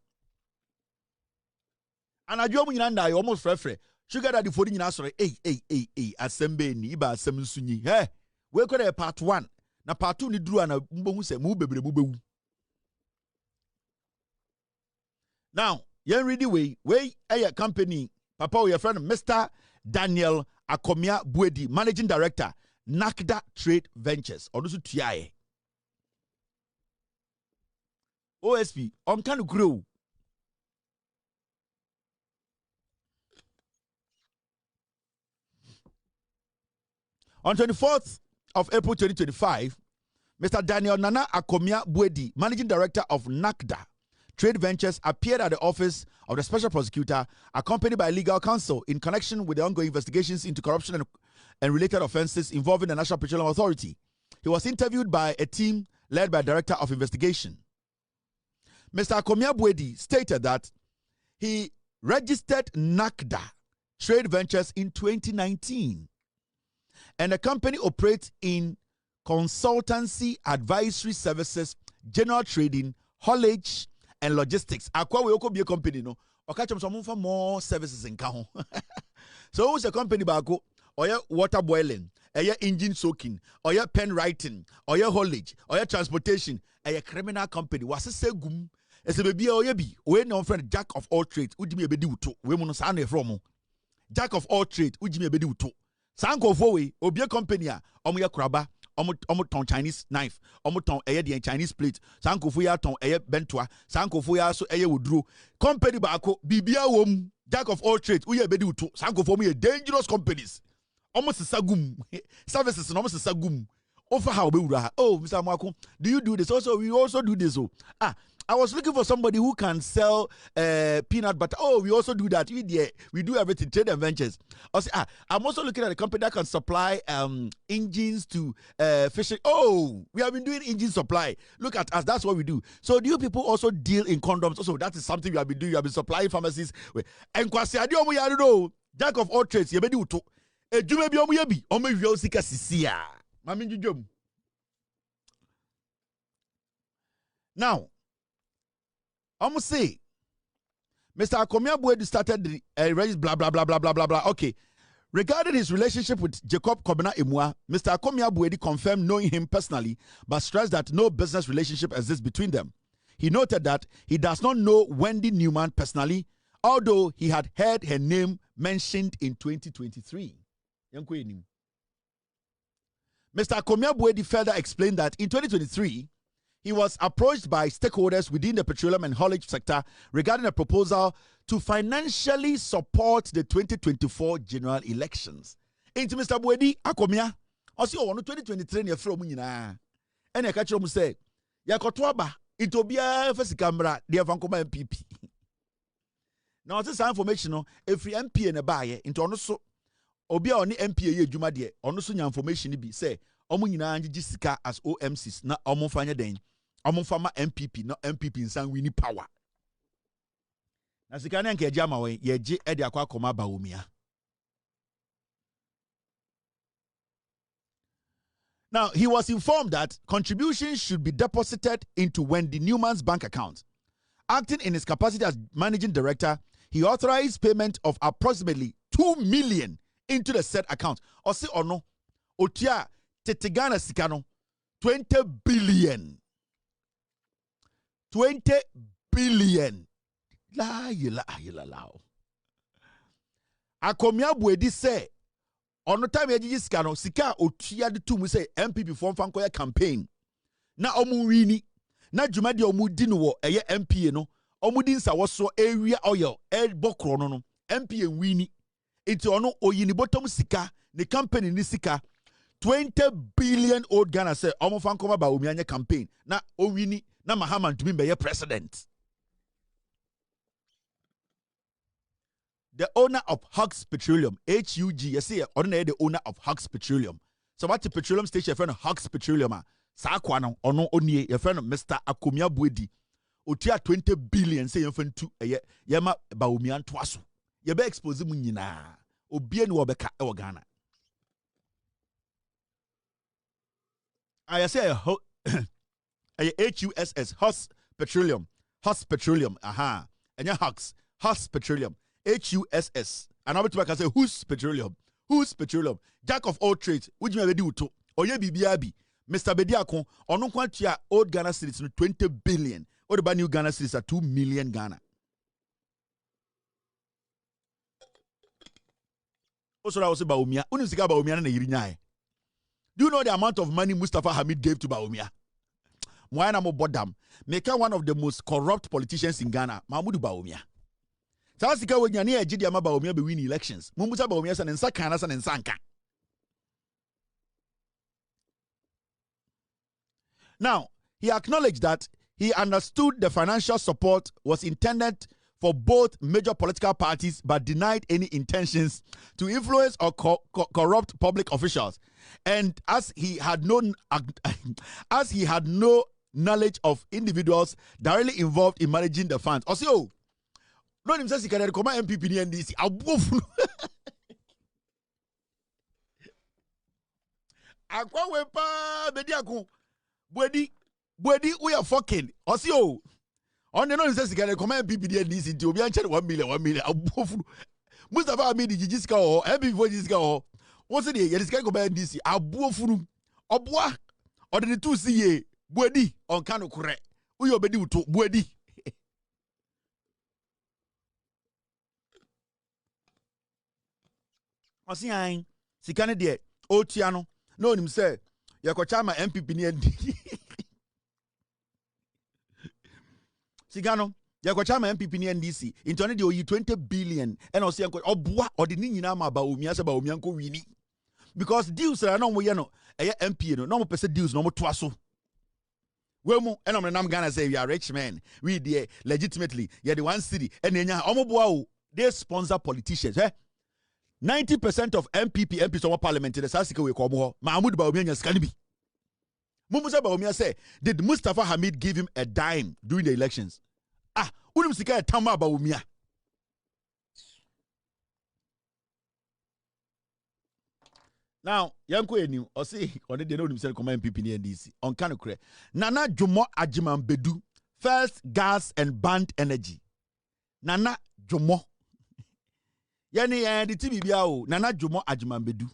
And I do na almost free. Sugar daddy for you sorry asembe ni iba asem sunyi. Hey, we go there part 1. Na part 2 ni dru na mbohu se mu bebre mu bewu. Now, you read the way a company, Papa, your friend, Mr. Daniel Akomia Buedi, Managing Director, NACDA Trade Ventures, or also TIA. OSP, on can grow. On 24th of April 2025, Mr. Daniel Nana Akomia Buedi, Managing Director of NACDA Trade Ventures, appeared at the office of the Special Prosecutor, accompanied by legal counsel, in connection with the ongoing investigations into corruption and related offenses involving the National Petroleum Authority. He was interviewed by a team led by Director of Investigation. Mr. Akomia Buedi stated that he registered NACDA Trade Ventures in 2019, and the company operates in consultancy, advisory services, general trading, haulage, and logistics. Akwa we oko be a company no. Okacham so for more services in Kaho. So it's a company bako or your water boiling, or your engine soaking, or your pen writing, or your haulage, or your transportation, or your criminal company. Was a segum. As a baby or yebi, we no friend jack of all trades, ujimi ebedi uto. We mono sane from jack of all trades, ujimi ebedi uto. Sanko fowe, obi a company a omu ya kraba. Omo ton Chinese knife, omo ton the Chinese plate, sanko fuya ton bentwa, sanko fuya so wudru. Company bako, bibia wom, jack of all trades, uye bedi uto, sanko for me dangerous companies. Almost sagum, services and almost sagum. Offer how be ura. Oh, Mr. Mwako, do you do this? Also, we also do this. Oh, I was looking for somebody who can sell peanut butter. Oh, we also do that. We do everything, trade and ventures. I'm also looking at a company that can supply engines to fishing. Oh, we have been doing engine supply. Look at us. That's what we do. So do you people also deal in condoms? Also, that is something we have been doing. You have been supplying pharmacies. And jack of all trades. You do to. Now, I'm going to say, Mr. Akomia Buedi started the race, blah, blah, blah, blah, blah, blah, blah. Okay. Regarding his relationship with Jacob Kobena Imua, Mr. Akomia Buedi confirmed knowing him personally, but stressed that no business relationship exists between them. He noted that he does not know Wendy Newman personally, although he had heard her name mentioned in 2023. Mr. Akomia Buedi further explained that in 2023, he was approached by stakeholders within the petroleum and haulage sector regarding a proposal to financially support the 2024 general elections. Into Mr. Buedi Akomia, also on 2023 near from Munina. And I catch him say, Yakotwaba, Itobia Fesikamra, dear Vancoma MPP. Now, this information, every MP in a buyer into also Obia on the MPA Juma dear, on the information be say, Omunina Jessica as OMCs, not Omofanya Den. Among farmer MPP, not MPP in San Winnie power. Nasikana and Kajamawe, ye J. Ediakwa Koma Baumia. Now, he was informed that contributions should be deposited into Wendy Newman's bank account. Acting in his capacity as managing director, he authorized payment of approximately 2 million into the said account. Osi ono, otia tetegana sikano, 20 billion. 20 billion. La. Akomia Buedi say, on the time yaji skano, sika otia de tu mu say MPP form fankoya campaign. Na omu wini, na jumadi omu dinu wo eye MPA no, omu din sa waso area oil, bokro no, MPA wini. Iti ono oyini bottom sika, ne campaign ni sika, 20 billion old Ghana say, omu fankoma ba omianye campaign. Na owini, na Mahaman to be president. The owner of Hux Petroleum, HUG, you see, ordinary the owner of Hux Petroleum. So what the petroleum station, your friend Hux Petroleum, Sakwano, ono onye, your friend Mr. Akomia Buedi, Otia 20 billion, say your friend two, Yama Baumian Twasu. You be expose munina, Obien Wabeka Ghana. I say, HUSS, Hus Petroleum, aha, and your Hux Petroleum, HUSS, and I'll be say, who's Petroleum, Jack of all trades, which you may do to, or ye BBIB, Mr. Bediakon, or no quantity old Ghana cities 20 billion, or the new Ghana cities are 2 million Ghana. Also, I was about Baumia, Unisika Baumia and Irinai. Do you know the amount of money Mustapha Hamid gave to Baumia? Mwana mo bodam, make one of the most corrupt politicians in Ghana, Mahmoud Baumia. Sasika when yani ejidi ama Baumia be win elections. Mumusa Baumia san ensa kana san ensanka. Now, he acknowledged that he understood the financial support was intended for both major political parties but denied any intentions to influence or corrupt public officials. And as he had no knowledge of individuals directly involved in managing the funds. Also, no him says he can recommend MPP and NDC. Akwa wepa bediako Buedi we are fucking. Also, on the no says he can recommend MPP and NDC to be answered 1 million. Mustapha Hamid Jijiska or MPP Jijiska or what's it? Yes, can go by NDC. Abuofuru Obwa or the 2 CA. Buedi on Kano Kure. Uyo bedi uto Buedi. Osi ayin sikane de otiano no nim say yakochama MPP ni ndi. Sigano yakochama MPP ni NDC into de oyi 20 billion and osi yanko obwa odi ni nyina ma ba omia se ba omia nko wini because deals are no mo ye no eye MPA no mo pese deals no mo toaso we mu and I'm gonna say we are rich men. We the legitimately, yeah, the one city and then they sponsor politicians. 90% of MPs of parliament in the Sasika we come Mahmoud Baumia Scanibi. Mumusa Baumia say, did Mustapha Hamid give him a dime during the elections? Unim Sika Tama Baumia. Now, Yanko enu or say on the know himself come MPP in DC on Kanokre. Nana Jomo Ajiman Bedu, first gas and banned energy. Nana Jomo. Yani the TV biao Nana Jomo Ajiman Bedu.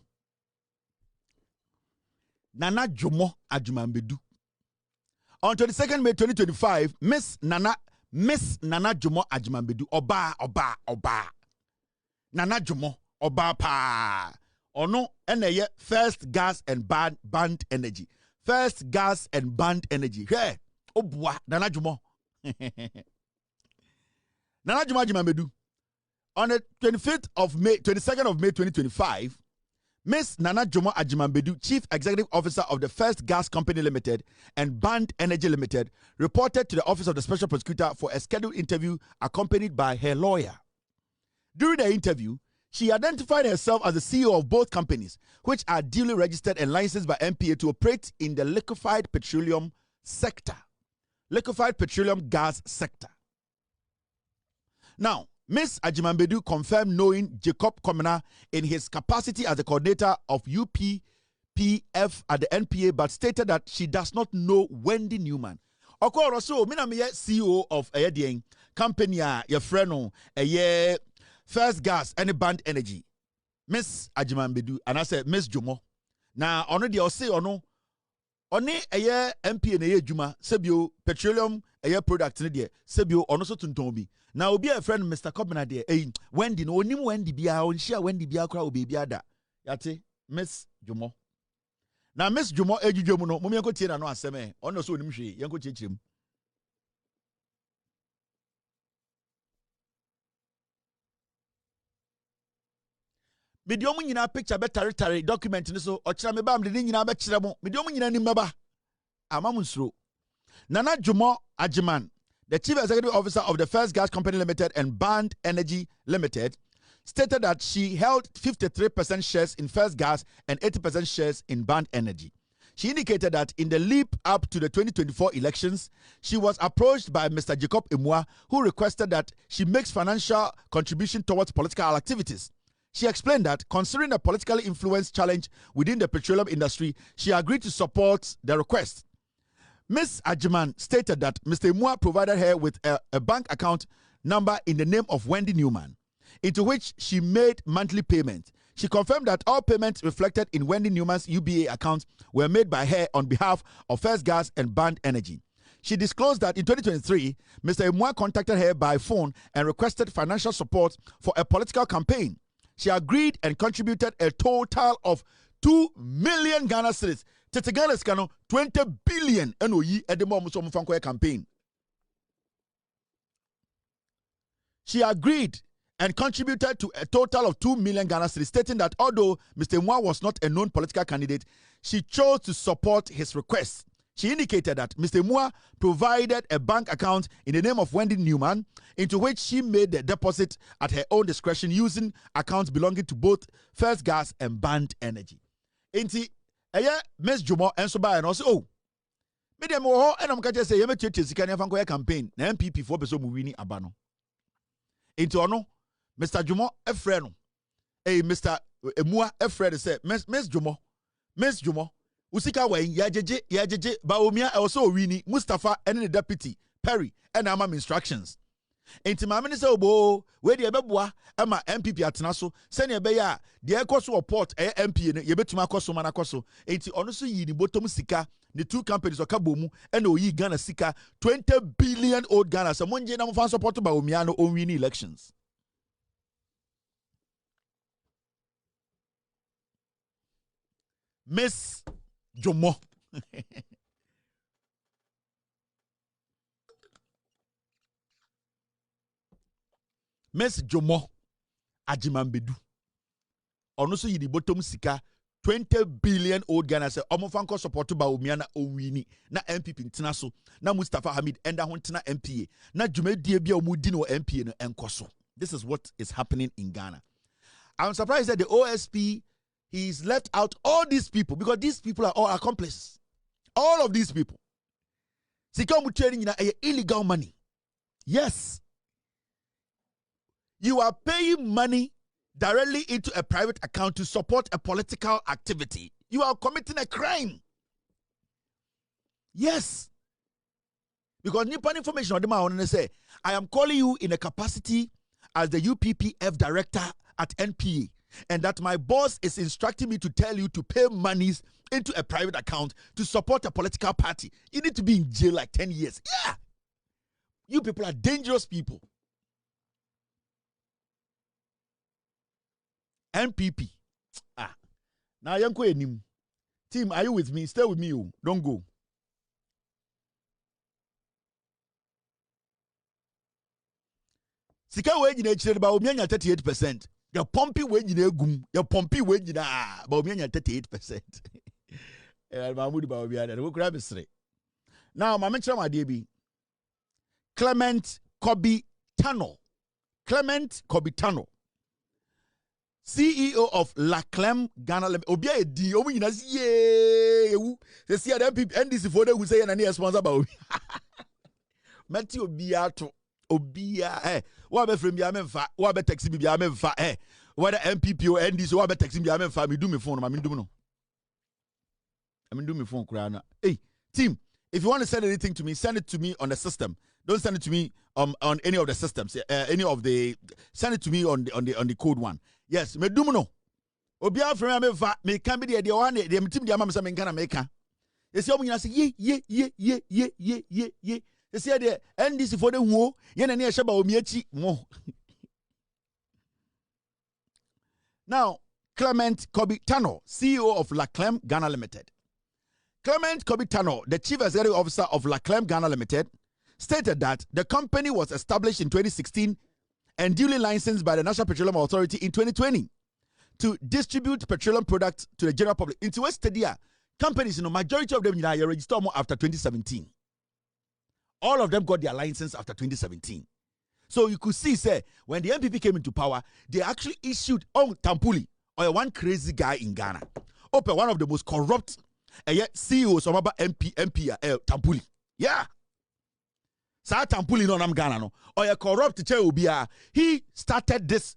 Nana Jomo Ajiman Bedu. On 22nd May 2025, Miss Nana Jomo Ajiman Bedu. Oba. Nana Jomo Oba pa. Ono ene first gas and banned energy. First gas and banned energy. Hey, obwa Nana Jomo. Nana Jomo Ajiman Bedu. On the 22nd of May 2025, Miss Nana Jomo Ajiman Bedu, Chief Executive Officer of the First Gas Company Limited and Band Energy Limited, reported to the Office of the Special Prosecutor for a scheduled interview accompanied by her lawyer. During the interview, she identified herself as the CEO of both companies, which are duly registered and licensed by NPA to operate in the liquefied petroleum gas sector. Now, Ms. Ajiman Bedu confirmed knowing Jacob Komena in his capacity as the coordinator of UPPF at the NPA, but stated that she does not know Wendy Newman. Also, I'm CEO of a company, your friend, a First Gas and Band Energy. Miss Ajiman Bedu, and I said, Miss Jomo. Now, on the say or no, on a year MP and a year Juma, Sebio, petroleum, a year product in the year, Sebio, on also to now, be a friend, Mr. Kobina, dear, Wendy, no, nim Wendy be our share Wendy be our crowd be ada. Yate, Miss Jomo. Now, Miss Jomo, Jomo, Mumiako Tina, no, Seme, on the soon, Yanko Chichim. Midiomu nyina picture better document so ochira me bam de nyina be kire mo midiomu nyina ni meba amamunsro Nana Jomo Ajiman, the Chief Executive Officer of the First Gas Company Limited and Band Energy Limited, stated that she held 53% shares in First Gas and 80% shares in Band Energy. She indicated that in the leap up to the 2024 elections, she was approached by Mr. Jacob Emua, who requested that she makes financial contribution towards political activities. She explained that, considering the political influence challenge within the petroleum industry, she agreed to support the request. Ms. Ajiman stated that Mr. Emua provided her with a bank account number in the name of Wendy Newman, into which she made monthly payments. She confirmed that all payments reflected in Wendy Newman's UBA account were made by her on behalf of First Gas and Band Energy. She disclosed that in 2023, Mr. Emua contacted her by phone and requested financial support for a political campaign. She agreed and contributed a total of 2 million Ghana cedis. Tetegana's cano 20 billion NOE at the moment of the campaign. She agreed and contributed to a total of 2 million Ghana cedis, stating that although Mr. Mwa was not a known political candidate, she chose to support his request. She indicated that Mr. Mwa provided a bank account in the name of Wendy Newman, into which she made the deposit at her own discretion using accounts belonging to both First Gas and Band Energy. Inti, Miss Jomo and so by and also, oh, medium or and I'm going to say, you may take a campaign, the MPP for Beso Muwini Abano. Into ono, Mr. Jomo, a friend, Mr. Emua, a friend, said, Miss Jomo, Usika way, yajeje, Baumia also Winnie, Mustapha, and the deputy, Perry, and Amam instructions. Enti ma minister obo we de beboa ama MPP atenaso se ne be ya de ekoso report MP ne ye betuma akoso mana akoso enti ono so yi ni bottom sika the two companies okabomu and oyi Ghana sika 20 billion old Ghana so monje na mo fan support ba omia no on win elections. Miss Jomo Miss Jomo Ajiman Bedu. Ono so yidi bottom sika 20 billion old Ghana say omofanko support ba omiana owini na MPP ntina so na Mustapha Hamid enda ho ntina MPA na dwumadie bia omudi no MPA no enkoso. This is what is happening in Ghana. I'm surprised that the OSP, he's left out all these people because these people are all accomplices. All of these people. Sikamu trading in illegal money. Yes. You are paying money directly into a private account to support a political activity. You are committing a crime. Yes. Because Nippon information on the man say, I am calling you in a capacity as the UPPF director at NPA, and that my boss is instructing me to tell you to pay monies into a private account to support a political party. You need to be in jail like 10 years. Yeah. You people are dangerous people. NPP. Now yanko enim. Team, are you with me? Stay with me. Don't go. Sika we nyina chire ba omianya 38%. The pumpy we nyina egum. The pumpy we nyina ba omianya 38%. Mahmoud ba obiada. We kura besre. Now, ma menchira ma de bi. Clement Kobitano. Clement Kobitano. CEO of Laclem Ghana Limited. Obia edi omu nyina ye ewu. Se see dem NDC for dem who say na na sponsor ba obi. Meti obia to obia wa be frame bia memfa wa be taxi bia memfa whether MPP or NDC wa be taxi bia memfa me do me phone ma me do no. I mean do me phone kura na. Hey, team, if you want to send anything to me, send it to me on the system. Don't send it to me on any of the systems. Send it to me on the code one. Yes, me do no. Obia frame memfa me can be the one the team dia mama say me can make. You see omu nyina say ye. They say the NDC for the who yena na ehye ba omiachi mo. Now, Clement Kobitano, CEO of Laclem Ghana Limited. Clement Kobitano, the Chief Executive Officer of Laclem Ghana Limited, stated that the company was established in 2016 and duly licensed by the National Petroleum Authority in 2020 to distribute petroleum products to the general public. Into West Stadia, companies, majority of them are registered after 2017. All of them got their license after 2017. So you could see, say, when the NPP came into power, they actually issued on Tampuli, or one crazy guy in Ghana, one of the most corrupt CEOs of NPA, Tampuli. Yeah. Sa Tampuli no nam Ghana no. Or a corrupt Ubia. He started this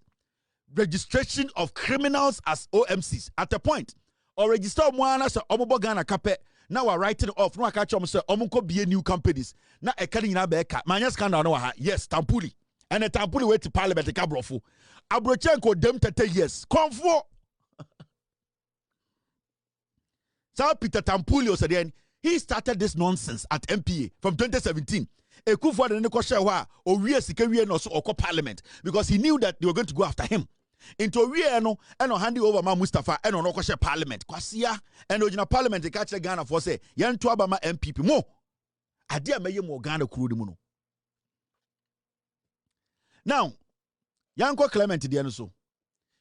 registration of criminals as OMCs at a point. Or register one as Omobo Ghana Kape. Now we're writing off. No, I catch them say, "Omunko be new companies." Now a cutting in a beka. Manya scandal no ha. Yes, Tampuli. And a Tampuli went to Parliament. The cabrofu. Abrochenko dem 30 years. Kronfoɔ. So Peter Tampuli said then he started this nonsense at MPA from 2017. Ekufuor the neko share wa owie sika wie no so oko Parliament because he knew that they were going to go after him. Into we no and handing over ma Mustapha and no kwashe Parliament kwasia and original Parliament e catch Ghana for say yen to aba ma MPP mo ade ameye mo Ghana kuru di mu no. Now Yanko Clement de so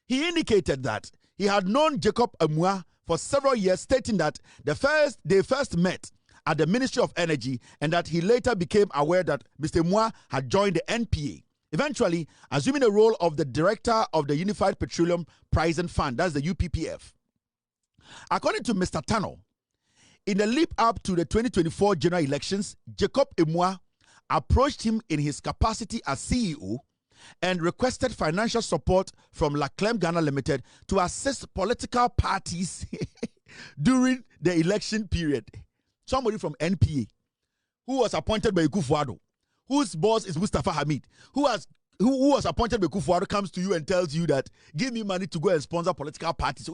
he indicated that he had known Jacob Amua for several years, stating that they first met at the Ministry of Energy and that he later became aware that Mr. Amua had joined the NPA, eventually assuming the role of the director of the Unified Petroleum Pricing Fund, that's the UPPF. According to Mr. Tano, in the lead up to the 2024 general elections, Jacob Amua approached him in his capacity as CEO and requested financial support from Laclem Ghana Limited to assist political parties during the election period. Somebody from NPA who was appointed by Kronfoɔ, whose boss is Mustapha Hamid, who was appointed by Kronfoɔ, comes to you and tells you that give me money to go and sponsor political parties.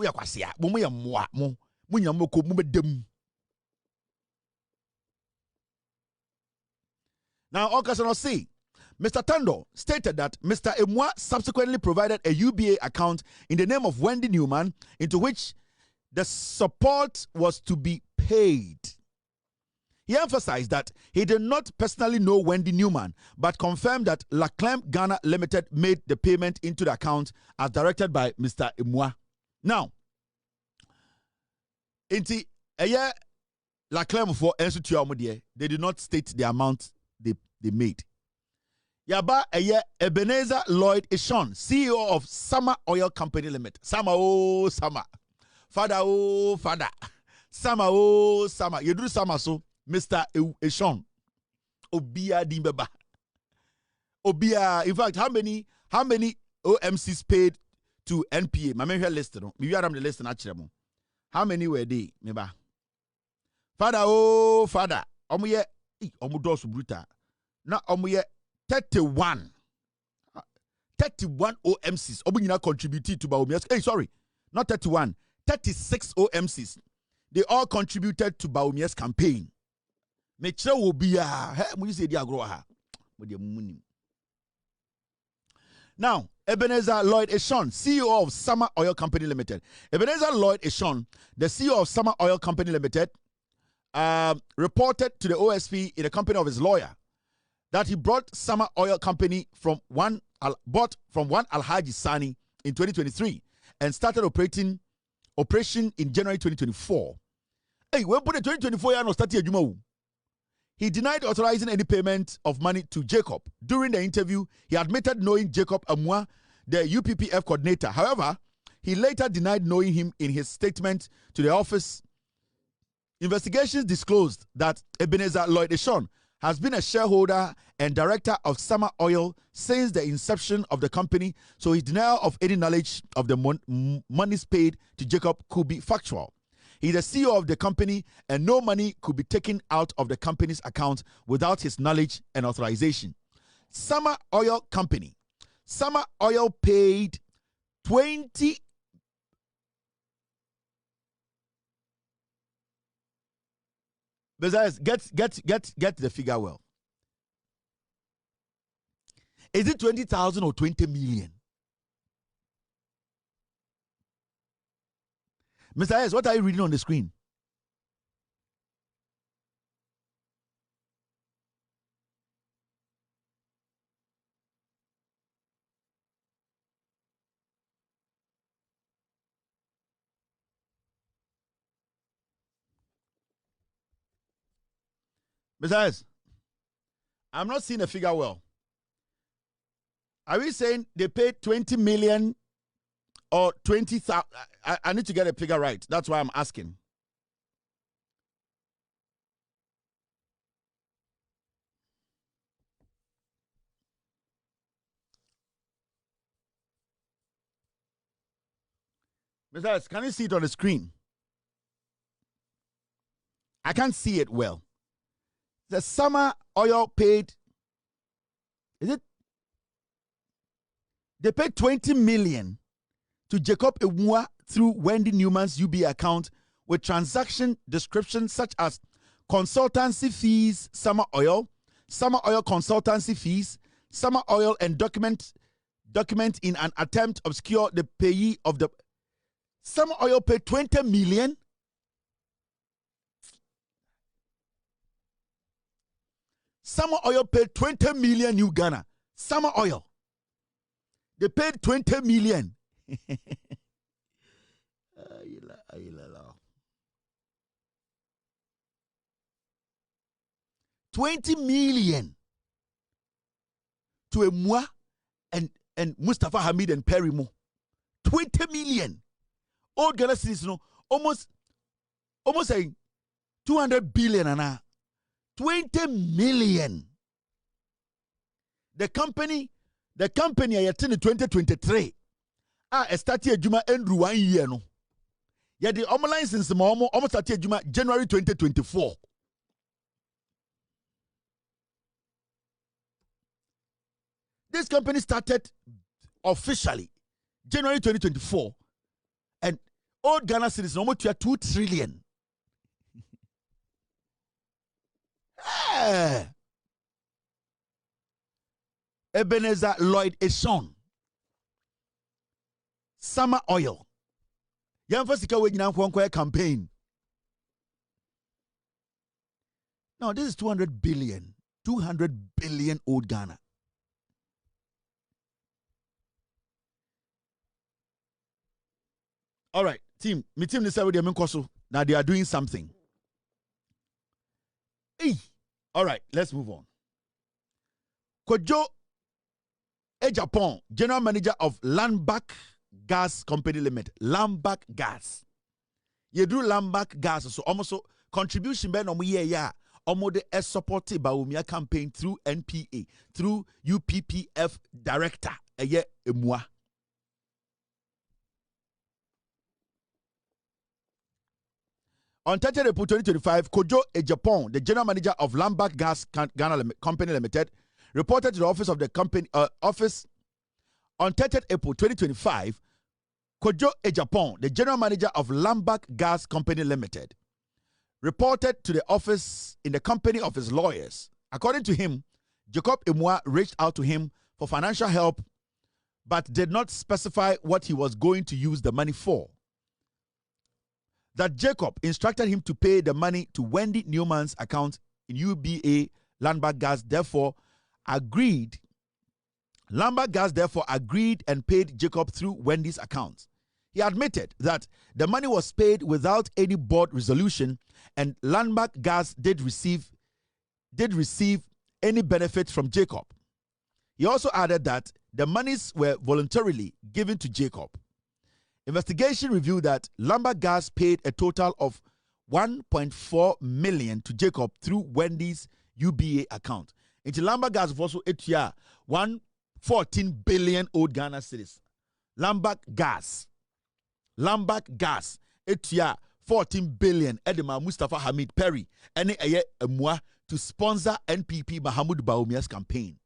Now, Okasano see, Mr. Tando stated that Mr. Amua subsequently provided a UBA account in the name of Wendy Newman, into which the support was to be paid. He emphasized that he did not personally know Wendy Newman, but confirmed that Laclem Ghana Limited made the payment into the account as directed by Mr. Amua. Now, Inti, La Clem for Ensutu, they did not state the amount they made. Yaba Ebenezer Lloyd Ishon, CEO of Summer Oil Company Limited. Summer, oh, summer. Father, oh, father. Summer, oh, summer. You do summer, so Mr. Ishon. Obia Dimbeba. Obia, in fact, how many OMCs paid to NPA? My measure list, no. Maybe I'm the list naturally. How many were they? Meba. Father, oh, father. Omuye, omudos bruta. Na omuye 31 OMCs. Obunyina contributed to Baumia's. Hey, sorry, not 31, 36 OMCs. They all contributed to Baumia's campaign. Metre will be now, Ebenezer Lloyd Eshon, CEO of Summer Oil Company Limited. Ebenezer Lloyd Eshon, the CEO of Summer Oil Company Limited, reported to the OSP in the company of his lawyer that he brought Summer Oil Company from one Alhaji Sani in 2023 and started operation in January 2024. Hey, when put the 2024 year no start here, he denied authorizing any payment of money to Jacob. During the interview, he admitted knowing Jacob Amwa, the UPPF coordinator. However, he later denied knowing him in his statement to the office. Investigations disclosed that Ebenezer Lloyd Eshon has been a shareholder and director of Summer Oil since the inception of the company, so his denial of any knowledge of the monies paid to Jacob could be factual. He's the CEO of the company, and no money could be taken out of the company's account without his knowledge and authorization. Summer Oil Company. Summer Oil paid 20. Besides, get the figure well. Is it 20,000 or 20 million? Mr. S, what are you reading on the screen? Mr. S, I'm not seeing the figure well. Are we saying they paid 20 million or 20,000? I need to get a figure right. That's why I'm asking. Mr. S, can you see it on the screen? I can't see it well. The Summer Oil paid, is it? They paid 20 million to Jacob Ewua through Wendy Newman's UB account with transaction descriptions such as consultancy fees, Summer Oil consultancy fees, Summer Oil, and document in an attempt to obscure the payee of the Summer Oil paid 20 million. Summer Oil paid 20 million New Ghana. Summer Oil. They paid 20 million. 20 million to Emwa and Mustapha, Hamid and Perry Mo. 20 million. Old Ghana citizens, no, almost saying 200 billion and a 20 million. The company I attended in 2023. Started Juma Andrew 1 year no. Yeah, the license almost started Juma January 2024. This company started officially January 2024, and old Ghana citizens almost 2 trillion. Ebenezer Lloyd Eshon, Summer Oil. Yamfasika Wejina Kwankwaya campaign. No, this is 200 billion. 200 billion old Ghana. All right, team. Me team this with the Menkoso. Now they are doing something. Hey, all right, let's move on. Kojo Japan, General Manager of Landback Gas Company Limited. Landback Gas. You do Landback Gas, so almost so contribution ben omo yeah. Omo de is supported by Umia campaign through NPA, through UPPF director. Eye emwa. On 30 April 2025, Kojo Japan, the general manager of Landback Gas Company Limited, reported to the office of the company office on 30 April 2025. Kojo Japan, the general manager of Landback Gas Company Limited, reported to the office in the company of his lawyers. According to him, Jacob Emwa reached out to him for financial help, but did not specify what he was going to use the money for. That Jacob instructed him to pay the money to Wendy Newman's account in UBA Landback Gas, Landback Gas therefore agreed and paid Jacob through Wendy's account. He admitted that the money was paid without any board resolution, and Landback Gas did receive any benefit from Jacob. He also added that the monies were voluntarily given to Jacob. Investigation revealed that Landback Gas paid a total of 1.4 million to Jacob through Wendy's UBA account. Into Landback Gas also 8 year 114 billion old Ghana cedis. Landback Gas 8 year 14 billion Edema Mustapha Hamid Perry any eye emwa to sponsor NPP Mahmoud Bawumia's campaign.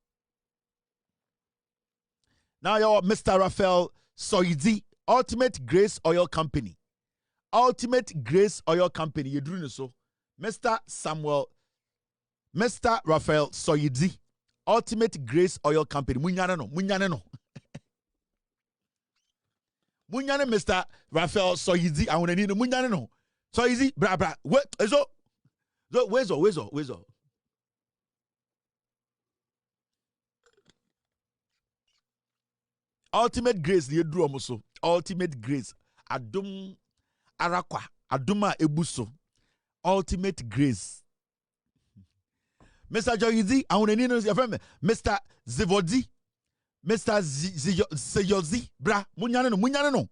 Now your Mr. Raphael Soyidi, Ultimate Grace Oil Company. Ultimate Grace Oil Company. You doing so? Mr. Raphael Soyidi, Ultimate Grace Oil Company. Munyane no. Munyane Mr. Raphael Soyidi. I want to need no. Munyane no. Soyidi, bra. What? Where's Ultimate Grace, you do almost. Ultimate Grace. Adum Arakwa. Aduma Ebuso. Ultimate Grace. Mr. Joyidi, I want to need your friend. Mr. Zivodi. Mr. Seyozi. Bra. Munyane no.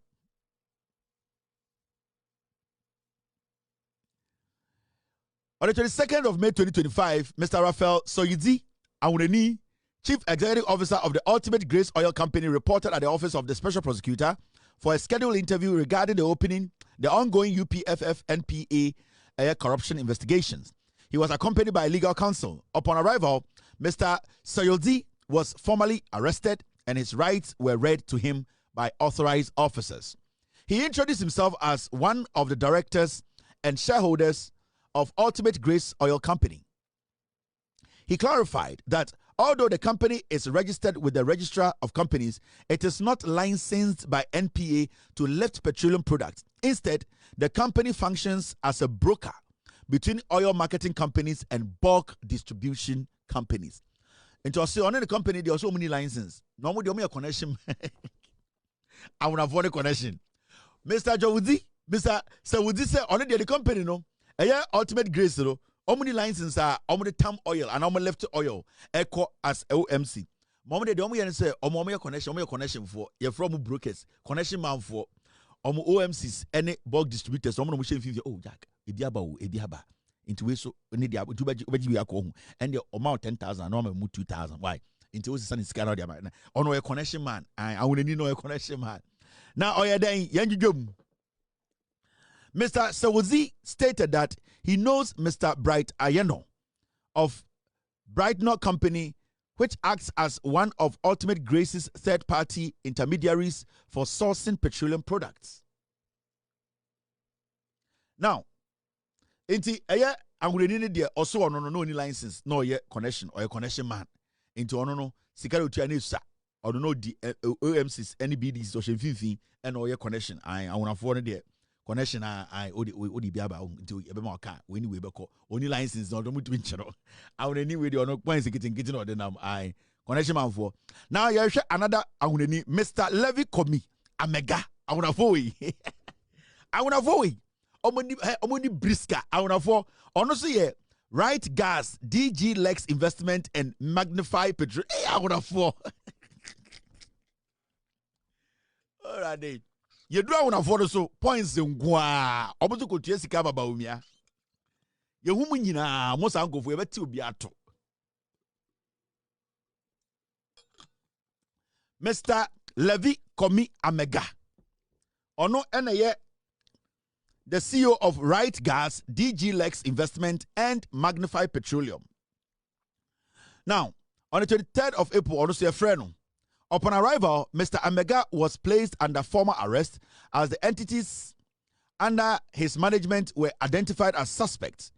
On the 22nd of May 2025, Mr. Raphael Soyidi Auneni, Chief Executive Officer of the Ultimate Grace Oil Company, reported at the office of the Special Prosecutor for a scheduled interview regarding the ongoing UPFF NPA corruption investigations. He was accompanied by legal counsel. Upon arrival, Mr. Soyodi was formally arrested and his rights were read to him by authorized officers. He introduced himself as one of the directors and shareholders of Ultimate Grace Oil Company. He clarified that although the company is registered with the Registrar of Companies, it is not licensed by NPA to lift petroleum products. Instead, the company functions as a broker between oil marketing companies and bulk distribution companies. And to say on the company, there are so many licenses. Normally, there is a connection. I will avoid a connection. Mr. Jawudi, Mr. Sawudi said, on the company, no. Ultimate Grace, no. How many licenses are how many tam oil and how many left oil echo as OMC? Mom de omo yen say omo connection for you from brokers, connection man for omo OMCs any bulk distributors omo no mo share oh Jack ebiaba into we so need the to be akọ and the amount 10,000 no am 2,000 why into we send scan out there ono a connection man I want need no a connection man now oya den yen dwom. Mr. Sawozi stated that he knows Mr. Bright Ayeno of Brightnor Company, which acts as one of Ultimate Grace's third-party intermediaries for sourcing petroleum products. Now, into I'm going to need also no any license, no connection or a connection man into no security anisa or no the OMCs, NBDs, social fee and or connection. I want to forward there. Connection odi biaba into ebema ka when we beko only license no don't twin channel I would anyway the no points getting or then I connection man for now you share another I would Mr. Levy Komi Amega I would avoid omoni briska awonafo ono so ye Right Gas, DG Lex Investment and Magnify Petrol. Hey, awonafo. Alright. You do awonafo so points ngwa. Obutu kotua sika baba umia. Ye humu nyina mo sankofo e beti obi ato. Mr. Levi Komi Amega. Ono eneye the CEO of Right Gas, DG Lex Investment and Magnify Petroleum. Now, on the 23rd of April, upon arrival, Mr. Amega was placed under formal arrest as the entities under his management were identified as suspects.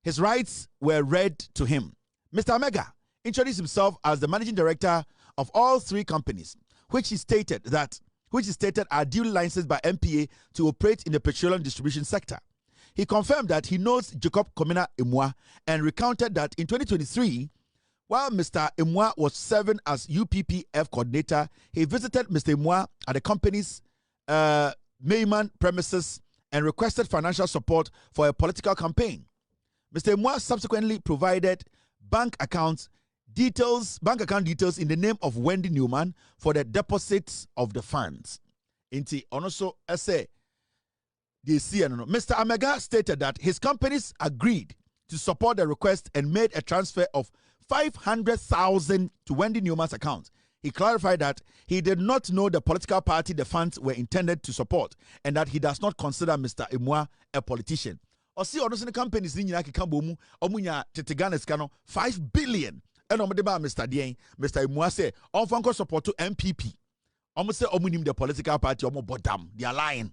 His rights were read to him. Mr. Amega introduced himself as the managing director of all three companies, which he stated are duly licensed by NPA to operate in the petroleum distribution sector. He confirmed that he knows Jacob Komina Imwa and recounted that in 2023, while Mr. Imwa was serving as UPPF coordinator, he visited Mr. Imwa at the company's Mayman premises and requested financial support for a political campaign. Mr. Imwa subsequently provided bank account details in the name of Wendy Newman for the deposits of the funds. Inti also say Mr. Amega stated that his companies agreed to support the request and made a transfer of 500,000 to Wendy Newman's account. He clarified that he did not know the political party the funds were intended to support and that he does not consider Mr. Imwa a politician. Osi the companies in Yakikambomu, Omunya Teteganes 5 billion. And Mr. Dien, Mr. Imwa say, on Fanko support to MPP. Almost say omunim the political party, bodam, they are lying.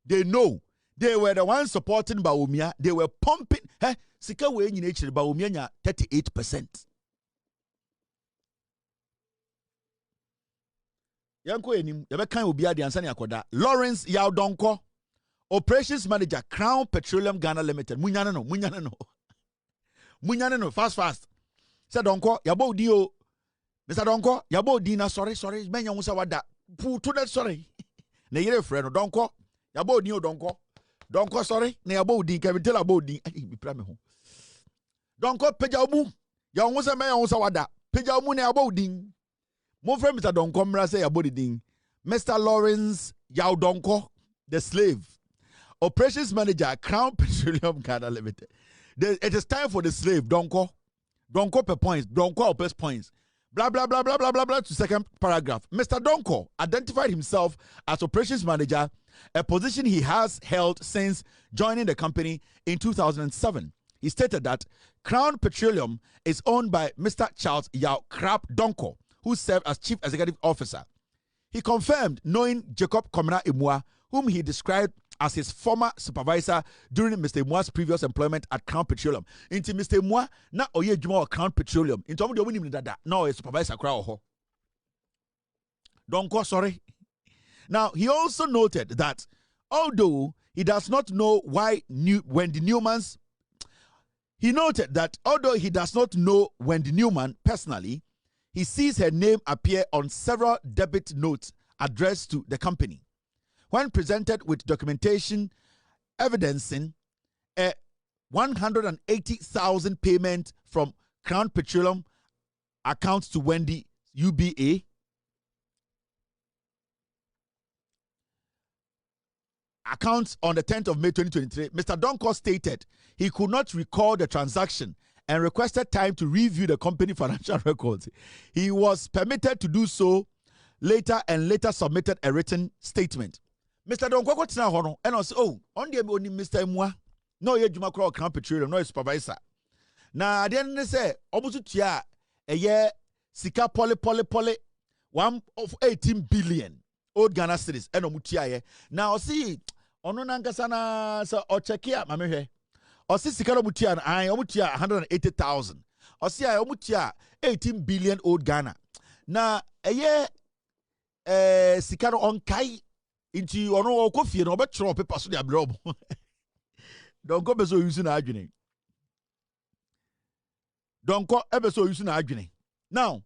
They know they were the ones supporting Baumia, they were pumping. Sika we in nature Baumia 38%. Yanko enim, yabekan obi ade ansani akoda. Lawrence Yaudonko, operations manager, Crown Petroleum Ghana Limited. Munyana no, fast. Say Donko, yabo di o. Mr. Donko, yabo di na sorry. Menya musa wada. Putu that sorry. Ne yere friend Donko, yabo di o Donko. Donko sorry, ne yabo di Kevin tell about di. Bi pra me ho. Donko peja omu. Ya musa menya musa wada. Peja omu ne yabo di. Mo friend Mr. Donko mra say yabo di ding. Mr. Lawrence Yaudonko, the slave. Operations manager, Crown Petroleum Ghana Limited. It is time for the slave, Donko per points, Donko per points. Blah, blah, blah, blah, blah, blah, blah, to second paragraph. Mr. Donko identified himself as operations manager, a position he has held since joining the company in 2007. He stated that Crown Petroleum is owned by Mr. Charles Yao Krap Donko, who served as chief executive officer. He confirmed knowing Jacob Komina Imwa, whom he described as his former supervisor during Mr. Imwa's previous employment at Crown Petroleum. Into Mr. Imwa, na oye juma at Crown Petroleum. Into omu de ni dada, now a supervisor crowd ho. Donko, sorry. Now, he also noted that although he does not know Wendy Newman personally, he sees her name appear on several debit notes addressed to the company. When presented with documentation evidencing a 180,000 payment from Crown Petroleum account to Wendy UBA, accounts on the 10th of May 2023, Mr. Donko stated he could not recall the transaction and requested time to review the company financial records. He was permitted to do so later and later submitted a written statement. Mr. Donko got na hono and also on the only Mr. Imwa no ye dwuma kro Crown Petroleum no supervisor na ade ne say obutu tua eye sika pole 1 of 18 billion old Ghana cedis and omutua ye na o see ono nankasa na so o check ya ma me hwe o see sika no mutua na an omutua 180,000 o see omutua 18 billion old Ghana na eye sika no onkai inti ono okofie no obetro paper so dia blob donko beso yusu na adwene now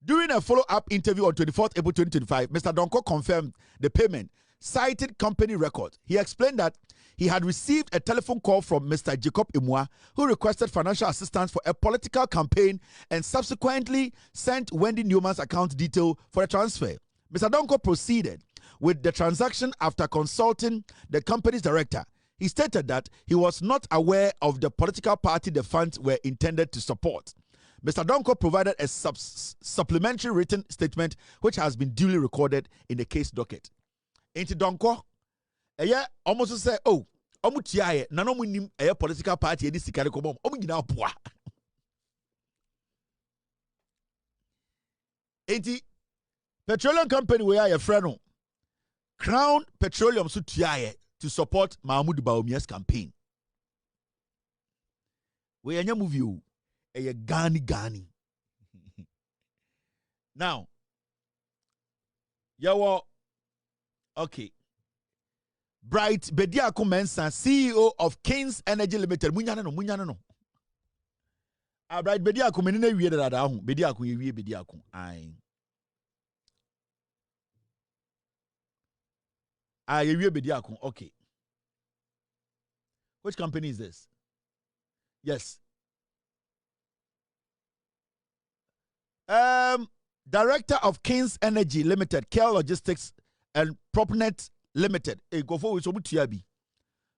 during a follow-up interview on 24th April 2025 Mr. Donko confirmed the payment cited company records. He explained that he had received a telephone call from Mr. Jacob Imua, who requested financial assistance for a political campaign and subsequently sent Wendy Newman's account detail for a transfer. Mr. Donko proceeded with the transaction after consulting the company's director. He stated that he was not aware of the political party the funds were intended to support. Mr. Donko provided a supplementary written statement which has been duly recorded in the case docket. Into Donko, almost say, oh, Omutiaye, Nanomunim, a political party, and this Sikaricom, Omina Pua. Enti petroleum company we are a friend. Crown Petroleum Sutiaye to support Mahmoud Bawumia's campaign. We are movie a Gani. Now, yawo okay. Bright Bediako Mensa, CEO of Kings Energy Limited. Munyana no. Bright Bediako menene wiye da hu. Bediako ye wiye Bediako. Ai. Ye wiye Bediako. Okay. Which company is this? Yes. Director of Kings Energy Limited, Care Logistics and Propnet Limited. Go forward so mutiabi.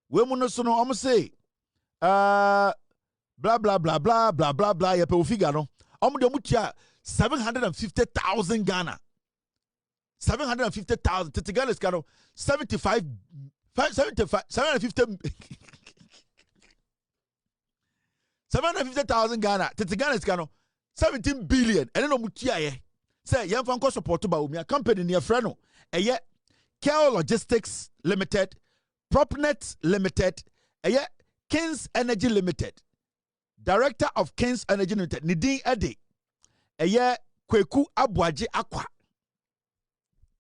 We mo no so no am say blah blah blah blah blah blah blah ye pe figure no. Am de mutia 750,000 Ghana. 750,000 to Ghana is 75 750 750,000 Ghana. To Ghana is 17 billion. And no mutia ye. Say yam fan ko support ba Umia company near freno. Eye Care Logistics Limited, Propnet Limited, Kings Energy Limited, Director of Kings Energy Limited, Nidin Ede, Kweku Abuaji Aqua.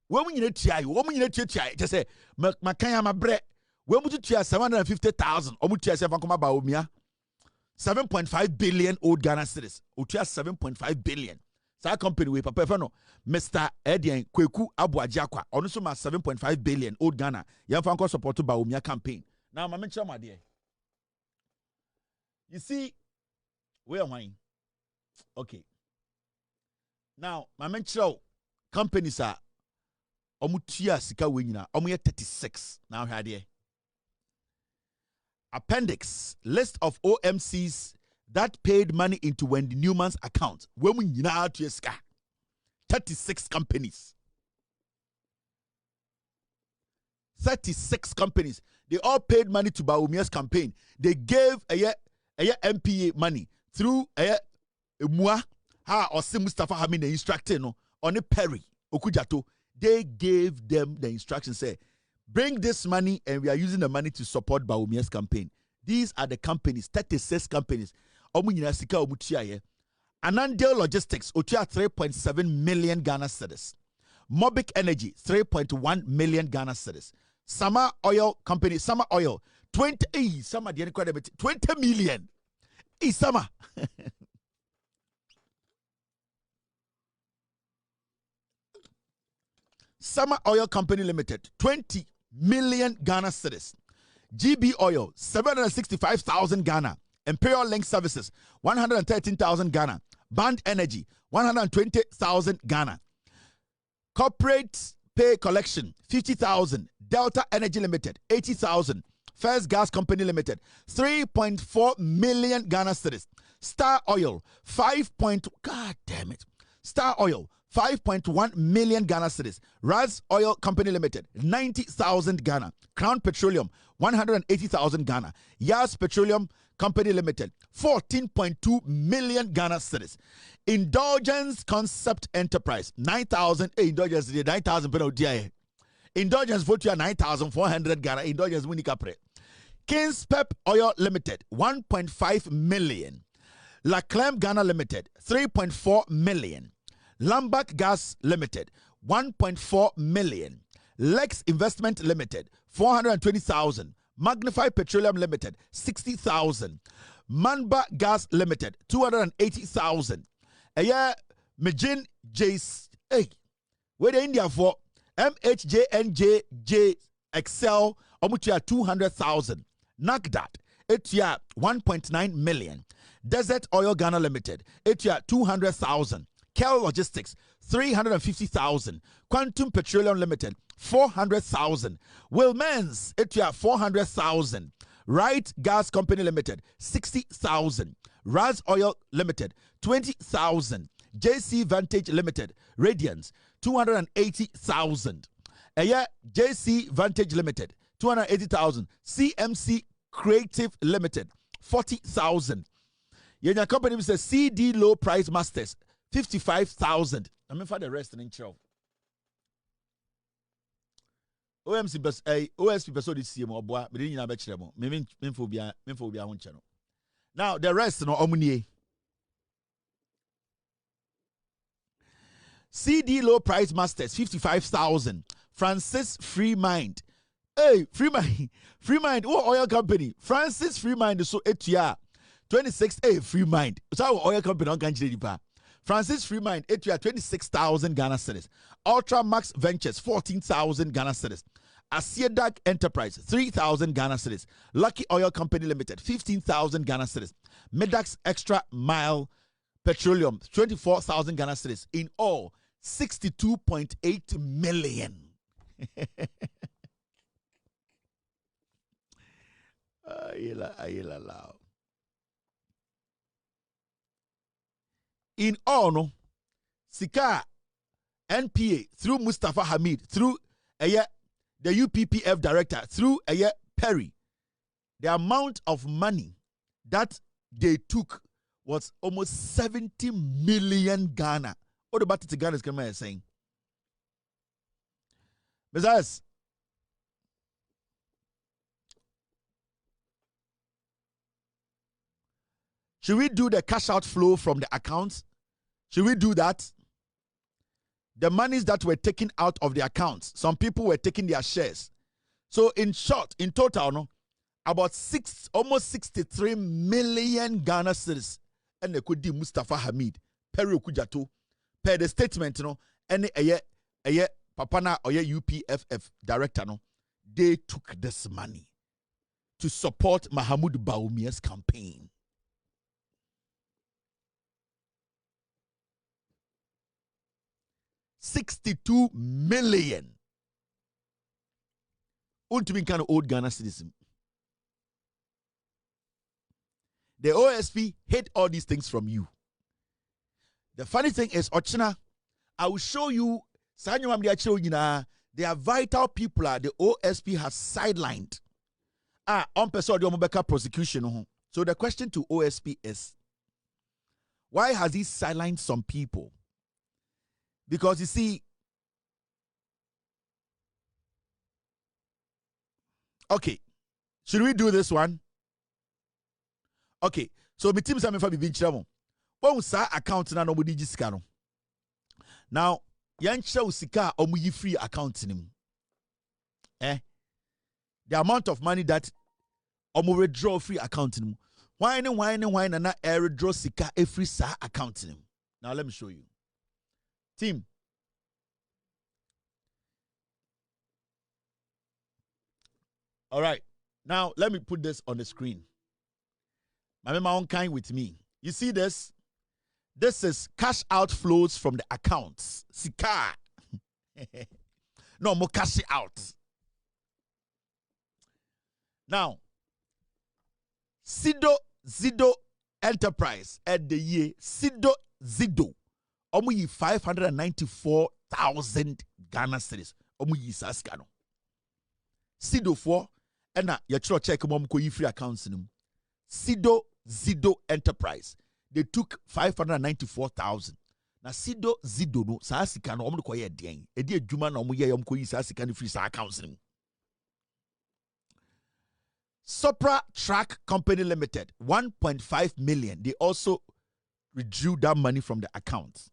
When you need to just say, Makaya Mabre, when would you 750,000 or would you 7.5 billion old Ghana cedis, or 7.5 billion. That company we papa no Mr. Edian Kweku Abuajakwa on so 7.5 billion old Ghana. Yan fan supported by Umia campaign. Now my mention my dear. You see, where am I? Okay. Now my mention companies are Omutia Sika Winina, Omuya 36. Now here dear. Appendix list of OMCs that paid money into Wendy Newman's account. When we now to 36 companies. 36 companies. They all paid money to Bawumia's campaign. They gave a MPA money through a Mua or Mustapha Hamid the instructor no on a Perry Jato. They gave them the instructions say, bring this money and we are using the money to support Bawumia's campaign. These are the companies, 36 companies. Anandale Logistics, 3.7 million Ghana cedis. Mobic Energy, 3.1 million Ghana cedis. Summer Oil Company, Summer Oil, 20 million. Summer. Summer Oil Company Limited, 20 million Ghana cedis. GB Oil, 765,000 Ghana. Imperial Link Services, 113,000 Ghana. Band Energy, 120,000 Ghana. Corporate Pay Collection, 50,000. Delta Energy Limited, 80,000. First Gas Company Limited, 3.4 million Ghana cedis. Star Oil, God damn it. Star Oil, 5.1 million Ghana cedis. Raz Oil Company Limited, 90,000 Ghana. Crown Petroleum, 180,000 Ghana. Yas Petroleum Company Limited, 14.2 million Ghana cedis. Indulgence Concept Enterprise, 9,000. Indulgence, 9,000 penalty. Indulgence vote 9,400 Ghana. Indulgence Munika Pre. Kings Pep Oil Limited, 1.5 million. La Clem Ghana Limited, 3.4 million. Lambak Gas Limited, 1.4 million. Lex Investment Limited, 420,000. Magnify Petroleum Limited, 60,000. Manba Gas Limited, 280,000. Mijin Jace, hey, where the India for MHJNJJ Excel omutia 200,000. Nagdat etia 1.9 million. Desert Oil Ghana Limited etia 200,000. Kel Logistics 350,000. Quantum Petroleum Limited 400,000. Wilmans etia 400,000. Wright Gas Company Limited 60,000. Raz Oil Limited 20,000. JC Vantage Limited Radiance 280,000. JC Vantage Limited 280,000. CMC Creative Limited 40,000. Yenya company says CD Low Price Masters 55,000. I mean for the rest in show. OMC best OSP person this year more boy, but didn't you bet them. Me phobia on channel. Now the rest no omunie. CD Low Price Masters 55,000. Francis Free Mind. Hey, Free Mind. What oil company? Francis Free Mind so etia 26. Hey, Free Mind. So oil company on can't Francis Free Mind etia 26,000 Ghana cedis. Ultra Max Ventures 14,000 Ghana cedis. Asiedag Enterprise 3,000 Ghana cedis. Lucky Oil Company Limited 15,000 Ghana cedis. Medax Extra Mile Petroleum 24,000 Ghana cedis. In all 62.8 million. In all, no, Sika NPA through Mustapha Hamid, through the UPPF director, through Perry, the amount of money that they took was almost 70 million Ghana. What about the Ghana is coming and saying? Besides, should we do the cash outflow from the accounts? Should we do that? The monies that were taken out of the accounts, some people were taking their shares. So in short, in total, no, about almost 63 million Ghana cedis, and they could do Mustapha Hamid, Perry Jato, per the statement, no, and a Papana or UPFF director, no, they took this money to support Mahamudu Bawumia's campaign. $62 million. To be kind of old Ghana citizen. The OSP hate all these things from you. The funny thing is, Ochina, I will show you. They are vital people. The OSP has sidelined. On person prosecution. So the question to OSP is, why has he sidelined some people? Because you see, okay, should we do this one? Okay, so my team is for being chamo. One sa account na nobody jiskano. Now, yan sika omuyi free account nim. The amount of money that omu withdraw free account nim. Why na air withdraw sika a free sa account nim. Now let me show you. Team. All right. Now, let me put this on the screen. My own kind with me. You see this? This is cash outflows from the accounts. Sika. No more cash out. Now, Zido Enterprise at the year. Zido. Omu yi 594,000 Ghana cedis. Omu yi saskano. Sido for ena yachro check mom ko yi free accounts nim. Zido Enterprise. They took 594,000. Na Zido no sa sika no omu ko ye den. E di adwuma na omu ye yom ko yi sa sika no free sa accounts nim. Sopra Track Company Limited 1.5 million. They also withdrew that money from the accounts.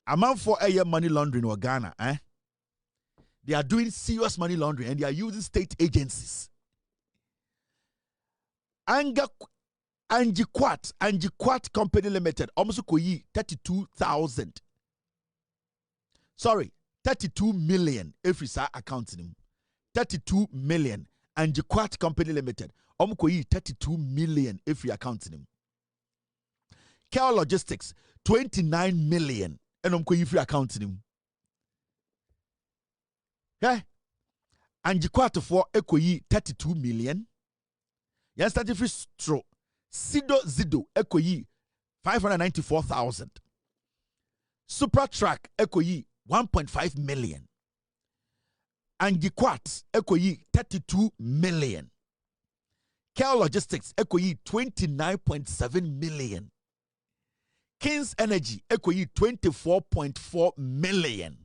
Amount for a year money laundering or Ghana, They are doing serious money laundering and they are using state agencies. Anjiquat Company Limited, almost 32,000. Sorry, 32 million every sa account nim. 32 million. And Jaquat Company Limited. Omkoyi 32 million every account nim. Care Logistics 29 million. And omkoyi free account nim. Okay? And Jaquat for ekoyi 32 million. Yan start free stro. Zido ekoyi 594,000. Supra Truck ekoyi 1.5 million. And Gikwat ekoyi 32 million. Care Logistics ekoyi 29.7 million. Kings Energy ekoyi 24.4 million.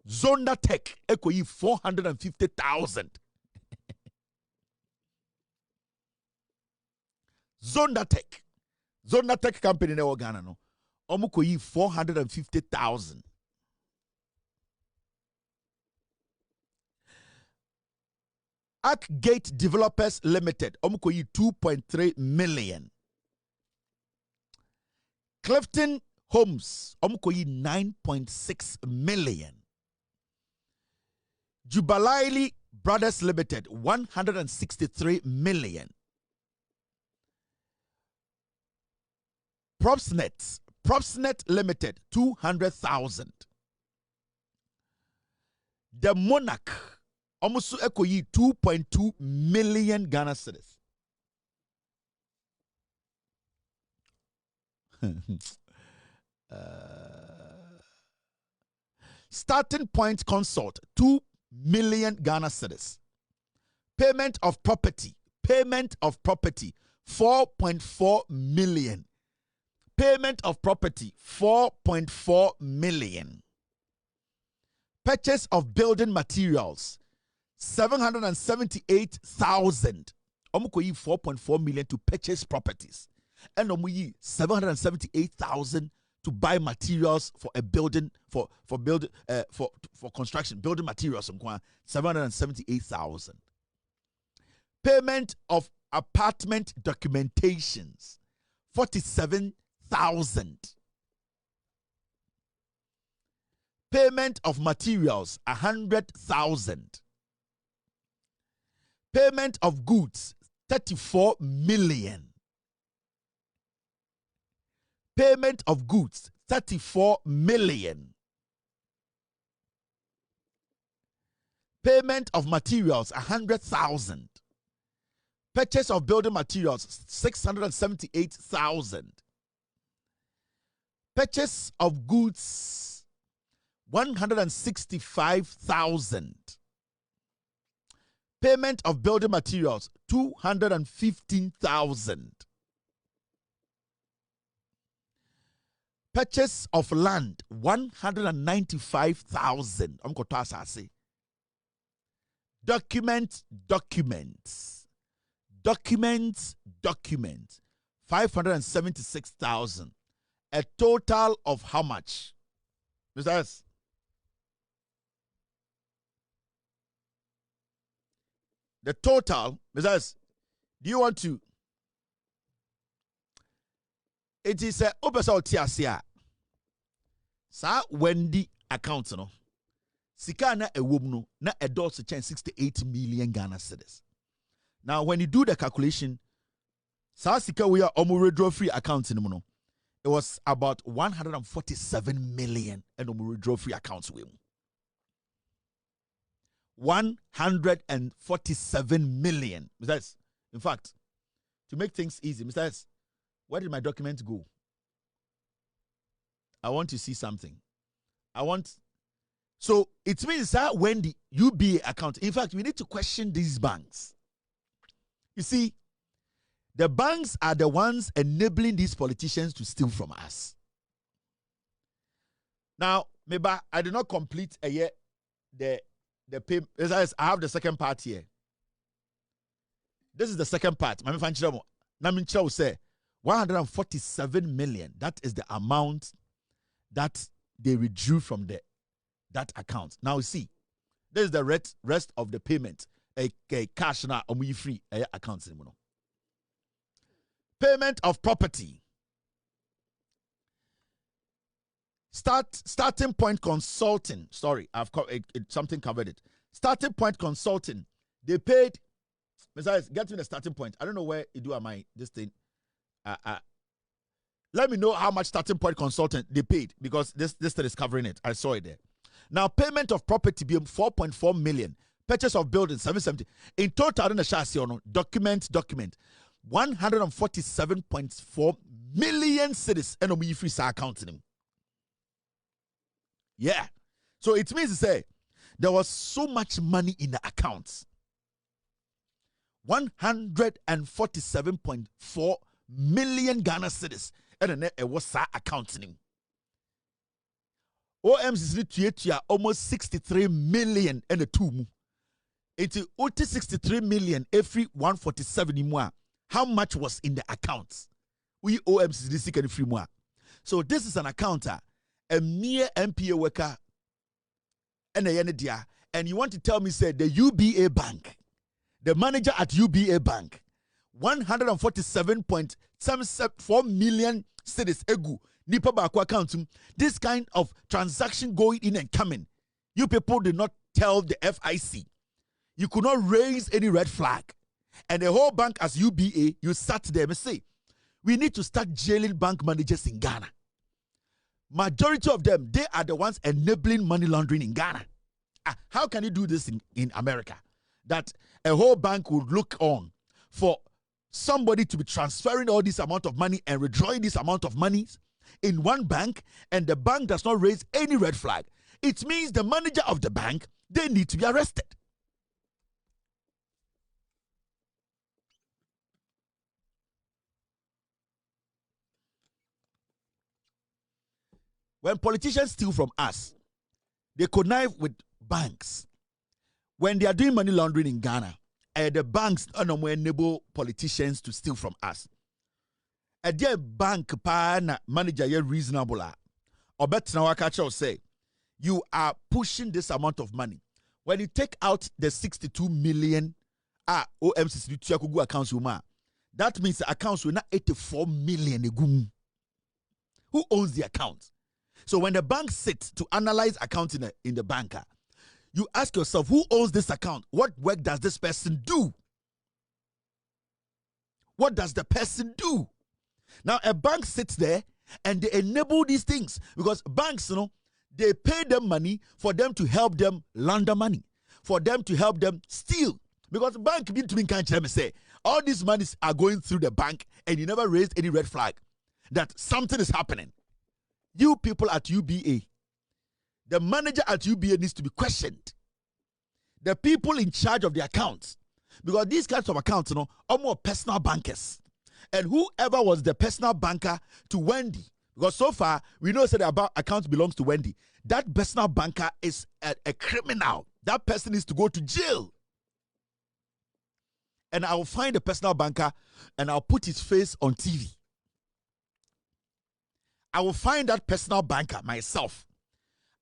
Zonda Tech ekoyi 450,000. Zonda Tech company na Ghana no. Omukoyi 450,000. Arcgate Developers Limited, Omukoyi 2.3 million. Clifton Homes, Omukoyi 9.6 million. Jubalaili Brothers Limited, 163 million. Propsnet Limited, 200,000. The Monarch, Omusu ekoyi 2.2 million Ghana cedis. Starting Point Consult, 2 million Ghana cedis. Payment of property, 4.4 million. Payment of property, 4.4 million. Purchase of building materials, 778,000. Omukoyi 4.4 million to purchase properties. And omuyi 778,000 to buy materials for a building, for construction, building materials. 778,000. Payment of apartment documentations, 47,000. Payment of materials, 100,000. Payment of goods, 34 million. Payment of goods, 34 million. Payment of materials, 100,000. Purchase of building materials, 678,000. Purchase of goods, 165,000. Payment of building materials, 215,000. Purchase of land, 195,000. Documents, 576,000. A total of how much? Mr. S. The total, Mr. S, do you want to? It is a opesa otiasia. Sa Wendy account no. Sika na ewom no na adults change 68 million Ghana cedis. Now when you do the calculation, sa sika we are withdraw free account no. It was about 147 million and withdraw free accounts we. 147 million. Mr. S, in fact, to make things easy, Mr. S, where did my document go? I want to see something. So it means that when the UBA account, in fact, we need to question these banks. You see, the banks are the ones enabling these politicians to steal from us. Now, maybe I did not complete a year the pay. I have the second part here. This is the second part. Namin say 147 million. That is the amount that they withdrew from that account. Now you see, this is the rest of the payment. A cash na free accounts. Payment of property, Starting Point Consulting. Sorry, I've something covered it. Starting Point Consulting. They paid. Besides, get me the starting point. I don't know where you do this thing. Let me know how much Starting Point Consultant they paid, because this thing is covering it. I saw it there. Now, payment of property being 4.4 million. Purchase of building 770. In total, I don't know, document 147.4 million cedis and we free accounting. Yeah. So it means to say there was so much money in the accounts. 147.4 million Ghana cedis and then it was accounting. OMCC almost 63 million and a two. It's 63 million every 147 more. How much was in the accounts? We OMCC can free more. So this is an accountant, a mere NPA worker, and you want to tell me, say the UBA bank, the manager at UBA bank, 147.74 million cedis egu nipa baako account. This kind of transaction going in and coming, you people did not tell the FIC. You could not raise any red flag. And the whole bank as UBA, you sat there and say, we need to start jailing bank managers in Ghana. Majority of them, they are the ones enabling money laundering in Ghana. How can you do this in America? That a whole bank would look on for somebody to be transferring all this amount of money and withdrawing this amount of money in one bank, and the bank does not raise any red flag. It means the manager of the bank, they need to be arrested. When politicians steal from us, they connive with banks. When they are doing money laundering in Ghana, the banks enable politicians to steal from us. A dear bank manager is reasonable. Or better now, I catch you say, you are pushing this amount of money. When you take out the 62 million OMCC accounts, that means the accounts will not 84 million. Who owns the account? So when the bank sits to analyze accounts in the banker, you ask yourself, who owns this account? What work does this person do? What does the person do? Now, a bank sits there and they enable these things, because banks, they pay them money for them to help them launder money, for them to help them steal. Because the bank can't say, all these monies are going through the bank and you never raised any red flag that something is happening. You people at UBA, the manager at UBA needs to be questioned. The people in charge of the accounts, because these kinds of accounts, are more personal bankers. And whoever was the personal banker to Wendy, because so far we know that about accounts belongs to Wendy. That personal banker is a criminal. That person needs to go to jail. And I will find a personal banker and I'll put his face on TV. I will find that personal banker myself.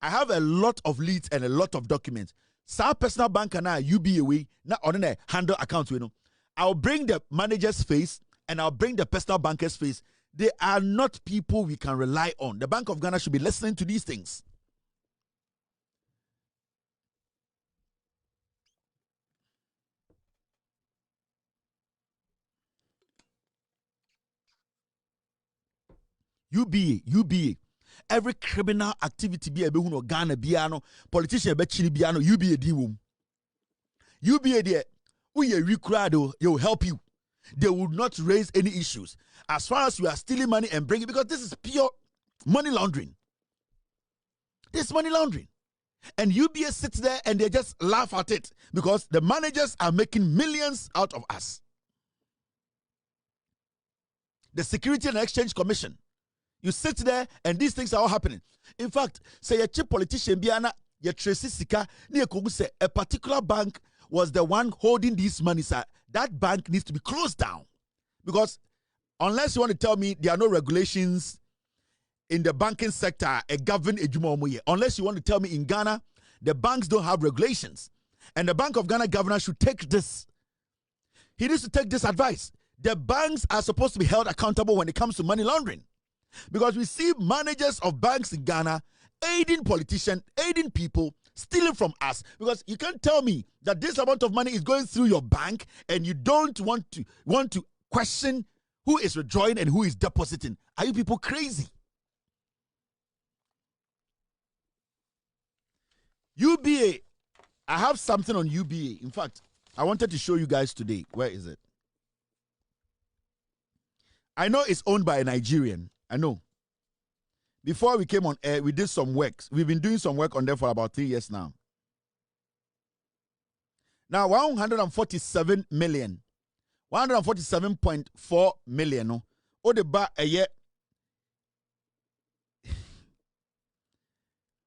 I have a lot of leads and a lot of documents. Some personal banker now UBA way, not on a handle account. I'll bring the manager's face and I'll bring the personal banker's face. They are not people we can rely on. The Bank of Ghana should be listening to these things. UBA. Every criminal activity be a behuno Ghana biano, politician be chini biano, UBA di wom. UBA de uye rekrado, they will help you. They will not raise any issues. As far as you are stealing money and bringing, because this is pure money laundering. This is money laundering. And UBA sits there and they just laugh at it because the managers are making millions out of us. The Security and Exchange Commission, you sit there and these things are all happening. In fact, say a chief politician biana ye tracy sika ni say a particular bank was the one holding these money, sir. That bank needs to be closed down. Because unless you want to tell me there are no regulations in the banking sector, a government unless you want to tell me in Ghana the banks don't have regulations, and the Bank of Ghana governor should take this. He needs to take this advice. The banks are supposed to be held accountable when it comes to money laundering. Because we see managers of banks in Ghana aiding politicians, aiding people, stealing from us. Because you can't tell me that this amount of money is going through your bank and you don't want to question who is withdrawing and who is depositing. Are you people crazy? UBA. I have something on UBA. In fact, I wanted to show you guys today. Where is it? I know it's owned by a Nigerian. I know. Before we came on air, we did some work. We've been doing some work on them for about 3 years now. Now, 147 million. 147.4 million. No. O de ba a year.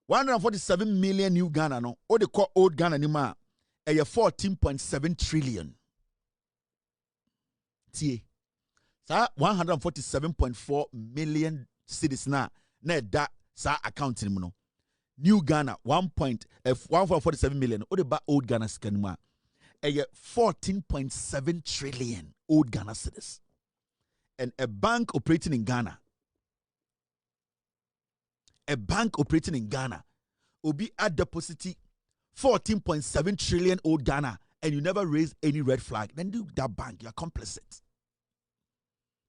147 million new Ghana. No. O de call old Ghana ni ma. A year 14.7 trillion. Tie. 147.4 million cedis na da sa account ni no. New Ghana 147 million. O de ba old Ghana skanima. A 14.7 trillion old Ghana cedis. And a bank operating in Ghana. A bank operating in Ghana will be at deposit 14.7 trillion old Ghana, and you never raise any red flag. Then do that bank, you're complicit.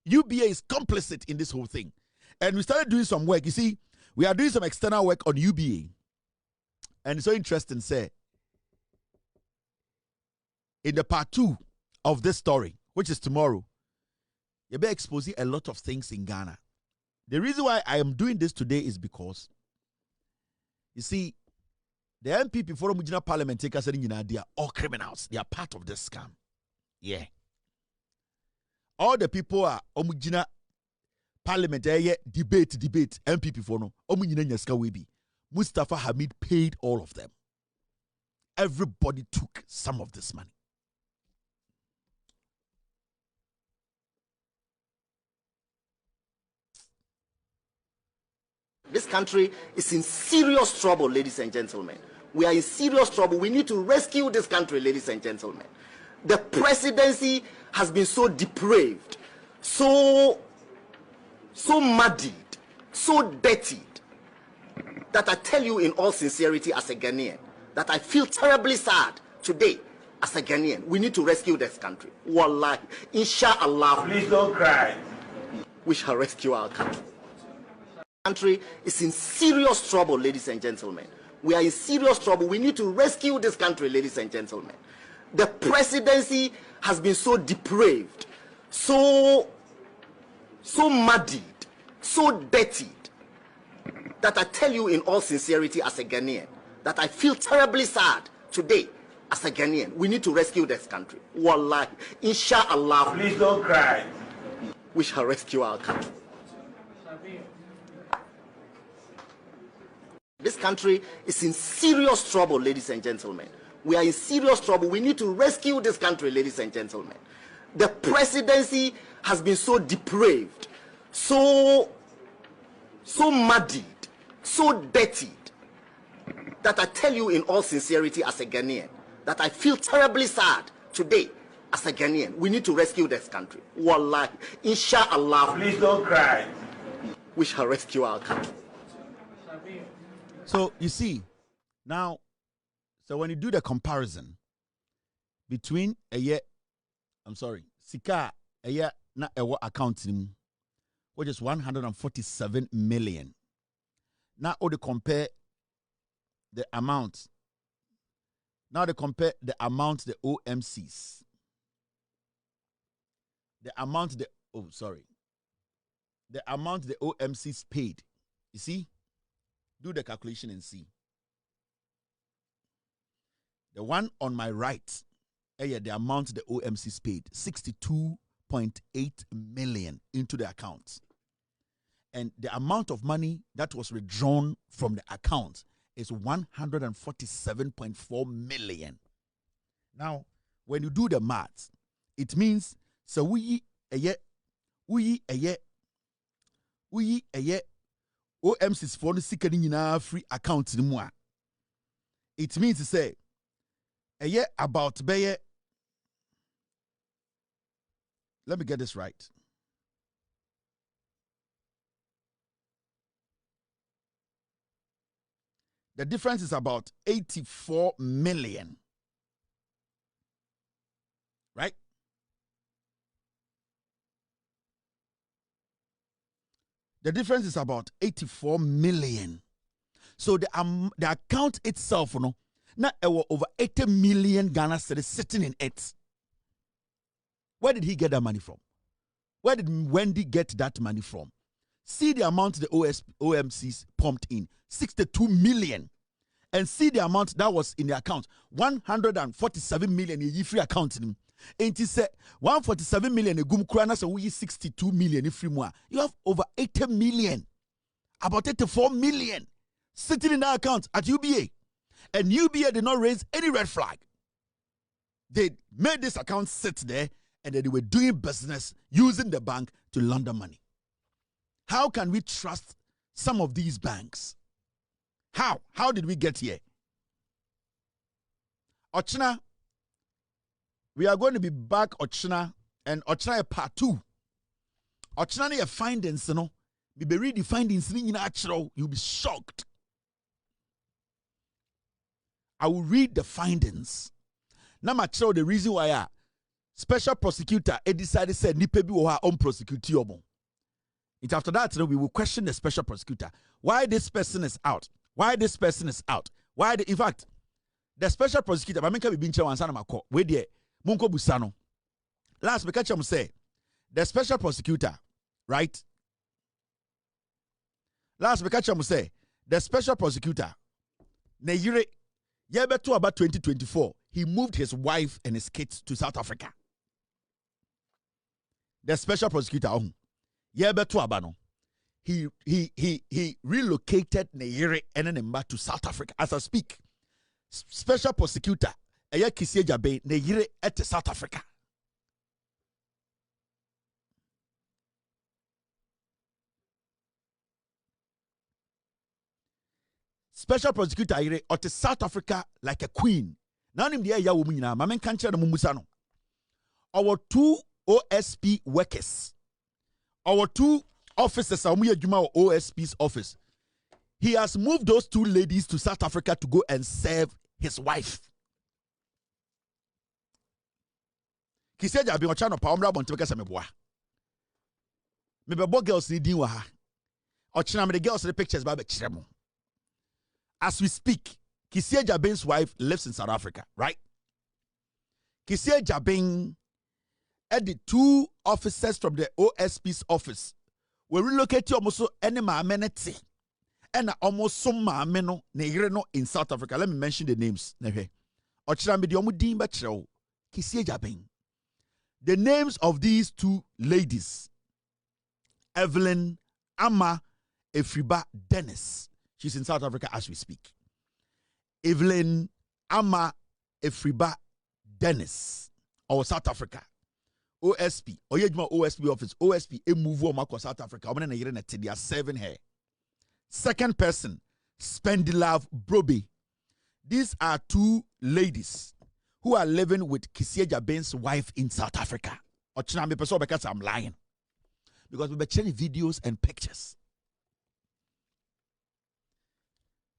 UBA is complicit in this whole thing. And we started doing some work. You see, we are doing some external work on UBA. And it's so interesting, say, in the part 2 of this story, which is tomorrow, you'll be exposing a lot of things in Ghana. The reason why I am doing this today is because, you see, the MPP for Mujina Parliament take us in, they are all criminals. They are part of this scam. Yeah. All the people are Omujina Parliament, debate, MPP for no. Omujina Nyaska Webi. Mustapha Hamid paid all of them. Everybody took some of this money. This country is in serious trouble, ladies and gentlemen. We are in serious trouble. We need to rescue this country, ladies and gentlemen. The presidency has been so depraved, so muddied, so dirtied, that I tell you in all sincerity as a Ghanaian, that I feel terribly sad today as a Ghanaian. We need to rescue this country. Wallahi, inshallah. Please don't cry. We shall rescue our country. Country is in serious trouble, ladies and gentlemen. We are in serious trouble. We need to rescue this country, ladies and gentlemen. The presidency has been so depraved, so muddied, so dirtied, that I tell you in all sincerity as a Ghanaian, that I feel terribly sad today as a Ghanaian. We need to rescue this country. Wallahi, inshallah. Please don't cry. We shall rescue our country. This country is in serious trouble, ladies and gentlemen. We are in serious trouble. We need to rescue this country, ladies and gentlemen. The presidency has been so depraved, so muddied, so dirtied, that I tell you in all sincerity as a Ghanaian, that I feel terribly sad today as a Ghanaian. We need to rescue this country. Wallahi, inshallah. Please don't cry. We shall rescue our country. So, you see, now, so when you do the comparison between Sika, a year, na ewa account, which is 147 million. Now, they compare the amount. Now, they compare the amount the OMCs. The amount the OMCs paid. You see? Do the calculation and see. The one on my right, the amount the OMCs paid, 62.8 million into the account. And the amount of money that was withdrawn from the account is 147.4 million. Now, when you do the math, it means so we a year OMCs for the sick and free account in moi. It means to say a year about let me get this right. The difference is about 84 million. Right? The difference is about 84 million. So the account itself, now over 80 million Ghana cedis sitting in it. Where did he get that money from? Where did Wendy get that money from? See the amount the OMCs pumped in, 62 million. And see the amount that was in the account, 147 million in free account. And he said 147 million a gum krana, so we 62 million in free more. You have over 80 million, about 84 million sitting in that account at UBA. And UBA did not raise any red flag. They made this account sit there and they were doing business using the bank to launder money. How can we trust some of these banks? How? How did we get here? Ochina, we are going to be back Ochina, and Ochina part 2. Ochina your findings, you know. We read the findings in natural, you'll be shocked. I will read the findings. Now, I show the reason why special prosecutor decided said nipe bi wo ha on prosecute yomo. It after that, we will question the special prosecutor. Why this person is out? Why this person is out? Why in fact, the special prosecutor, but I be binche wansana mako. We there, munko busano. Last we catch him say, the special prosecutor, right? Last we catch him say, the special prosecutor, ne yire, yebeto about 2024, he moved his wife and his kids to South Africa. The special prosecutor, yebeto abano. He relocated Neyere and Nemba to South Africa. As I speak, special prosecutor Aya Kisie Jabe Neyere at South Africa. Special prosecutor Ayere at South Africa like a queen. Now him the ya woman na mamen kan kire no mumusano. Our 2 OSP workers. Our 2 officers are OSP's office. He has moved those 2 ladies to South Africa to go and serve his wife. He said, I've been watching a power on to make a boy. Maybe girls need you. Or the girls the pictures by the as we speak, Kisie Jabin's wife lives in South Africa, right? Kisie Jabin and the 2 officers from the OSP's office will relocate to almost any amenity and almost some ameno negreno in South Africa. Let me mention the names. The names of these 2 ladies, Evelyn Ama Efriba Dennis. She's in South Africa as we speak. Evelyn Ama Efriba Dennis, or South Africa. OSP, Oyejuma OSP office, OSP, a move on South Africa. They are serving her. Second person, Spendilav Brobe. These are 2 ladies who are living with Kisie Jabin's wife in South Africa. Because I'm lying. Because we're checking videos and pictures.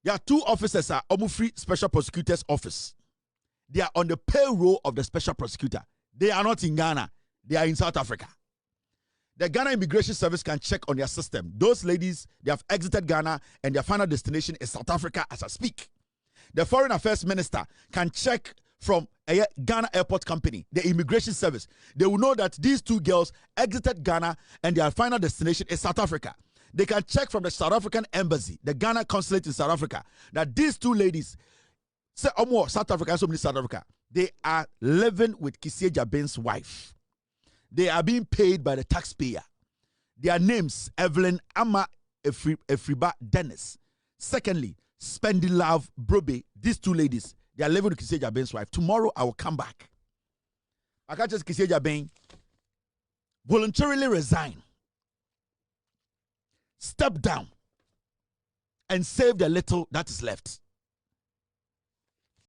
There are 2 officers at Ofiri Special Prosecutor's office. They are on the payroll of the special prosecutor. They are not in Ghana. They are in South Africa. The Ghana Immigration Service can check on their system. Those ladies, they have exited Ghana and their final destination is South Africa as I speak. The Foreign Affairs Minister can check from a Ghana Airport Company, the Immigration Service. They will know that these 2 girls exited Ghana and their final destination is South Africa. They can check from the South African Embassy, the Ghana Consulate in South Africa, that these 2 ladies, say South Africa and so many South Africa, they are living with Kisie Jabin's wife. They are being paid by the taxpayer. Their names, Evelyn Ama Efriba Dennis. Secondly, Spendilav Brobe. These 2 ladies, they are living with Kisie Jabin's wife. Tomorrow, I will come back. I can't just Kisie Jabin voluntarily resign, step down, and save the little that is left.